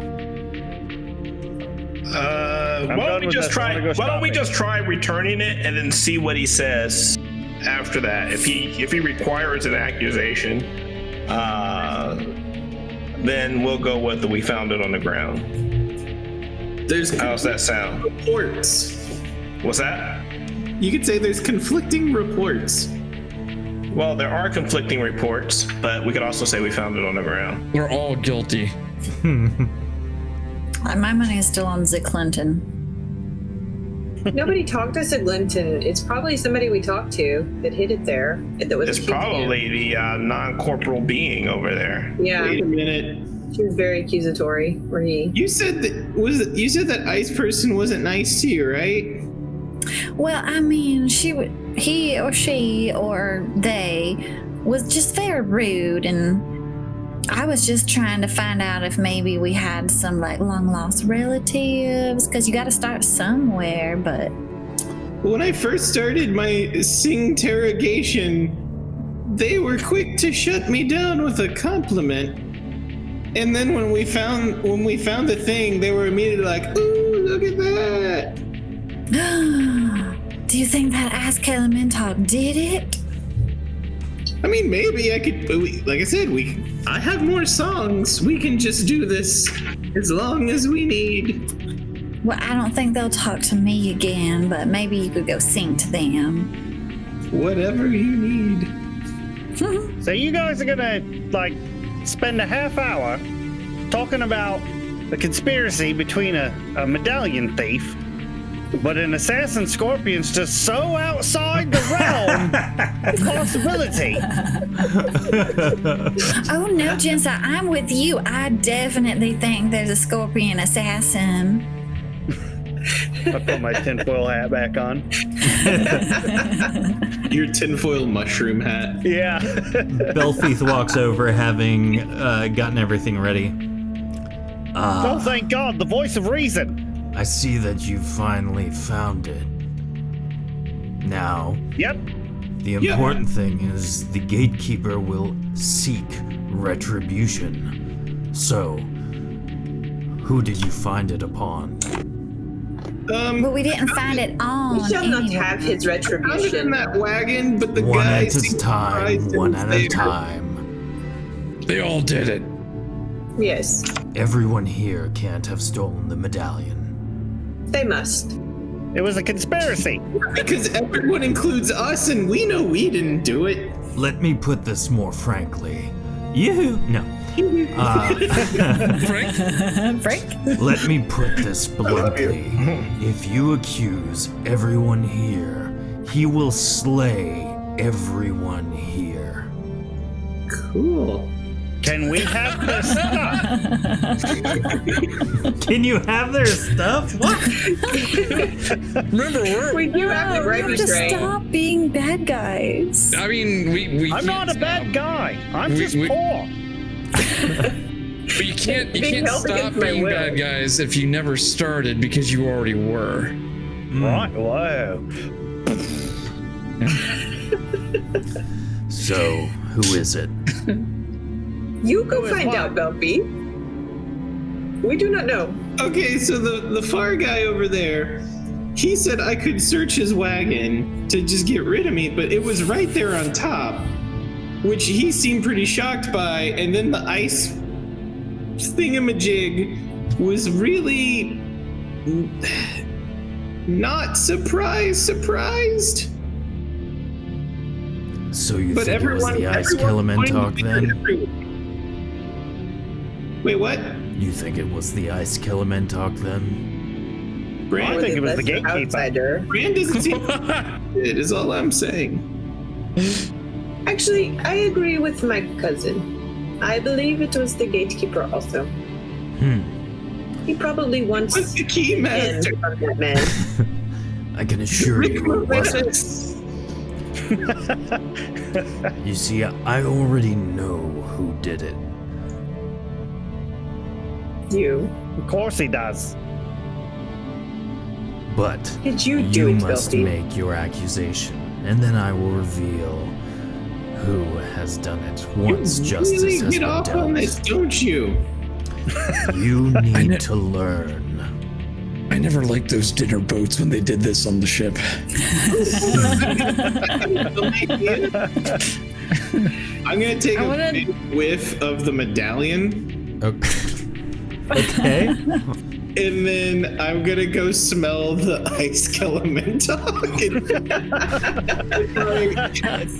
Why done don't we with just this. I try? wanna go Why don't we shopping. just try returning it and then see what he says after that? If he requires an accusation, then we'll go with the we found it on the ground. There's How's that sound? reports. What's that? You could say there's conflicting reports. Well, there are conflicting reports, but we could also say we found it on the ground. We're all guilty. My money is still on Z Clinton. Nobody talked to Siglinton. It's probably somebody we talked to that hid it there. That was It's accused of it. probably the non-corporal being over there. Yeah. Wait a minute. She was very accusatory. Or he? You said that ice person wasn't nice to you, right? Well, I mean, he or she or they was just very rude, and I was just trying to find out if maybe we had some like long lost relatives, because you got to start somewhere. But When I first started my sing-terrogation, they were quick to shut me down with a compliment. And then when we found the thing, they were immediately like, "Ooh, look at that!" do you think that Araqiel did it? I mean, maybe I could. Like I said, I have more songs. We can just do this as long as we need. Well, I don't think they'll talk to me again, but maybe you could go sing to them. Whatever you need. So you guys are gonna spend a half hour talking about the conspiracy between a medallion thief, but an assassin scorpion's just so outside the realm of possibility. Oh no, Jensa, I'm with you. I definitely think there's a scorpion assassin. I put my tinfoil hat back on. Your tinfoil mushroom hat. Yeah. Belfeath walks over, having gotten everything ready. Oh, thank God, the voice of reason. I see that you finally found it. Now, Yep. the important thing is the gatekeeper will seek retribution. So, who did you find it upon? But we didn't find it on. We shall not anyone. have his I found it in retribution. that wagon, but the One guy at a seemed time, surprised one it at was a there. time. They all did it. Yes, Everyone here can't have stolen the medallion. they must. It was a conspiracy. Because everyone includes us, and we know we didn't do it. Let me put this more frankly. No. Frank? Frank? Let me put this bluntly. If you accuse everyone here, he will slay everyone here. Cool. Can we have their stuff? Can you have their stuff? What? Remember, We do have the We gravy have to train. stop being bad guys. I mean, we I'm not a bad guy. I'm just poor. But you can't Being held stop against my being will. bad guys if you never started, because you already were. Right? Whoa. So, who is it? You go Who is find what? out, Belfie. We do not know. Okay, so the far guy over there, he said I could search his wagon to just get rid of me, but it was right there on top, which he seemed pretty shocked by, and then the ice thingamajig was really not surprised. So you But think it was the Ice everyone Killimentalk pointed then? everywhere. Wait, what? You think it was the Ice Killimentalk then? I Brand, think it was the That's gatekeeper. outsider. Brand doesn't seem it is all I'm saying. Actually, I agree with my cousin. I believe it was the gatekeeper also. He probably wants What's the key in master? from that man. I can assure you it wasn't. Rick, You see, I already know who did it. You. Of course he does. But Did you do you it, must Belfie? make your accusation, and then I will reveal who has done it once you justice really has get been off dealt. on this, don't you? You need to learn. I never liked those dinner boats when they did this on the ship. I'm gonna take I a wanna- big whiff of the medallion, Okay. and then I'm gonna go smell the ice elemental.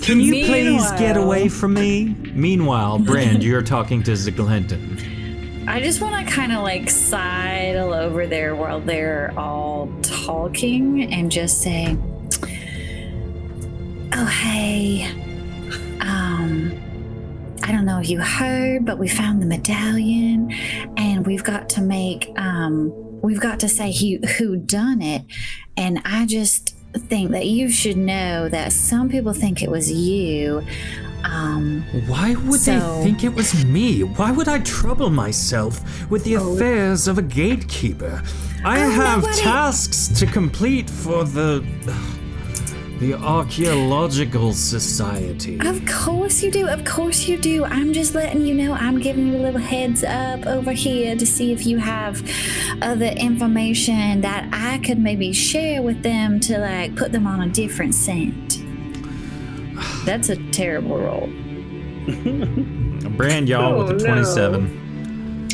Can you please Meanwhile- get away from me? Meanwhile, Brand, you're talking to Ziglenton. I just want to kind of like sidle over there while they're all talking and just say, "Oh, hey, I don't know if you heard, but we found the medallion, and we've got to say who done it. And I just think that you should know that some people think it was you. Why would they think it was me? Why would I trouble myself with the affairs of a gatekeeper? I have tasks to complete for the Archaeological Society. Of course you do. Of course you do. I'm just letting you know. I'm giving you a little heads up over here to see if you have other information that I could maybe share with them to like put them on a different scent. That's a terrible roll. Brand y'all with the 27.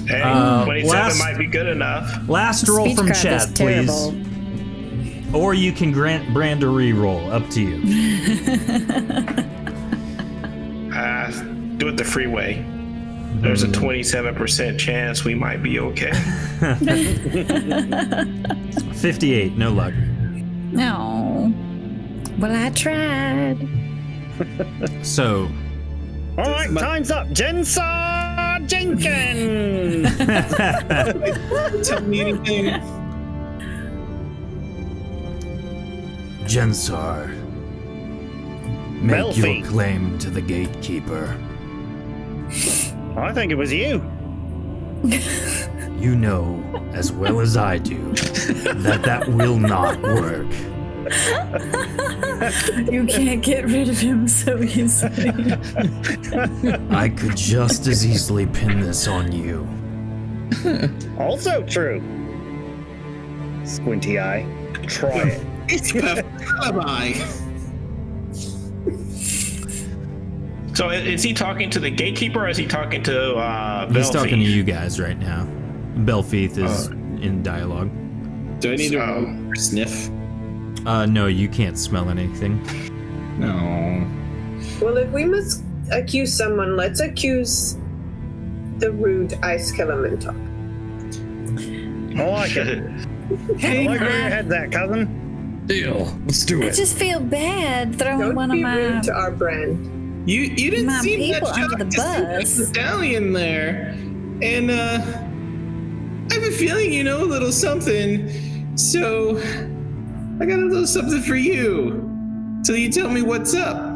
Hey, 27 might be good enough. Last roll from Speechcraft chat, is terrible. please. Or you can grant Brand a re-roll. Up to you. Do it the freeway. There's a 27% chance we might be okay. 58. No luck. No. Well, I tried. So. All right, time's up. Jensar Jenkins. Tell me anything. Jensar, make your claim to the gatekeeper. I think it was you. You know as well as I do that will not work. You can't get rid of him so easily. I could just as easily pin this on you. Also true. Squinty eye. Try it. It's perfect alibi. So is he talking to the gatekeeper or is he talking to He's Belfieth? talking to you guys right now. Belfieth is in dialogue. Do I need to sniff? No, you can't smell anything. No. Well, if we must accuse someone, let's accuse the rude ice elemental. I like it. I like where your head's at, cousin. Deal. Let's do I it. just feel bad throwing Don't one be of my rude to our brand. You didn't My seem that people under shocked the to see bus. the medallion there, and I have a feeling you know a little something. So I got a little something for you. So you tell me what's up.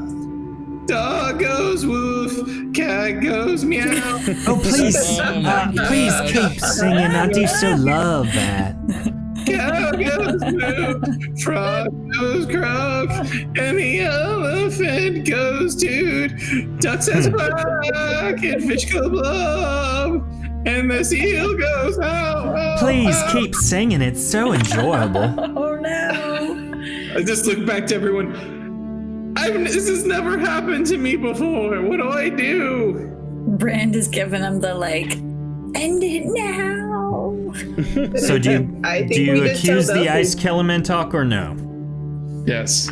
Dog goes woof, cat goes meow. Oh, please, please keep singing. I do so love that. Cow goes moo, frog goes croak, and the elephant goes toot. Duck says quack, and fish go blob, and the seal goes ow. Please keep singing. It's so enjoyable. Oh no. I just look back to everyone. This has never happened to me before. What do I do? Brand is giving him the like, end it now. So do you accuse the Belfieth. Ice Elementalk or no? Yes.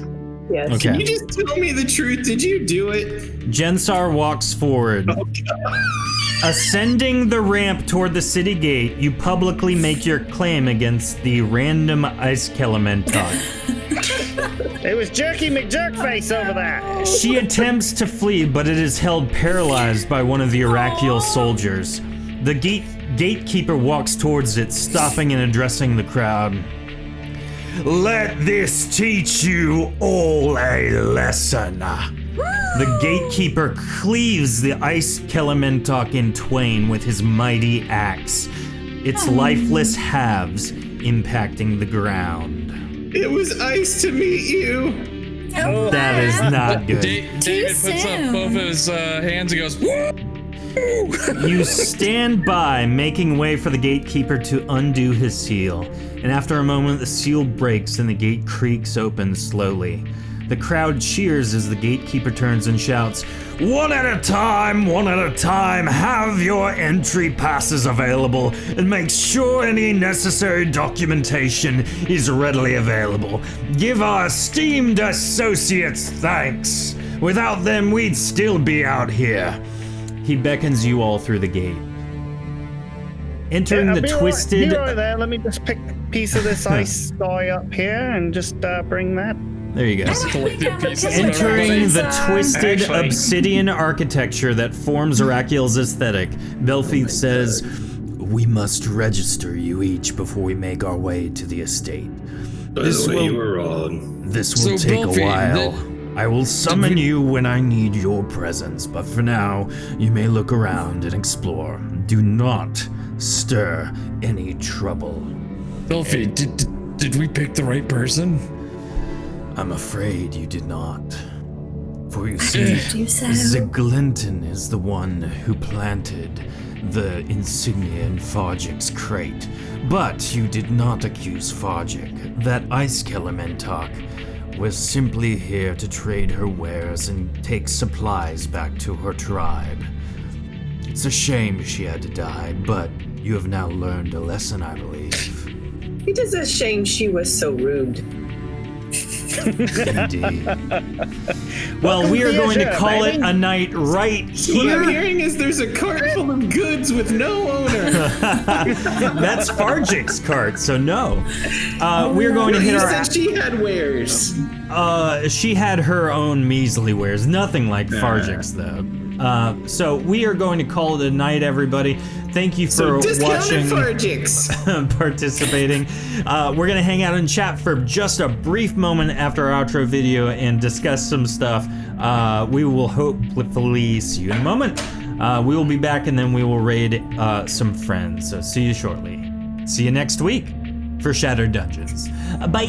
Yes. Okay. Can you just tell me the truth? Did you do it? Jensar walks forward. Ascending the ramp toward the city gate, you publicly make your claim against the random Ice Elementalk. It was Jerky McJerkface over there. She attempts to flee, but it is held paralyzed by one of the Araqiel soldiers. The gatekeeper walks towards it, stopping and addressing the crowd. Let this teach you all a lesson. The gatekeeper cleaves the Ice Elementalk in twain with his mighty axe, its lifeless halves impacting the ground. It was ice to meet you. Oh, That is not good. David puts up both of his hands and goes, woo! You stand by, making way for the gatekeeper to undo his seal, and after a moment the seal breaks and the gate creaks open slowly. The crowd cheers as the gatekeeper turns and shouts, one at a time, have your entry passes available, and make sure any necessary documentation is readily available. Give our esteemed associates thanks. Without them, we'd still be out here. He beckons you all through the gate. Entering the twisted... Be right there. Let me just pick a piece of this ice guy up here and just bring that. There you go. Collected pieces of Entering everything. the twisted Actually- obsidian architecture that forms Araqiel's aesthetic, Belfieth says, We must register you each before we make our way to the estate. By This the way, will- you were wrong. This will So, take Belfi, a while. I will summon you when I need your presence, but for now, you may look around and explore. Do not stir any trouble. Belfi, did we pick the right person? I'm afraid you did not. For you see, Do so. Ziglinton is the one who planted the insignia in Fargic's crate. But you did not accuse Fargic. That Ice Elementarch was simply here to trade her wares and take supplies back to her tribe. It's a shame she had to die, but you have now learned a lesson, I believe. It is a shame she was so rude. Indeed. well, we are to the going to show, call baby. it a night right What I'm here. hearing is there's a cart full of goods with no owner. That's Fargic's cart, so no. We're going to hit You our... said she had wares. She had her own measly wares, nothing like Fargic's though. So we are going to call it a night, everybody. Thank you So for discounted watching, Fargix. participating. We're gonna hang out and chat for just a brief moment after our outro video and discuss some stuff. We will hopefully see you in a moment. We will be back and then we will raid some friends. So see you shortly. See you next week for Shattered Dungeons. Bye.